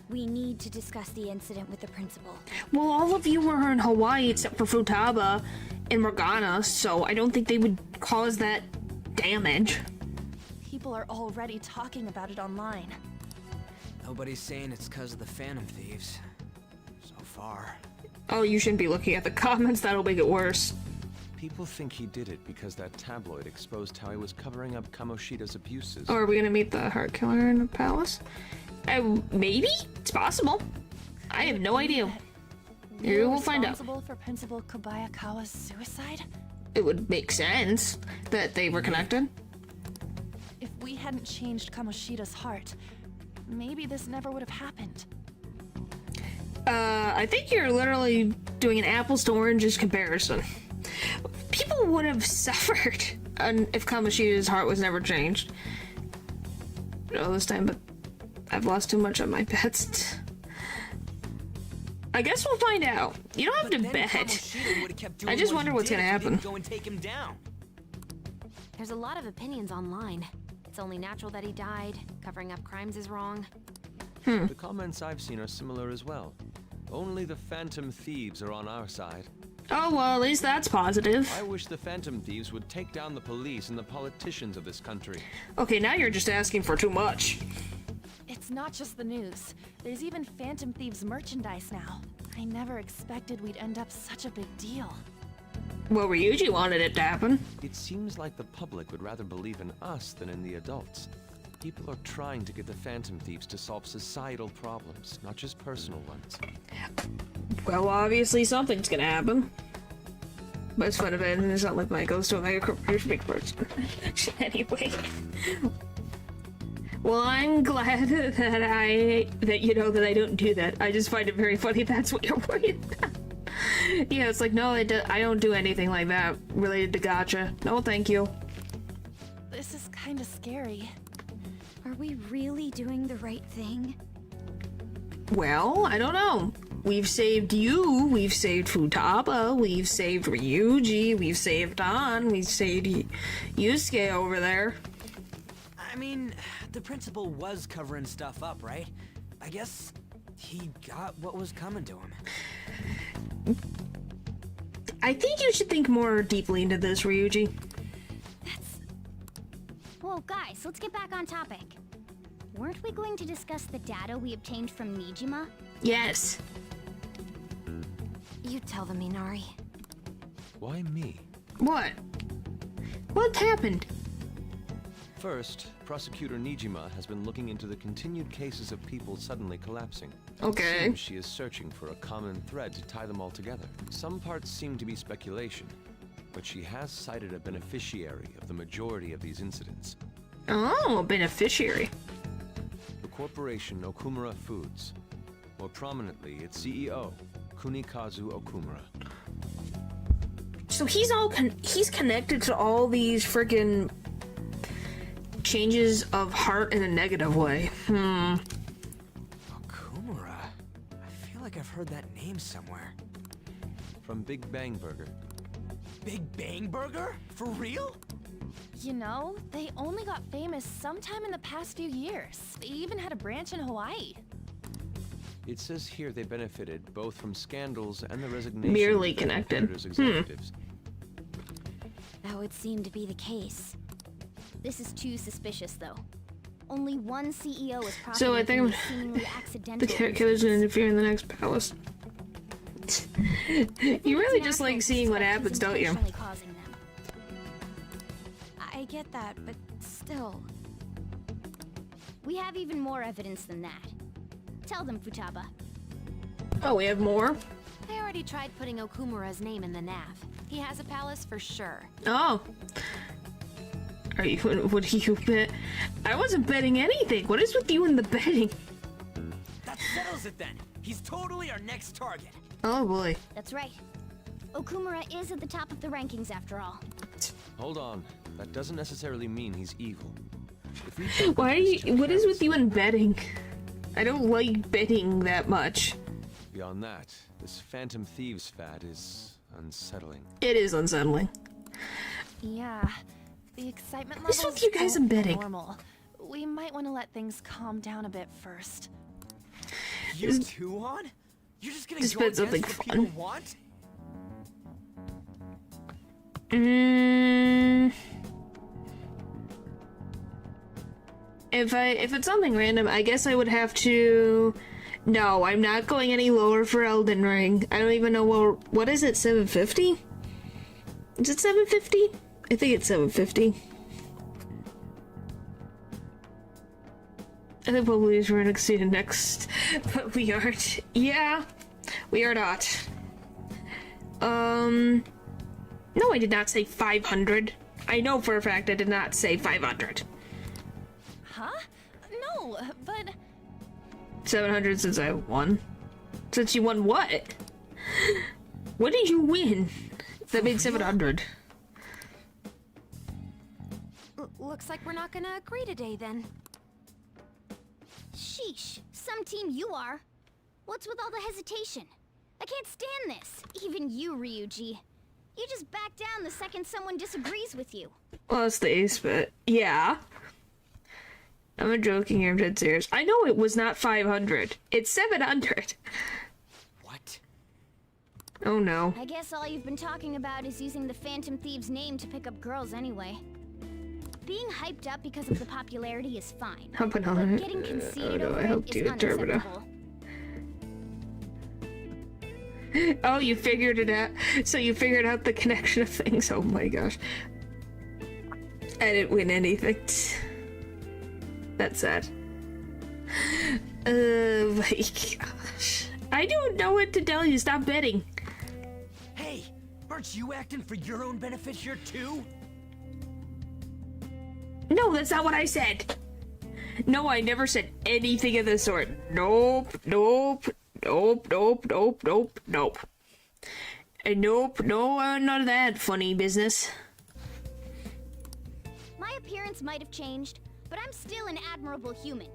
B: we need to discuss the incident with the principal.
A: Well, all of you were in Hawaii except for Futaba and Morgana, so I don't think they would cause that damage.
F: People are already talking about it online.
G: Nobody's saying it's because of the Phantom Thieves. So far.
A: Oh, you shouldn't be looking at the comments, that'll make it worse.
K: People think he did it because that tabloid exposed how he was covering up Kamoshida's abuses.
A: Oh, are we gonna meet the Heart Killer in the palace? Maybe? It's possible. I have no idea. You will find out.
F: Responsible for Principal Kobayakawa's suicide?
A: It would make sense that they were connected.
F: If we hadn't changed Kamoshida's heart, maybe this never would have happened.
A: I think you're literally doing an apples to oranges comparison. People would have suffered if Kamoshida's heart was never changed. No, this time, but I've lost too much on my bets. I guess we'll find out. You don't have to bet. I just wonder what's gonna happen.
G: Go and take him down.
B: There's a lot of opinions online. It's only natural that he died. Covering up crimes is wrong.
K: The comments I've seen are similar as well. Only the Phantom Thieves are on our side.
A: Oh, well, at least that's positive.
K: I wish the Phantom Thieves would take down the police and the politicians of this country.
A: Okay, now you're just asking for too much.
F: It's not just the news. There's even Phantom Thieves merchandise now. I never expected we'd end up such a big deal.
A: Well, Ryuji wanted it to happen.
K: It seems like the public would rather believe in us than in the adults. People are trying to get the Phantom Thieves to solve societal problems, not just personal ones.
A: Well, obviously something's gonna happen. But it's fun of it, and it's not like my goes to a mega corporation big person. Anyway. Well, I'm glad that you know that I don't do that. I just find it very funny that's what you're worried about. Yeah, it's like, no, I don't do anything like that related to gacha. No, thank you.
F: This is kind of scary.
B: Are we really doing the right thing?
A: Well, I don't know. We've saved you, we've saved Futaba, we've saved Ryuji, we've saved An, we've saved Yusuke over there.
G: I mean, the principal was covering stuff up, right? I guess he got what was coming to him.
A: I think you should think more deeply into this, Ryuji.
B: Whoa, guys, let's get back on topic. Weren't we going to discuss the data we obtained from Nijima?
A: Yes.
F: You tell them, Minari.
K: Why me?
A: What? What happened?
K: First, Prosecutor Nijima has been looking into the continued cases of people suddenly collapsing.
A: Okay.
K: It seems she is searching for a common thread to tie them all together. Some parts seem to be speculation, but she has cited a beneficiary of the majority of these incidents.
A: Oh, a beneficiary.
K: The corporation Okumura Foods. More prominently, its CEO, Kunikazu Okumura.
A: So he's he's connected to all these friggin' changes of heart in a negative way.
G: Okumura? I feel like I've heard that name somewhere.
K: From Big Bang Burger.
G: Big Bang Burger? For real?
F: You know, they only got famous sometime in the past few years. They even had a branch in Hawaii.
K: It says here they benefited both from scandals and the resignation
A: Merely
K: of
A: connected.
K: competitors' executives.
B: That would seem to be the case. This is too suspicious, though. Only one CEO is profiting
A: So I think
B: from these seemingly accidental
A: the killer's gonna interfere in the next palace. You really just like seeing what happens, don't you?
B: Causing them. I get that, but still. We have even more evidence than that. Tell them, Futaba.
A: Oh, we have more?
F: They already tried putting Okumura's name in the nav. He has a palace for sure.
A: Oh. Are you, what do you bet? I wasn't betting anything. What is with you and the betting?
G: That settles it then. He's totally our next target.
A: Oh boy.
B: That's right. Okumura is at the top of the rankings after all.
K: Hold on. That doesn't necessarily mean he's evil. If we
A: Why are you, what is with you and betting? I don't like betting that much.
K: Beyond that, this Phantom Thieves fad is unsettling.
A: It is unsettling.
F: Yeah, the excitement
A: What's
F: levels
A: with you guys
F: don't
A: and betting?
F: feel normal. We might want to let things calm down a bit first.
G: You two on? You're just gonna
A: Just
G: go
A: bet
G: against
A: something
G: what
A: fun.
G: people want?
A: If it's something random, I guess I would have to. No, I'm not going any lower for Elden Ring. I don't even know what is it, 750? Is it 750? I think it's 750. I think probably is we're exceeded next, but we aren't. Yeah, we are not. No, I did not say 500. I know for a fact I did not say 500.
F: Huh? No, but
A: 700 since I won. Since you won what? What did you win? That made 700.
F: Looks like we're not gonna agree today then.
B: Sheesh, some team you are. What's with all the hesitation? I can't stand this. Even you, Ryuji. You just back down the second someone disagrees with you.
A: Well, it's the ace bit. Yeah. I'm not joking here, I'm dead serious. I know it was not 500. It's 700.
G: What?
A: Oh no.
B: I guess all you've been talking about is using the Phantom Thieves' name to pick up girls anyway. Being hyped up because of the popularity is fine.
A: Hopping on
B: but
A: it.
B: getting conceited
A: Oh no,
B: over
A: I hope
B: it
A: you
B: is
A: interpret it.
B: unacceptable.
A: Oh, you figured it out. So you figured out the connection of things. Oh my gosh. I didn't win anything. That's sad. Oh my gosh. I don't know what to tell you. Stop betting.
G: Hey, aren't you acting for your own benefit here too?
A: No, that's not what I said. No, I never said anything of the sort. Nope, nope, nope, nope, nope, nope, nope. And nope, no, none of that funny business.
B: My appearance might have changed, but I'm still an admirable human.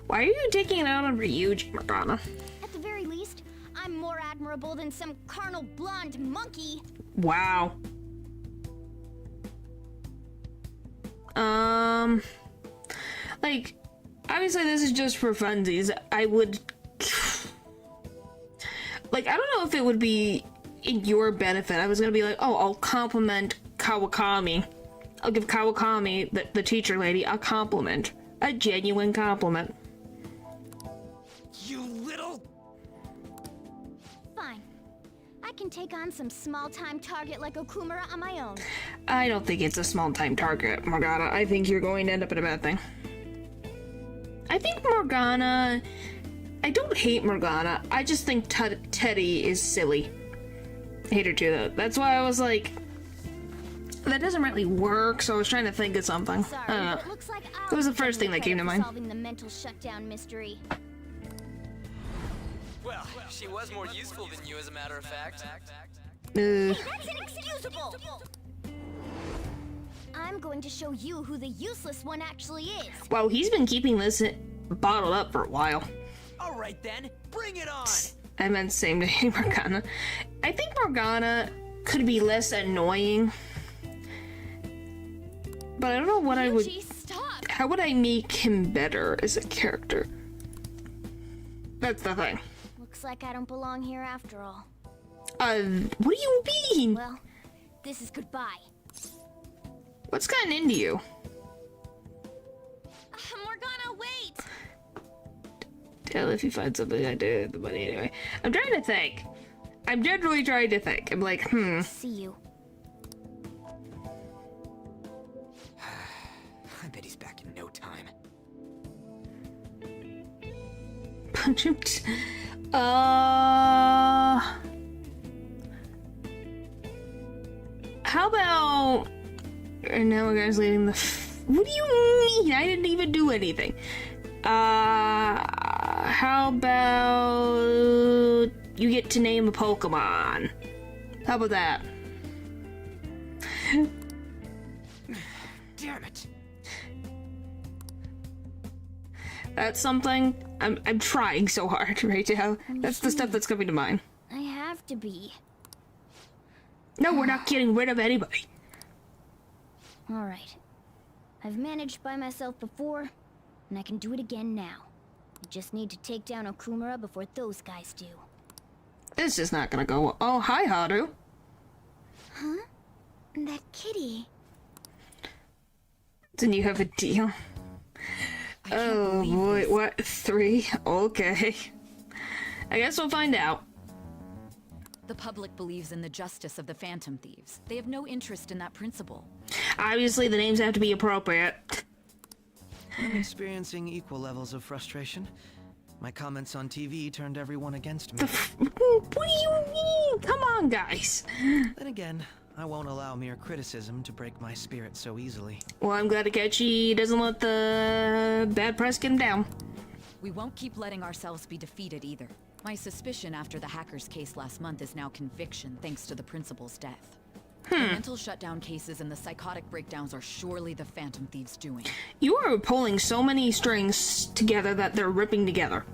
A: Why are you taking it out on Ryuji, Morgana?
B: At the very least, I'm more admirable than some carnal blonde monkey.
A: Like, obviously this is just for funsies. I would... Like, I don't know if it would be in your benefit. I was gonna be like, oh, I'll compliment Kawakami. I'll give Kawakami, the teacher lady, a compliment. A genuine compliment.
G: You little...
B: Fine. I can take on some small-time target like Okumura on my own.
A: I don't think it's a small-time target, Morgana. I think you're going to end up in a bad thing. I think Morgana... I don't hate Morgana. I just think Teddy is silly. I hate her too, though. That's why I was like... That doesn't really work, so I was trying to think of something.
B: Sorry,
A: I don't know.
B: but it looks like
A: It was the first thing that came to mind.
B: Solving the mental shutdown mystery.
P: Well, she was more useful than you, as a matter of fact.
B: Hey, that's inexcusable! I'm going to show you who the useless one actually is.
A: Wow, he's been keeping this bottled up for a while.
D: All right then, bring it on.
A: I meant same to Morgana. I think Morgana could be less annoying. But I don't know what I would...
B: Stop.
A: How would I make him better as a character? That's the thing.
B: Looks like I don't belong here after all.
A: What do you mean?
B: Well, this is goodbye.
A: What's gotten into you?
B: Morgana, wait!
A: Tell if you find something I did the money anyway. I'm trying to think. I'm generally trying to think. I'm like,
B: See you.
G: I bet he's back in no time.
A: Punch him. How about... And now a guy's leading the... What do you mean? I didn't even do anything. How about... You get to name a Pokemon. How about that?
G: Damn it.
A: That's something. I'm trying so hard right now. That's the stuff that's coming to mind.
B: I have to be.
A: No, we're not getting rid of anybody.
B: Alright. I've managed by myself before, and I can do it again now. I just need to take down Okumura before those guys do.
A: This is not gonna go well. Oh, hi, Haru.
B: Huh? That kitty.
A: Then you have a deal. Oh boy, what? 3? Okay. I guess we'll find out.
T: The public believes in the justice of the Phantom Thieves. They have no interest in that principle.
A: Obviously, the names have to be appropriate.
C: I'm experiencing equal levels of frustration. My comments on TV turned everyone against me.
A: What do you mean? Come on, guys.
C: Then again, I won't allow mere criticism to break my spirit so easily.
A: Well, I'm glad Akechi doesn't let the bad press get him down.
T: We won't keep letting ourselves be defeated either. My suspicion after the hacker's case last month is now conviction thanks to the principal's death. The mental shutdown cases and the psychotic breakdowns are surely the Phantom Thieves' doing.
A: You are pulling so many strings together that they're ripping together.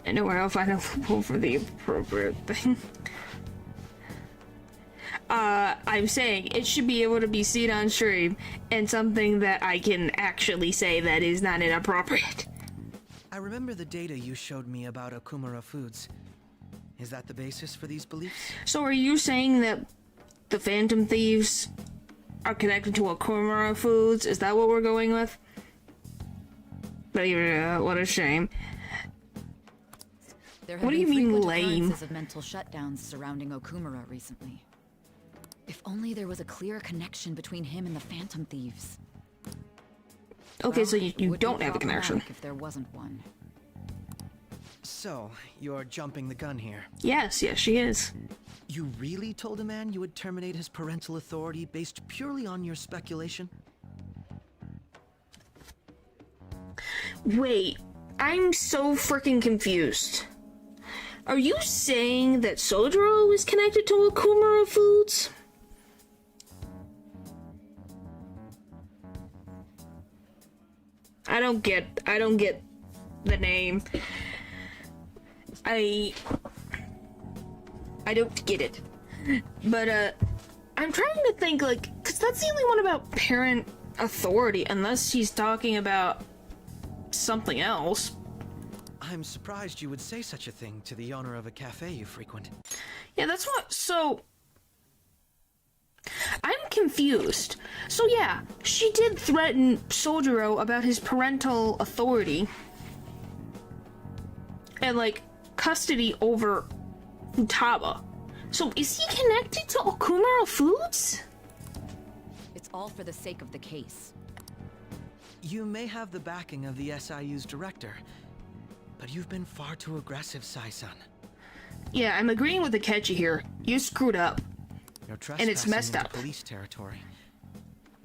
A: I know where I'll find a loophole for the appropriate thing. I'm saying it should be able to be seen on stream and something that I can actually say that is not inappropriate.
C: I remember the data you showed me about Okumura Foods. Is that the basis for these beliefs?
A: So are you saying that the Phantom Thieves are connected to Okumura Foods? Is that what we're going with? But what a shame.
T: There have
A: What do you
T: been
A: mean,
T: frequent
A: lame?
T: occurrences of mental shutdowns surrounding Okumura recently. If only there was a clear connection between him and the Phantom Thieves.
A: Okay,
T: Well,
A: so
T: it
A: you
T: would be
A: don't have a connection.
T: problematic if there wasn't one.
C: So, you're jumping the gun here.
A: Yes, she is.
C: You really told a man you would terminate his parental authority based purely on your speculation?
A: Wait, I'm so freaking confused. Are you saying that Sojiro is connected to Okumura Foods? I don't get the name. I don't get it. But I'm trying to think, like, cause that's the only one about parent authority, unless he's talking about something else.
C: I'm surprised you would say such a thing to the owner of a cafe you frequent.
A: Yeah, that's what. So I'm confused. So yeah, she did threaten Sojiro about his parental authority and like custody over Futaba. So is he connected to Okumura Foods?
T: It's all for the sake of the case.
C: You may have the backing of the SIU's director, but you've been far too aggressive, Sai-san.
A: Yeah, I'm agreeing with Akechi here. You screwed up.
C: You're
A: And it's messed
C: into
A: up.
C: Police territory.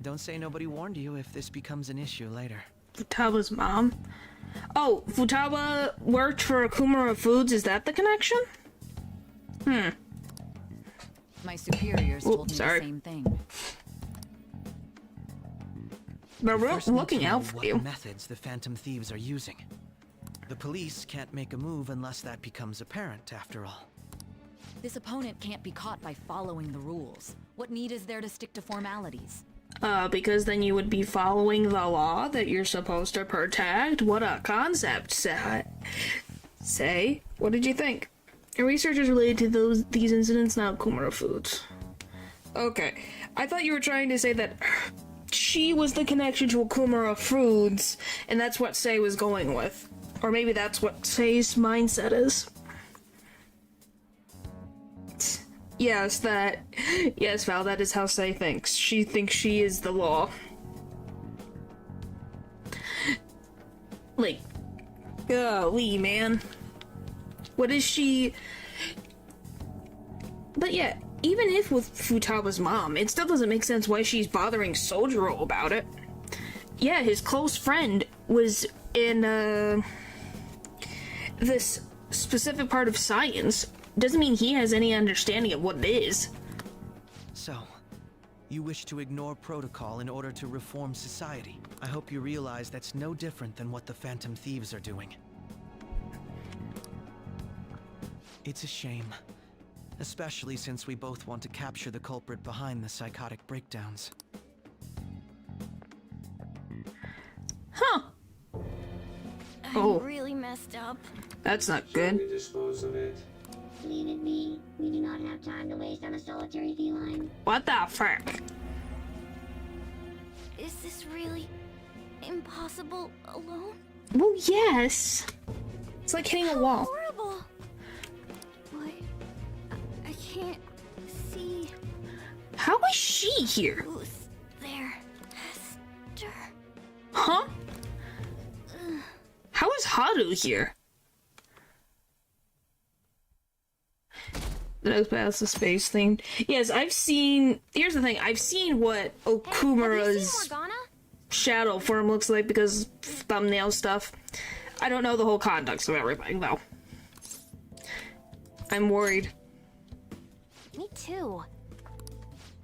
C: Don't say nobody warned you if this becomes an issue later.
A: Futaba's mom? Oh, Futaba worked for Okumura Foods, is that the connection?
T: My superiors told me the same thing.
A: But we're
C: First need
A: looking
C: to know
A: out for
C: what
A: you.
C: methods the Phantom Thieves are using. The police can't make a move unless that becomes apparent, after all.
T: This opponent can't be caught by following the rules. What need is there to stick to formalities?
A: Because then you would be following the law that you're supposed to protect? What a concept, Say, what did you think? Research is related to these incidents, not Okumura Foods. Okay, I thought you were trying to say that she was the connection to Okumura Foods, and that's what Sei was going with. Or maybe that's what Sei's mindset is. Yes, Val, that is how Sei thinks. She thinks she is the law. Like, golly, man. What is she... But yeah, even if with Futaba's mom, it still doesn't make sense why she's bothering Sojiro about it. Yeah, his close friend was in, this specific part of science. Doesn't mean he has any understanding of what it is.
C: So, you wish to ignore protocol in order to reform society. I hope you realize that's no different than what the Phantom Thieves are doing. It's a shame. Especially since we both want to capture the culprit behind the psychotic breakdowns.
A: Huh.
B: I'm really messed up.
A: That's not good.
I: Dispose of it.
J: Leave it be. We do not have time to waste on a solitary feline.
A: What the frick?
B: Is this really impossible alone?
A: Well, yes. It's like hitting a wall.
B: Horrible. What? I can't see.
A: How is she here?
B: Who's there? Hester.
A: Huh? How is Haru here? The next path is space themed. Yes, I've seen. Here's the thing. I've seen what Okumura's shadow form looks like because thumbnail stuff. I don't know the whole context of everything though. I'm worried.
B: Me too.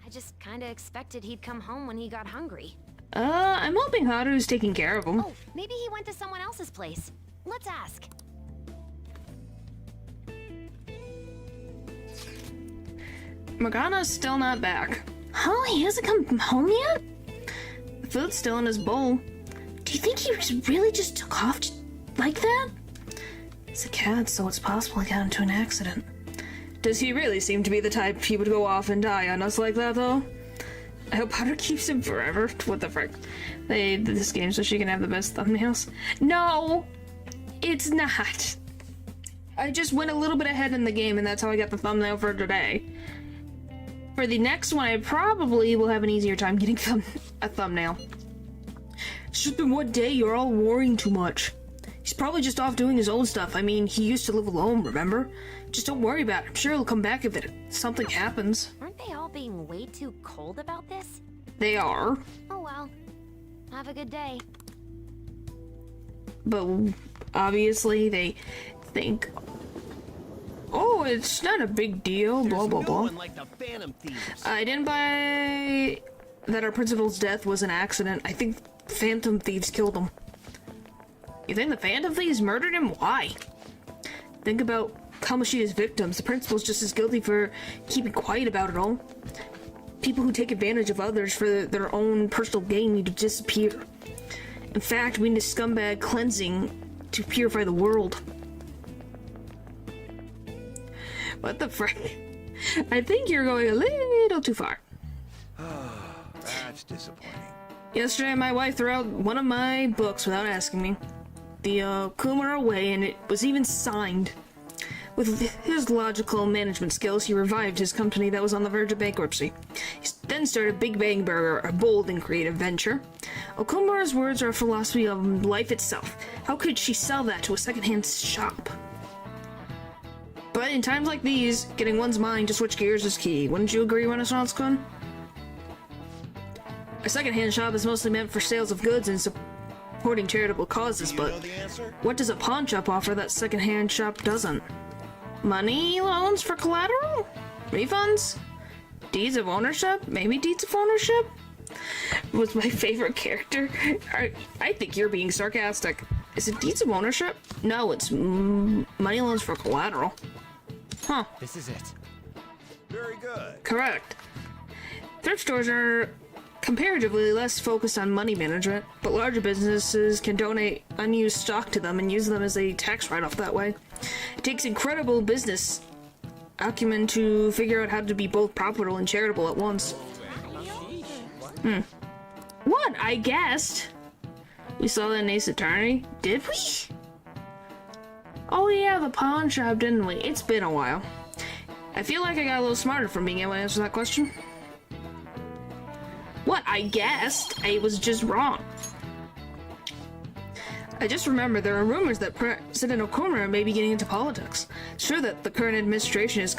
B: I just kind of expected he'd come home when he got hungry.
A: I'm hoping Haru's taking care of him.
B: Oh, maybe he went to someone else's place. Let's ask.
A: Morgana's still not back. Huh? He hasn't come home yet? The food's still in his bowl. Do you think he really just took off like that? He's a cat, so it's possible he got into an accident. Does he really seem to be the type he would go off and die on us like that, though? I hope Haru keeps him forever. What the frick? They did this game so she can have the best thumbnails. No! It's not. I just went a little bit ahead in the game, and that's how I got the thumbnail for today. For the next one, I probably will have an easier time getting a thumbnail. It's just been one day, you're all worrying too much. He's probably just off doing his own stuff. I mean, he used to live alone, remember? Just don't worry about it. I'm sure he'll come back if something happens.
B: Aren't they all being way too cold about this?
A: They are.
B: Oh well. Have a good day.
A: But obviously they think, oh, it's not a big deal, blah, blah, blah.
R: Like the Phantom Thieves.
A: I didn't buy that our principal's death was an accident. I think Phantom Thieves killed him. You think the Phantom Thieves murdered him? Why? Think about Kamoshida's victims. The principal's just as guilty for keeping quiet about it all. People who take advantage of others for their own personal gain need to disappear. In fact, we need a scumbag cleansing to purify the world. What the frick? I think you're going a little too far.
O: That's disappointing.
A: Yesterday, my wife threw out one of my books without asking me. The Okumura Way, and it was even signed. With his logical management skills, he revived his company that was on the verge of bankruptcy. He then started Big Bang Burger, a bold and creative venture. Okumura's words are a philosophy of life itself. How could she sell that to a secondhand shop? But in times like these, getting one's mind to switch gears is key. Wouldn't you agree, Renaissance-kun? A secondhand shop is mostly meant for sales of goods and supporting charitable causes, but what does a pawn shop offer that secondhand shop doesn't? Money loans for collateral? Refunds? Deeds of ownership? Maybe deeds of ownership? Was my favorite character. I think you're being sarcastic. Is it deeds of ownership? No, it's money loans for collateral. Huh.
V: This is it.
O: Very good.
A: Correct. Thrift stores are comparatively less focused on money management, but larger businesses can donate unused stock to them and use them as a tax write-off that way. It takes incredible business acumen to figure out how to be both profitable and charitable at once. What? I guessed. We saw that in Ace Attorney. Did we? Oh yeah, the pawn shop, didn't we? It's been a while. I feel like I got a little smarter from being able to answer that question. What? I guessed. I was just wrong. I just remember there are rumors that President Okumura may be getting into politics. It's true that the current administration is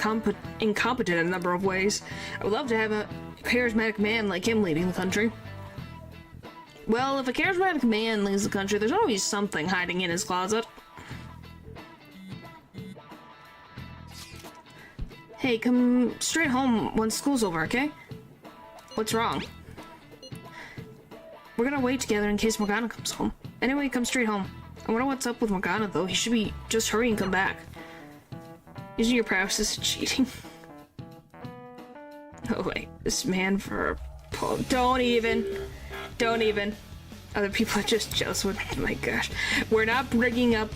A: incompetent in a number of ways. I would love to have a charismatic man like him leading the country. Well, if a charismatic man leads the country, there's always something hiding in his closet. Hey, come straight home once school's over, okay? What's wrong? We're gonna wait together in case Morgana comes home. Anyway, come straight home. I wonder what's up with Morgana, though. He should be just hurry and come back. Using your paralysis is cheating. Oh wait, this man for a pull. Don't even. Other people are just jealous with. Oh my gosh, we're not bringing up.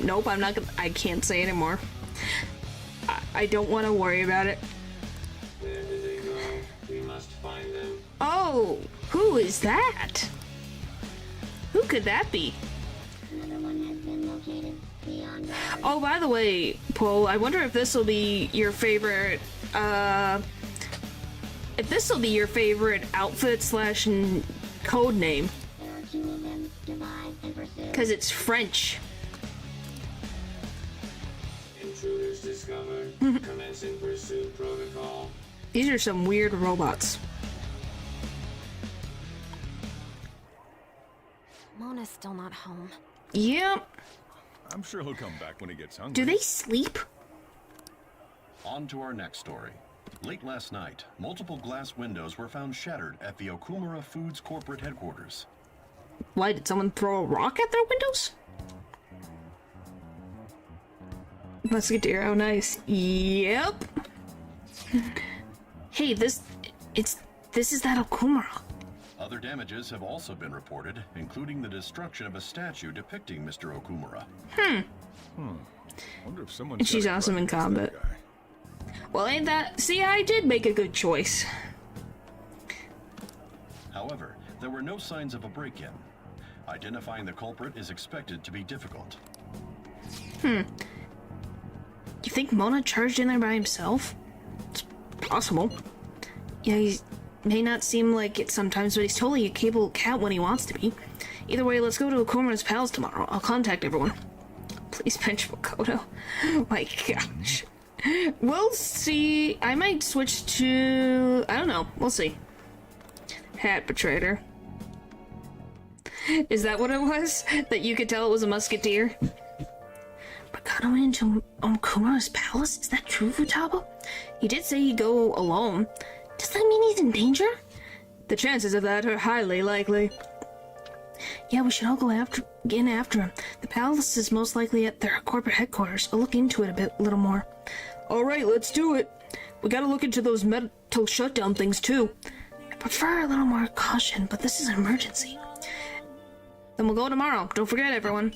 A: Nope. I'm not gonna. I can't say anymore. I don't want to worry about it.
I: Where did they go? We must find them.
A: Oh, who is that? Who could that be?
J: Another one has been located beyond.
A: Oh, by the way, Paul, I wonder if this will be your favorite, if this will be your favorite outfit slash code name.
J: There are two of them. Divide and pursue.
A: Because it's French.
I: Intruders discovered. Commencing pursuit protocol.
A: These are some weird robots.
B: Mona's still not home.
A: Yep.
E: I'm sure he'll come back when he gets hungry.
A: Do they sleep?
M: On to our next story. Late last night, multiple glass windows were found shattered at the Okumura Foods corporate headquarters.
A: Why, did someone throw a rock at their windows? Musketeer, oh nice. Yep. Hey, this is that Okumura.
M: Other damages have also been reported, including the destruction of a statue depicting Mr. Okumura.
E: Wonder if someone.
A: And she's awesome in combat. Well, ain't that? See, I did make a good choice.
M: However, there were no signs of a break-in. Identifying the culprit is expected to be difficult.
A: You think Mona charged in there by himself? It's possible. Yeah, he may not seem like it sometimes, but he's totally a capable cat when he wants to be. Either way, let's go to Okumura's pals tomorrow. I'll contact everyone. Please bench Makoto. Oh my gosh. We'll see. I might switch to... I don't know. We'll see. Hat betrayer. Is that what it was? That you could tell it was a musketeer? Makoto went into Okumura's palace? Is that true, Futaba? He did say he'd go alone. Does that mean he's in danger? The chances of that are highly likely. Yeah, we should all go in after him. The palace is most likely at their corporate headquarters. I'll look into it a little more. Alright, let's do it. We gotta look into those metal shutdown things too. I prefer a little more caution, but this is an emergency. Then we'll go tomorrow. Don't forget, everyone.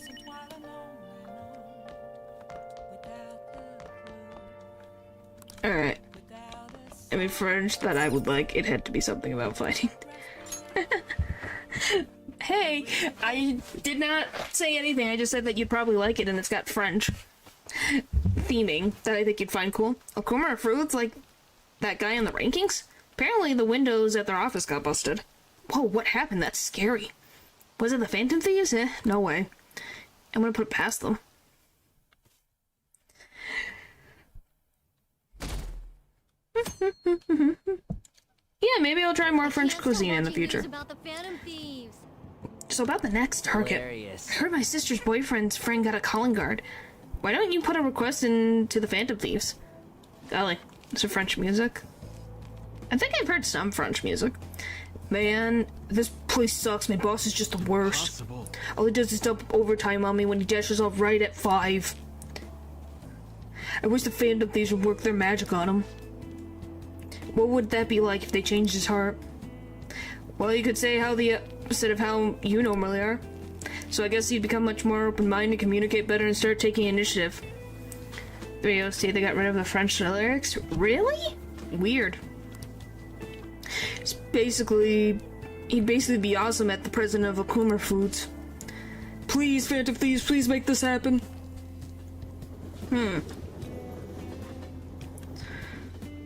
A: Alright. Every fringe that I would like, it had to be something about fighting. Hey, I did not say anything. I just said that you'd probably like it, and it's got French theming that I think you'd find cool. Okumura Fruits, like that guy in the rankings? Apparently the windows at their office got busted. Whoa, what happened? That's scary. Was it the Phantom Thieves? No way. I'm gonna put it past them. Yeah, maybe I'll try more French cuisine in the future.
B: About the Phantom Thieves.
A: So about the next target.
P: Hilarious.
A: I heard my sister's boyfriend's friend got a calling card. Why don't you put a request into the Phantom Thieves? Golly, is it French music? I think I've heard some French music. Man, this place sucks. My boss is just the worst. All he does is dump overtime on me when he dashes off right at 5. I wish the Phantom Thieves would work their magic on him. What would that be like if they changed his heart? Well, you could say how the opposite of how you normally are. So I guess he'd become much more open-minded, communicate better, and start taking initiative. The video say they got rid of the French lyrics? Really? Weird. He'd basically be awesome at the president of Okumura Foods. Please, Phantom Thieves, please make this happen.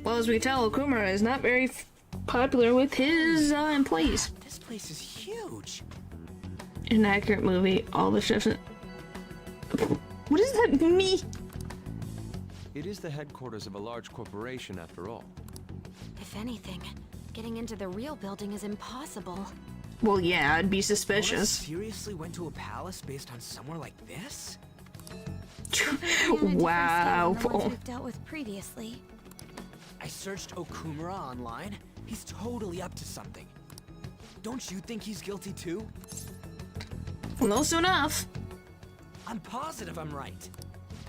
A: Well, as we can tell, Okumura is not very popular with his employees.
G: This place is huge.
A: An accurate movie, all the chefs. What does that mean?
K: It is the headquarters of a large corporation, after all.
B: If anything, getting into the real building is impossible.
A: Well, yeah, I'd be
G: Oda
A: suspicious.
G: seriously went to a palace based on somewhere like this?
A: Wow.
B: The ones we've dealt with previously.
G: I searched Okumura online. He's totally up to something. Don't you think he's guilty too?
A: Close enough.
G: I'm positive I'm right.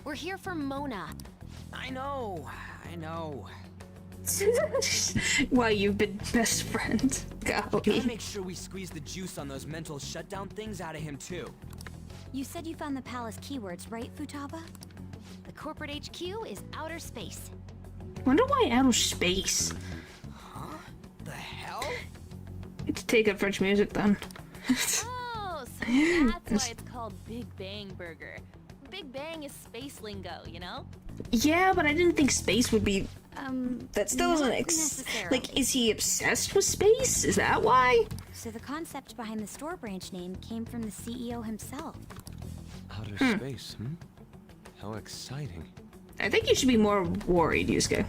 B: We're here for Mona.
G: I know.
A: Why, you've been best friends.
G: Gotta
A: Golly.
G: make sure we squeeze the juice on those mental shutdown things out of him too.
B: You said you found the palace keywords, right, Futaba? The corporate HQ is outer space.
A: Wonder why outer space?
G: Huh? The hell?
A: To take up French music then.
F: Oh, so that's why it's called Big Bang Burger. Big Bang is space lingo, you know?
A: Yeah, but I didn't think space would be. That still
B: not
A: doesn't
B: necessarily.
A: like, is he obsessed with space? Is that why?
B: So the concept behind the store branch name came from the CEO himself.
K: Outer space, How exciting.
A: I think you should be more worried, Yusuke.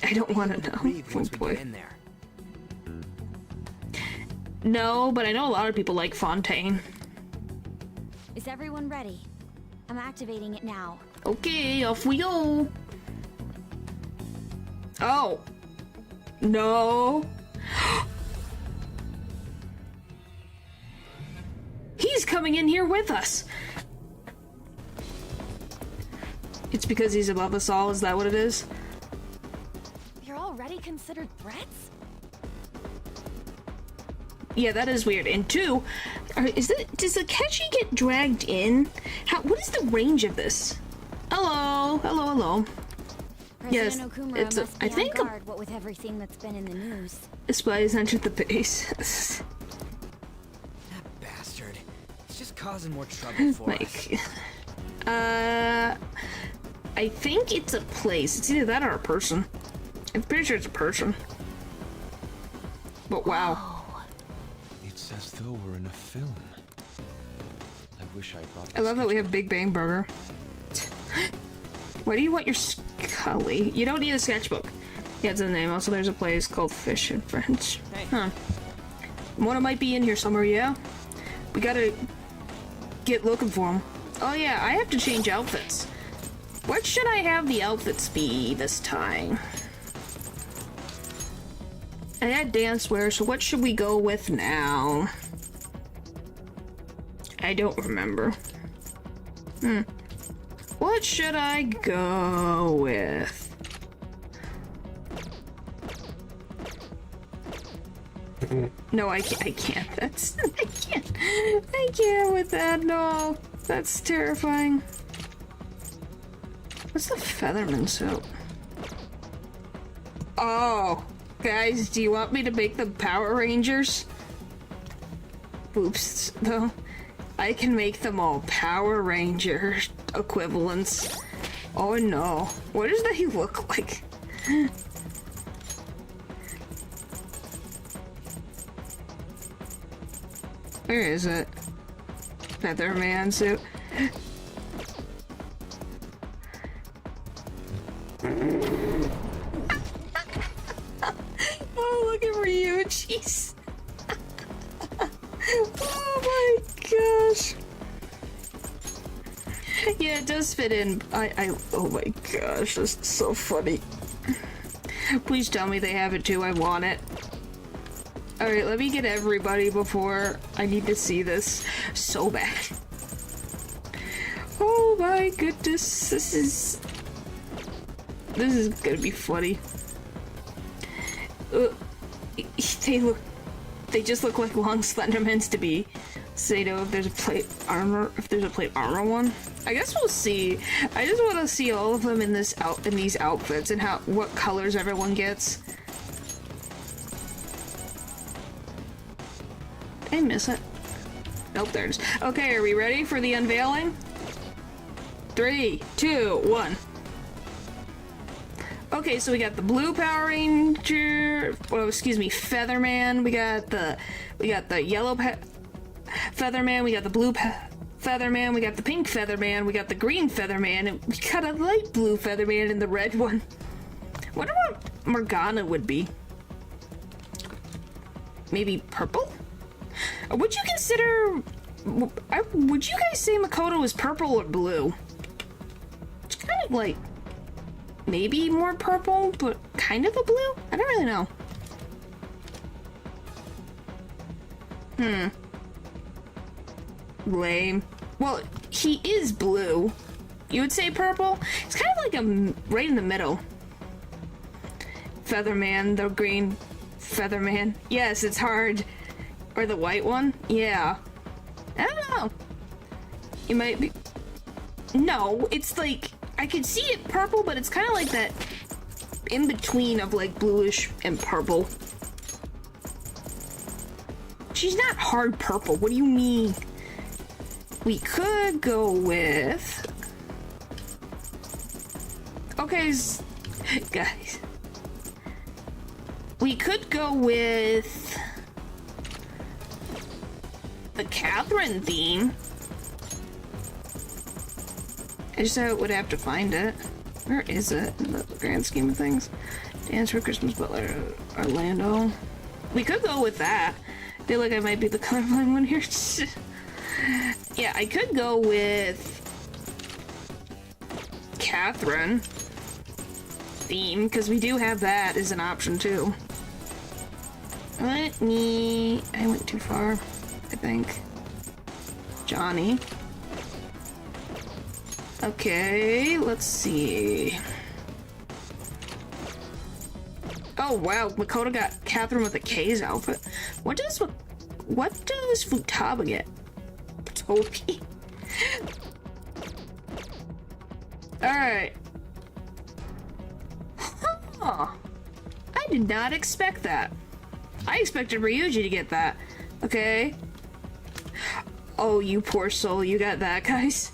A: I don't want to know.
G: Breathe
A: Oh
G: once we
A: boy.
G: get in there.
A: No, but I know a lot of people like Fontaine.
B: Is everyone ready? I'm activating it now.
A: Okay, off we go. Oh. No. He's coming in here with us. It's because he's above us all, is that what it is?
F: You're already considered threats?
A: Yeah, that is weird. And 2, does the Kechi get dragged in? What is the range of this? Hello. Yes,
B: President Okumura
A: it's
B: must be
A: I think
B: on guard, what with everything that's been in the news.
A: a spies entered the base.
G: That bastard. He's just causing more trouble for us.
A: I think it's a place. It's either that or a person. I'm pretty sure it's a person. But wow.
K: It's as though we're in a film. I wish I brought
A: I love that we have Big Bang Burger. Why do you want your Scully? You don't need a sketchbook. Yeah, it's in the name. Also, there's a place called Fish and French. Huh. Mona might be in here somewhere, yeah? We gotta get looking for him. Oh yeah, I have to change outfits. What should I have the outfits be this time? I had dance wear, so what should we go with now? I don't remember. What should I go with? No, I can't. That's... I can't with that, no. That's terrifying. What's the Featherman suit? Oh, guys, do you want me to make them Power Rangers? Oops, though. I can make them all Power Ranger equivalents. Oh no. What does they look like? Where is it? Featherman suit. Oh, look at Ryu, jeez. Oh my gosh. Yeah, it does fit in. Oh my gosh, this is so funny. Please tell me they have it too, I want it. Alright, let me get everybody before I need to see this so bad. Oh my goodness, this is gonna be funny. They just look like long Slendermans to be. Sato, if there's a plate armor one. I guess we'll see. I just want to see all of them in these outfits and what colors everyone gets. Did I miss it? Nope, there it is. Okay, are we ready for the unveiling? 3, 2, 1. Okay, so we got the blue Power Ranger, well, excuse me, Featherman. We got the yellow Featherman. We got the blue Featherman. We got the pink Featherman. We got the green Featherman, and we got a light blue Featherman and the red one. Wonder what Morgana would be. Maybe purple? Would you consider? Would you guys say Makoto was purple or blue? It's kind of like. Maybe more purple, but kind of a blue? I don't really know. Lame. Well, he is blue. You would say purple? It's kind of like right in the middle. Featherman, the green Featherman. Yes, it's hard. Or the white one? Yeah. I don't know. You might be... No, it's like... I could see it purple, but it's kind of like that in between of like bluish and purple. She's not hard purple. What do you mean? We could go with... Okay, guys. We could go with the Catherine theme. I just would have to find it. Where is it in the grand scheme of things? Dance for Christmas Butler, Orlando. We could go with that. I feel like I might be the colorblind one here. Yeah, I could go with Catherine theme, because we do have that as an option too. I went too far, I think. Johnny. Okay, let's see. Oh wow, Makoto got Catherine with a K's outfit. What does Futaba get? Toki. Alright. Huh. I did not expect that. I expected Ryuji to get that. Okay. Oh, you poor soul, you got that, guys.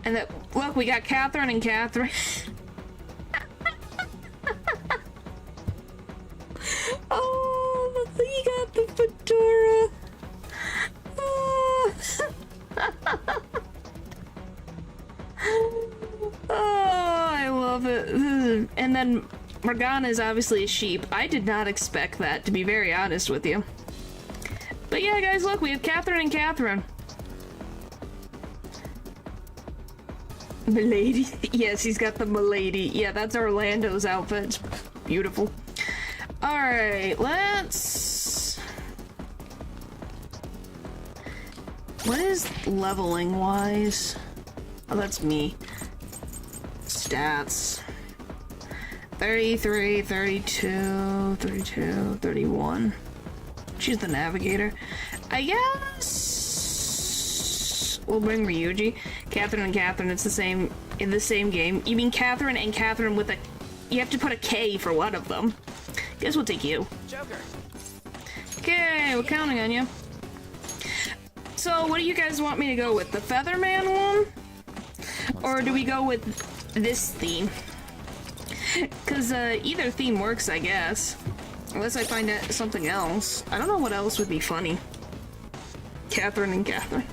A: And that, look, we got Catherine and Catherine. Oh, look, you got the fedora. Oh. Oh, I love it. And then Morgana is obviously a sheep. I did not expect that, to be very honest with you. But yeah, guys, look, we have Catherine and Catherine. Milady. Yes, he's got the Milady. Yeah, that's Orlando's outfit. It's beautiful. Alright, let's... What is leveling wise? Oh, that's me. Stats. 33, 32, 32, 31. She's the navigator. I guess we'll bring Ryuji. Catherine and Catherine, it's the same in the same game. You mean Catherine and Catherine with a... You have to put a K for one of them. Guess we'll take you.
D: Joker.
A: Okay, we're counting on you. So, what do you guys want me to go with? The Featherman one? Or do we go with this theme? Because either theme works, I guess. Unless I find out something else. I don't know what else would be funny. Catherine and Catherine.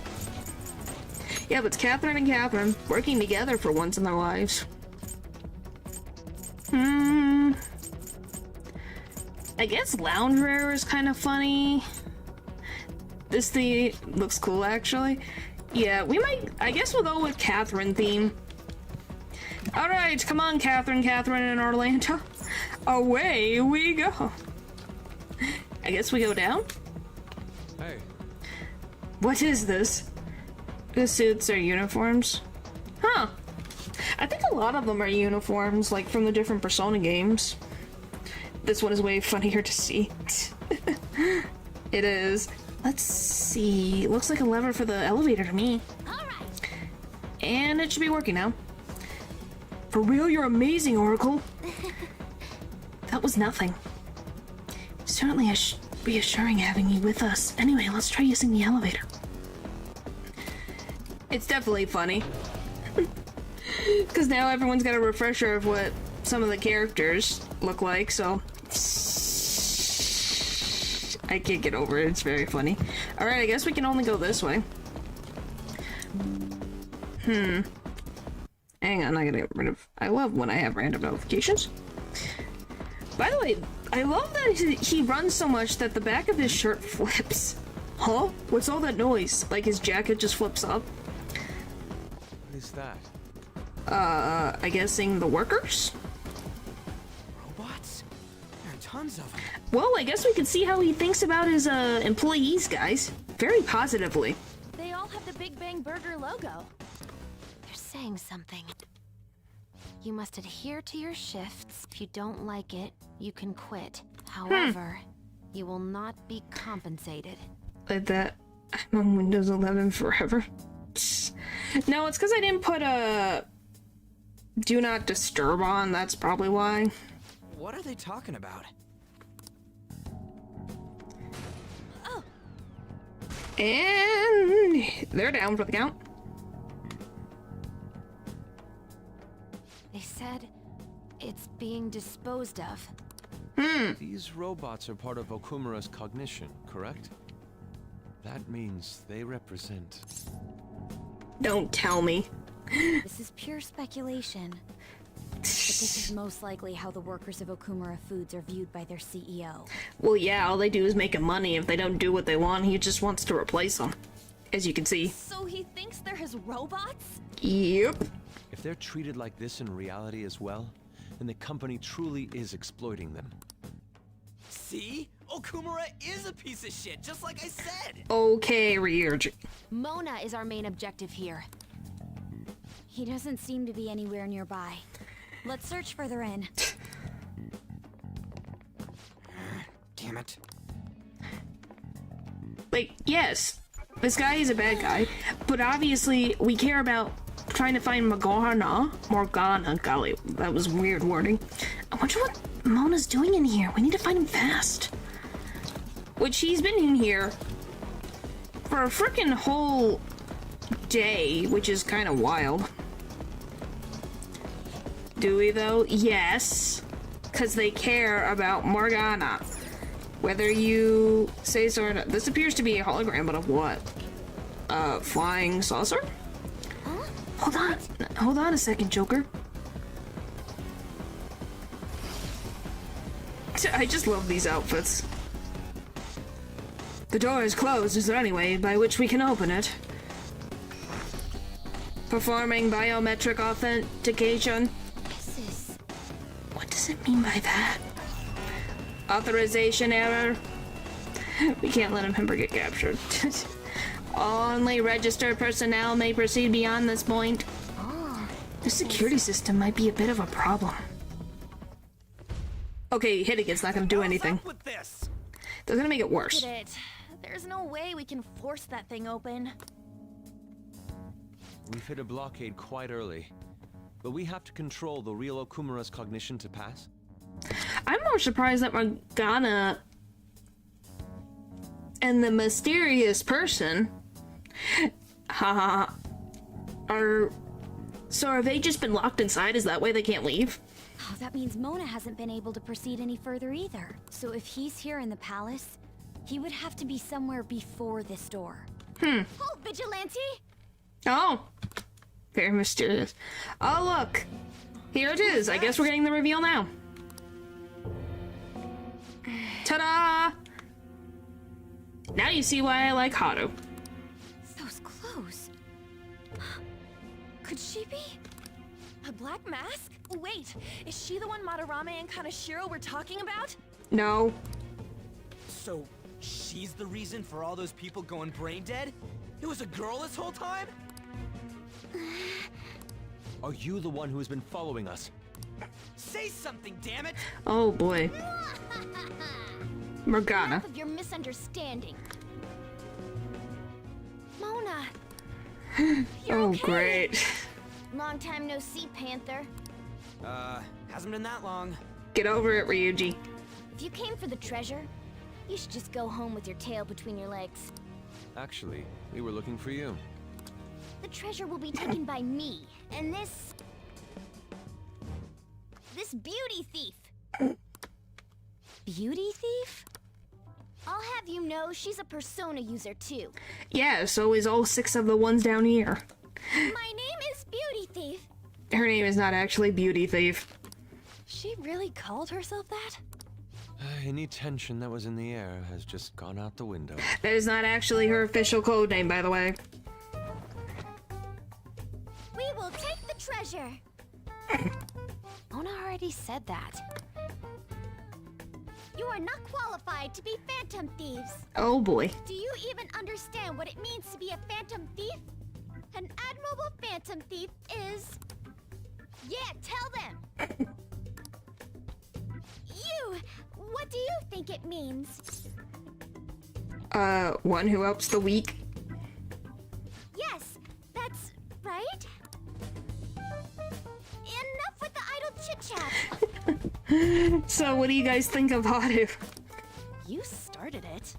A: Yeah, but it's Catherine and Catherine working together for once in their lives. I guess loungewear is kind of funny. This thing looks cool, actually. Yeah, we might... I guess we'll go with Catherine theme. Alright, come on, Catherine and Orlando. Away we go. I guess we go down?
V: Hey.
A: What is this? The suits are uniforms? Huh. I think a lot of them are uniforms, like from the different Persona games. This one is way funnier to see. It is. Let's see. Looks like a lever for the elevator to me. And it should be working now. For real, you're amazing, Oracle. That was nothing. Certainly reassuring having you with us. Anyway, let's try using the elevator. It's definitely funny. Because now everyone's got a refresher of what some of the characters look like, so... I can't get over it, it's very funny. Alright, I guess we can only go this way. Hang on, I gotta get rid of... I love when I have random notifications. By the way, I love that he runs so much that the back of his shirt flips. Huh? What's all that noise? Like his jacket just flips up?
K: What is that?
A: I guessing the workers?
D: Robots? There are tons of them.
A: Well, I guess we can see how he thinks about his, employees, guys. Very positively.
B: They all have the Big Bang Burger logo. They're saying something. You must adhere to your shifts. If you don't like it, you can quit. However, you will not be compensated.
A: Like that. I'm on Windows 11 forever. No, it's because I didn't put a do not disturb on. That's probably why.
D: What are they talking about?
B: Oh.
A: And they're down for the count.
B: They said it's being disposed of.
K: These robots are part of Okumura's cognition, correct? That means they represent...
A: Don't tell me.
B: This is pure speculation. But this is most likely how the workers of Okumura Foods are viewed by their CEO.
A: Well, yeah, all they do is make him money. If they don't do what they want, he just wants to replace them. As you can see.
F: So he thinks they're his robots?
A: Yep.
K: If they're treated like this in reality as well, then the company truly is exploiting them.
D: See? Okumura is a piece of shit, just like I said!
A: Okay, Ryuji.
B: Mona is our main objective here. He doesn't seem to be anywhere nearby. Let's search further in.
D: Damn it.
A: Like, yes, this guy is a bad guy, but obviously we care about trying to find Morgana, golly, that was weird wording. I wonder what Mona's doing in here. We need to find him fast. Which he's been in here for a freaking whole day, which is kind of wild. Do we though? Yes, because they care about Morgana. Whether you say so or not. This appears to be a hologram, but of what? Flying saucer? Huh? Hold on a second, Joker. I just love these outfits. The door is closed. Is there any way by which we can open it? Performing biometric authentication. What does it mean by that? Authorization error. We can't let him get captured. Only registered personnel may proceed beyond this point. The security system might be a bit of a problem. Okay, hitting it's not gonna do anything.
D: With this?
A: That's gonna make it worse.
F: Look at it. There's no way we can force that thing open.
K: We've hit a blockade quite early. Will we have to control the real Okumura's cognition to pass?
A: I'm more surprised that Morgana and the mysterious person are... So have they just been locked inside? Is that why they can't leave?
B: Oh, that means Mona hasn't been able to proceed any further either. So if he's here in the palace, he would have to be somewhere before this door.
A: Hmm.
L: Oh, Vigilante!
A: Oh. Very mysterious. Oh, look. Here it is. I guess we're getting the reveal now. Ta-da! Now you see why I like Haru.
B: Those clothes. Could she be?
F: A black mask? Wait, is she the one Madarame and Kaneshiro were talking about?
A: No.
D: So, she's the reason for all those people going brain dead? It was a girl this whole time?
K: Are you the one who has been following us?
D: Say something, damn it!
A: Oh boy. Morgana.
L: Enough of your misunderstanding.
B: Mona!
A: Oh, great.
L: Long time no see, Panther.
D: Hasn't been that long.
A: Get over it, Ryuji.
L: If you came for the treasure, you should just go home with your tail between your legs.
K: Actually, we were looking for you.
L: The treasure will be taken by me, and this beauty thief.
B: Beauty thief?
L: I'll have you know she's a persona user too.
A: Yeah, so is all 6 of the ones down here.
L: My name is Beauty Thief.
A: Her name is not actually Beauty Thief.
F: She really called herself that?
K: Any tension that was in the air has just gone out the window.
A: That is not actually her official code name, by the way.
L: We will take the treasure.
B: Mona already said that.
L: You are not qualified to be phantom thieves.
A: Oh boy.
L: Do you even understand what it means to be a phantom thief? An admirable phantom thief is... Yeah, tell them! You! What do you think it means?
A: One who helps the weak.
L: Yes, that's right. Enough with the idle chit-chat!
A: So what do you guys think of Haru?
F: You started it.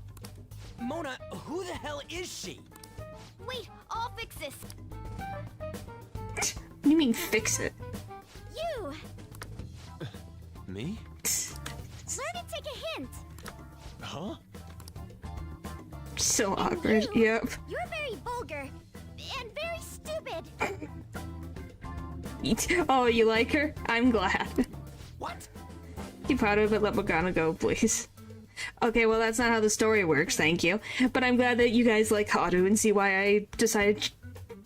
D: Mona, who the hell is she?
L: Wait, I'll fix this.
A: What do you mean fix it?
L: You!
K: Me?
L: Learn to take a hint.
K: Huh?
A: So awkward. Yep.
L: You're very vulgar and very stupid.
A: Oh, you like her? I'm glad.
D: What?
A: Keep Haru, but let Morgana go, please. Okay, well that's not how the story works, thank you. But I'm glad that you guys like Haru and see why I decided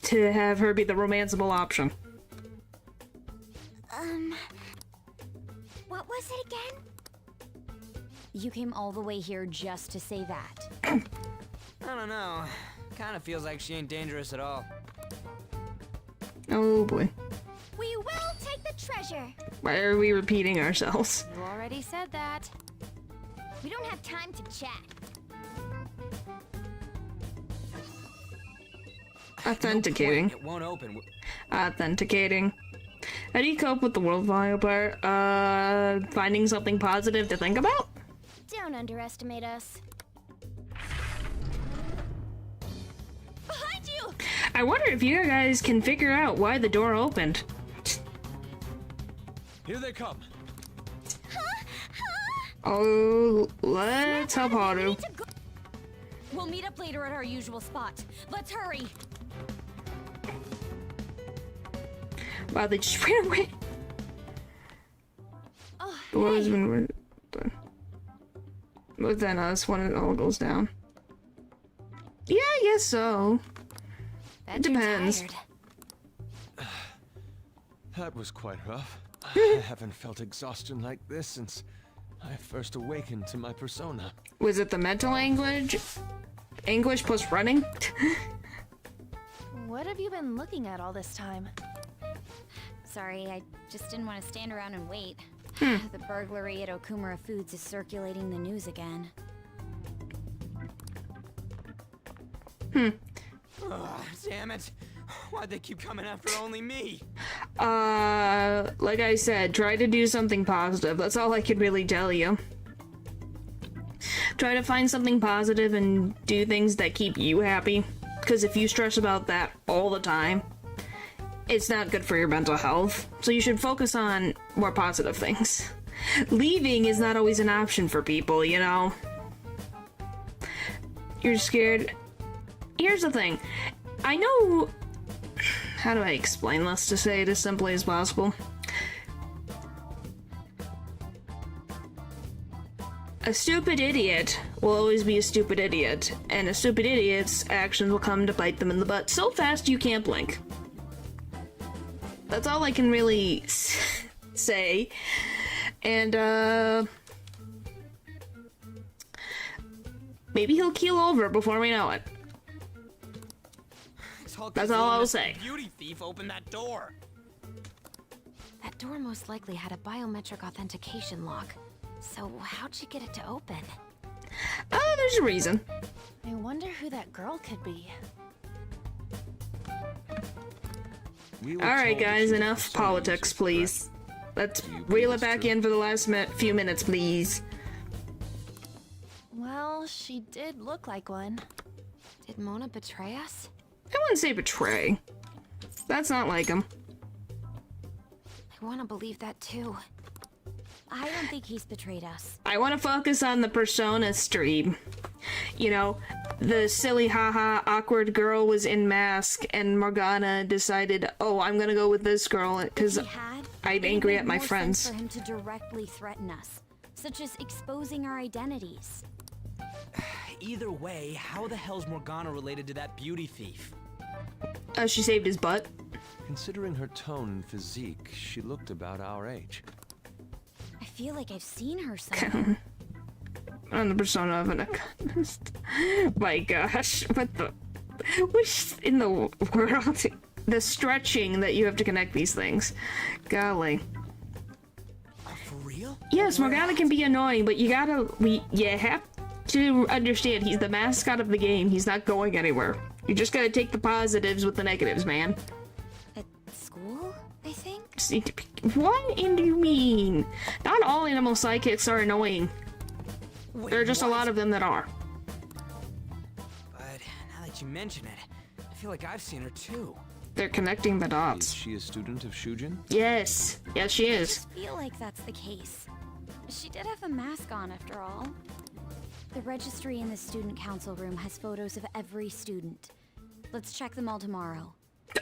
A: to have her be the romanceable option.
B: What was it again? You came all the way here just to say that.
H: I don't know. Kinda feels like she ain't dangerous at all.
A: Oh boy.
L: We will take the treasure.
A: Why are we repeating ourselves?
B: You already said that.
L: We don't have time to chat.
A: Authenticating.
H: It won't open.
A: Authenticating. How do you cope with the world volume part? Finding something positive to think about?
L: Don't underestimate us.
B: Behind you!
A: I wonder if you guys can figure out why the door opened.
K: Here they come.
A: Oh, let's help Haru.
B: We'll meet up later at our usual spot. Let's hurry.
A: Wow, they just ran away.
B: Oh,
A: The world has been within us when it all goes down. Yeah, I guess so. It depends.
K: That was quite rough. I haven't felt exhaustion like this since I first awakened to my persona.
A: Was it the mental anguish? Anguish plus running?
F: What have you been looking at all this time?
B: Sorry, I just didn't want to stand around and wait. The burglary at Okumura Foods is circulating the news again.
H: Ugh, damn it. Why'd they keep coming after only me?
A: Like I said, try to do something positive. That's all I could really tell you. Try to find something positive and do things that keep you happy. Because if you stress about that all the time, it's not good for your mental health. So you should focus on more positive things. Leaving is not always an option for people, you know? You're scared. Here's the thing. I know... How do I explain this to say it as simply as possible? A stupid idiot will always be a stupid idiot, and a stupid idiot's actions will come to bite them in the butt so fast you can't blink. That's all I can really say. And, maybe he'll keel over before we know it. That's all I'll say.
H: Beauty thief opened that door.
B: That door most likely had a biometric authentication lock. So how'd she get it to open?
A: Oh, there's a reason.
F: I wonder who that girl could be.
A: Alright guys, enough politics, please. Let's reel it back in for the last few minutes, please.
F: Well, she did look like one.
B: Did Mona betray us?
A: I wouldn't say betray. That's not like him.
B: I want to believe that too. I don't think he's betrayed us.
A: I want to focus on the Persona stream. You know, the silly haha awkward girl was in mask and Morgana decided, oh, I'm gonna go with this girl because I'm angry at my friends.
B: For him to directly threaten us, such as exposing our identities.
D: Either way, how the hell's Morgana related to that beauty thief?
A: She saved his butt.
K: Considering her tone and physique, she looked about our age.
B: I feel like I've seen her somewhere.
A: On the Persona of an economist. My gosh, what in the world? The stretching that you have to connect these things. Golly.
D: For real?
A: Yes, Morgana can be annoying, but you have to understand he's the mascot of the game. He's not going anywhere. You just gotta take the positives with the negatives, man.
B: At school, I think?
A: What do you mean? Not all animal psychics are annoying.
H: Wait,
A: there are just a lot of them that are.
H: But now that you mention it, I feel like I've seen her too.
A: They're connecting the dots.
K: Is she a student of Shujin?
A: Yes. Yes, she is.
B: I just feel like that's the case. She did have a mask on after all. The registry in the student council room has photos of every student. Let's check them all tomorrow.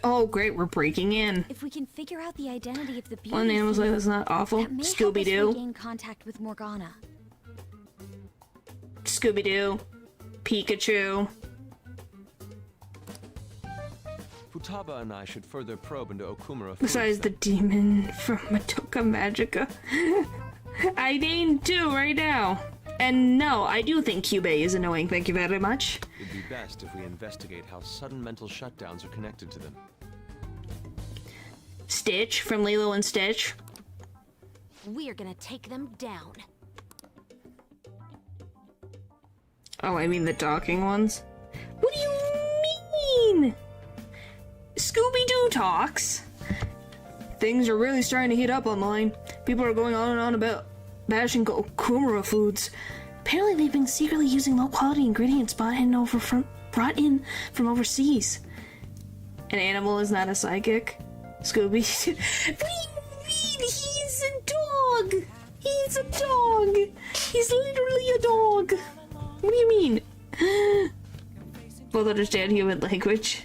A: Oh, great, we're breaking in.
B: If we can figure out the identity of the beauty
A: One animal's like, that's not awful. Scooby-Doo.
B: Gain contact with Morgana.
A: Scooby-Doo. Pikachu.
K: Futaba and I should further probe into Okumura Foods.
A: Besides the demon from Madoka Magica. I named two right now. And no, I do think Kyubey is annoying, thank you very much.
K: It'd be best if we investigate how sudden mental shutdowns are connected to them.
A: Stitch from Lilo and Stitch.
B: We're gonna take them down.
A: Oh, I mean the talking ones? What do you mean? Scooby-Doo talks. Things are really starting to heat up online. People are going on and on about bashing Okumura Foods. Apparently they've been secretly using low-quality ingredients brought in from overseas. An animal is not a psychic. Scooby. What do you mean? He's a dog! He's a dog! He's literally a dog! What do you mean? Both understand human language.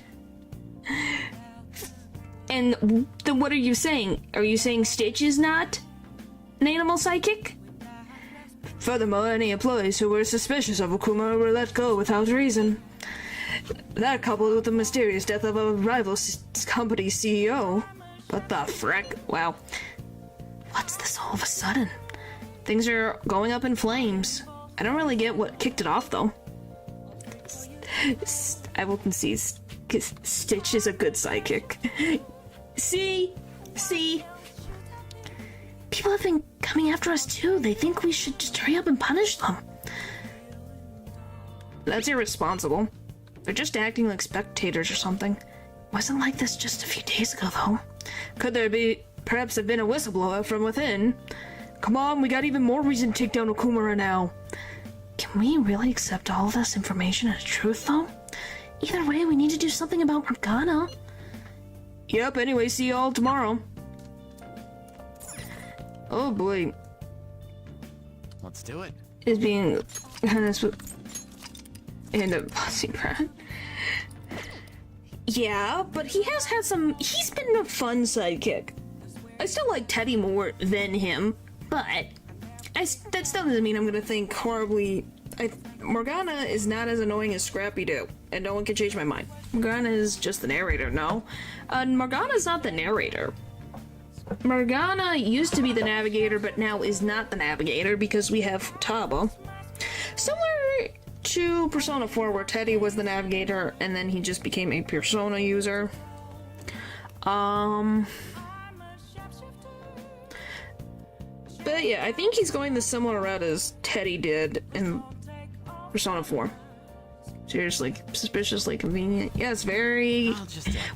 A: And then what are you saying? Are you saying Stitch is not an animal psychic? Furthermore, any employees who were suspicious of Okumura were let go without reason. That coupled with the mysterious death of a rival company CEO. What the frick? Wow. What's this all of a sudden? Things are going up in flames. I don't really get what kicked it off, though. I will concede Stitch is a good psychic. See? People have been coming after us too. They think we should just hurry up and punish them. That's irresponsible. They're just acting like spectators or something. Wasn't like this just a few days ago, though. Could there be, perhaps have been a whistleblower from within? Come on, we got even more reason to take down Okumura now. Can we really accept all this information as truth, though? Either way, we need to do something about Morgana. Yep, anyway, see y'all tomorrow. Oh boy.
D: Let's do it.
A: Is being honest with... And a bossy brat. Yeah, but he has had some... He's been a fun sidekick. I still like Teddy more than him, but that still doesn't mean I'm gonna think horribly... Morgana is not as annoying as Scrappy-Doo, and no one can change my mind. Morgana is just the narrator, no. Morgana's not the narrator. Morgana used to be the navigator, but now is not the navigator because we have Taba. Similar to Persona 4, where Teddy was the navigator and then he just became a Persona user. But yeah, I think he's going the similar route as Teddy did in Persona 4. Seriously, suspiciously convenient. Yes, very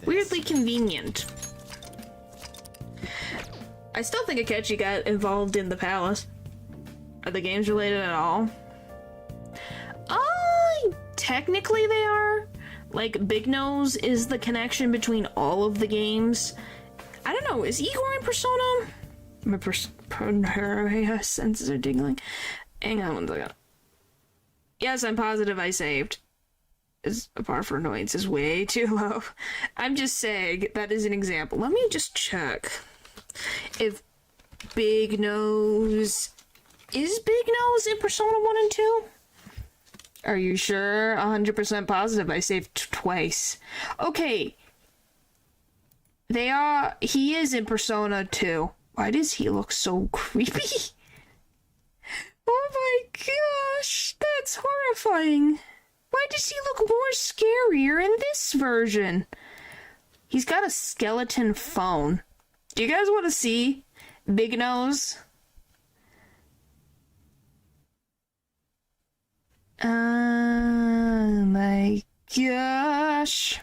A: weirdly convenient. I still think Akechi got involved in the palace. Are the games related at all? Technically they are. Like, Big Nose is the connection between all of the games. I don't know, is Igor in Persona? My senses are tingling. Hang on one second. Yes, I'm positive I saved. A bar for annoyance is way too low. I'm just saying, that is an example. Let me just check if Big Nose... Is Big Nose in Persona 1 and 2? Are you sure? 100% positive I saved twice. Okay. He is in Persona 2. Why does he look so creepy? Oh my gosh, that's horrifying. Why does he look more scarier in this version? He's got a skeleton phone. Do you guys want to see Big Nose? Oh my gosh.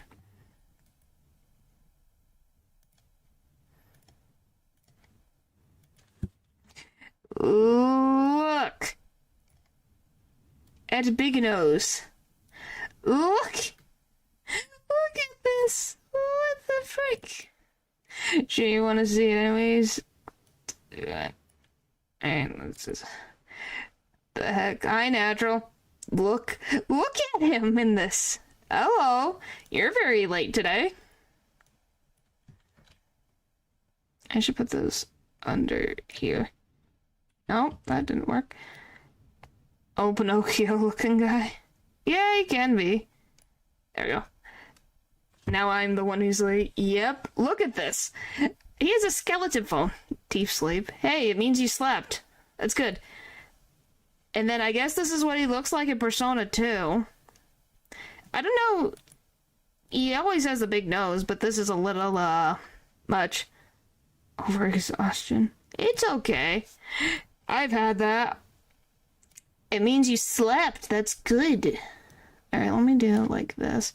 A: Look at Big Nose. Look at this. What the frick? Sure you want to see it anyways? Do it. And let's just... The heck? Hi, Natural. Look at him in this. Hello. You're very late today. I should put those under here. Nope, that didn't work. Oh, Pinocchio looking guy. Yeah, he can be. There we go. Now I'm the one who's like, yep, look at this. He has a skeleton phone. Deep sleep. Hey, it means you slept. That's good. And then I guess this is what he looks like in Persona 2. I don't know. He always has a big nose, but this is a little, much. Overexhaustion. It's okay. I've had that. It means you slept. That's good. Alright, let me do it like this.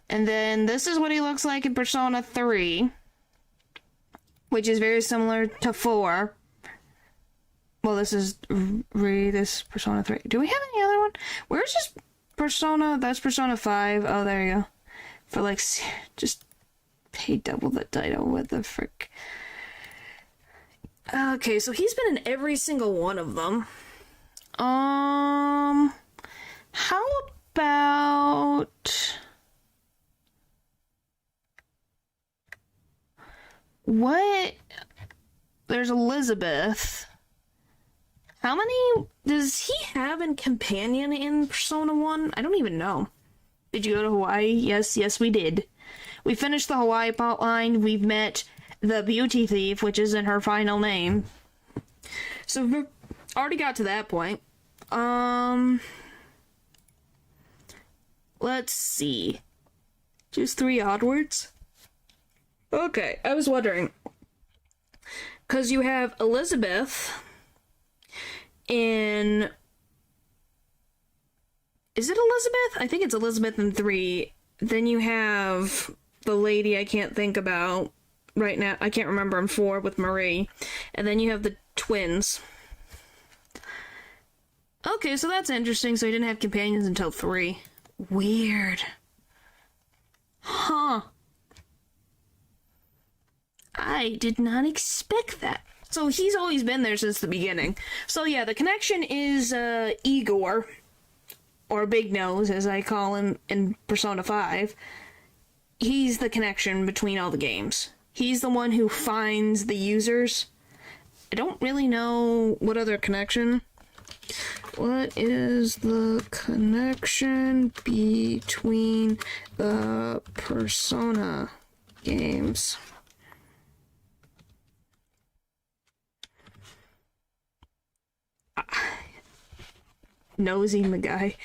A: And then this is what he looks like in Persona 3. Which is very similar to 4. Well, this is Persona 3. Do we have any other one? Where's this Persona? That's Persona 5. Oh, there you go. For like, just pay double the title. What the frick? Okay, so he's been in every single one of them. How about... What? There's Elizabeth. How many does he have in Companion in Persona 1? I don't even know. Did you go to Hawaii? Yes, we did. We finished the Hawaii plotline. We've met the Beauty Thief, which isn't her final name. So we already got to that point. Let's see. Just 3 odd words? Okay, I was wondering. Because you have Elizabeth in... Is it Elizabeth? I think it's Elizabeth in 3. Then you have the lady I can't think about right now. I can't remember in 4 with Marie. And then you have the twins. Okay, so that's interesting. So he didn't have companions until 3. Weird. Huh. I did not expect that. So he's always been there since the beginning. So yeah, the connection is Igor, or Big Nose as I call him in Persona 5. He's the connection between all the games. He's the one who finds the users. I don't really know what other connection. What is the connection between the Persona games? Nosy guy.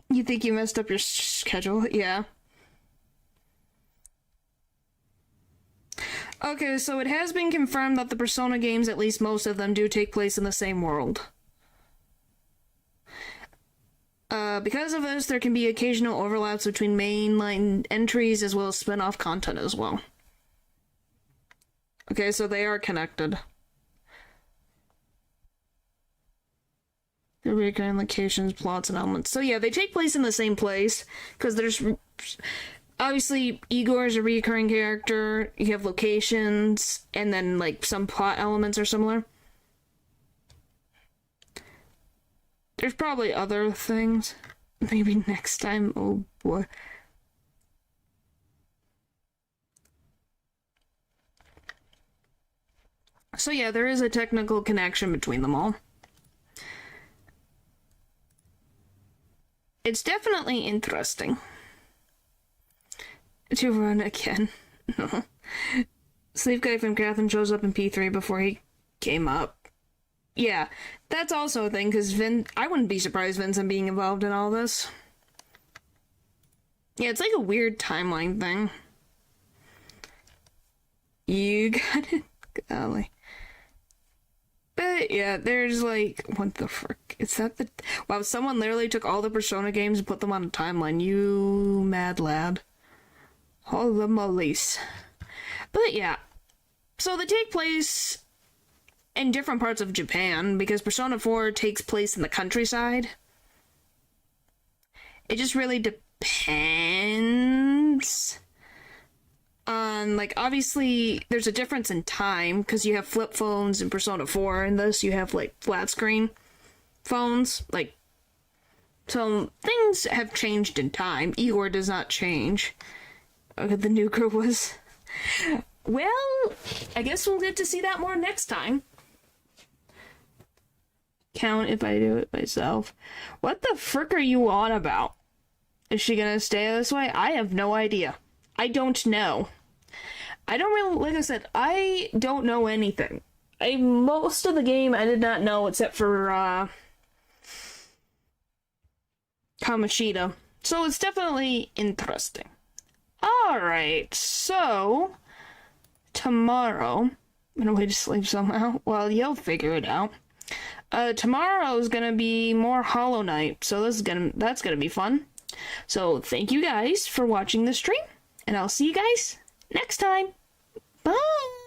A: You think you messed up your schedule? Yeah. Okay, so it has been confirmed that the Persona games, at least most of them, do take place in the same world. Because of this, there can be occasional overlaps between mainline entries as well as spin-off content as well. Okay, so they are connected. The recurring locations, plots, and elements. So yeah, they take place in the same place, because there's... Obviously, Igor is a recurring character, you have locations, and then, like, some plot elements are similar. There's probably other things. Maybe next time, oh boy. So yeah, there is a technical connection between them all. It's definitely interesting to run again. Sleep Guy from Catherine shows up in P3 before he came up. Yeah, that's also a thing, because I wouldn't be surprised Vincent being involved in all this. Yeah, it's like a weird timeline thing. You got it? Golly. But yeah, there's like, what the frick? Is that the... Wow, someone literally took all the Persona games and put them on a timeline. You mad lad. Holy molies. But yeah. So they take place in different parts of Japan, because Persona 4 takes place in the countryside. It just really depends on, like, obviously there's a difference in time, because you have flip phones in Persona 4, and this you have, like, flat screen phones, like, so things have changed in time. Igor does not change. Okay, the new girl was... Well, I guess we'll get to see that more next time. Count if I do it myself. What the frick are you on about? Is she gonna stay this way? I have no idea. I don't know. I don't really, like I said, I don't know anything. Most of the game I did not know except for, Kamoshida. So it's definitely interesting. Alright, so tomorrow, I'm gonna wait to sleep somehow. Well, you'll figure it out. Tomorrow is gonna be more Hollow Knight, so that's gonna be fun. So thank you guys for watching the stream, and I'll see you guys next time. Bye!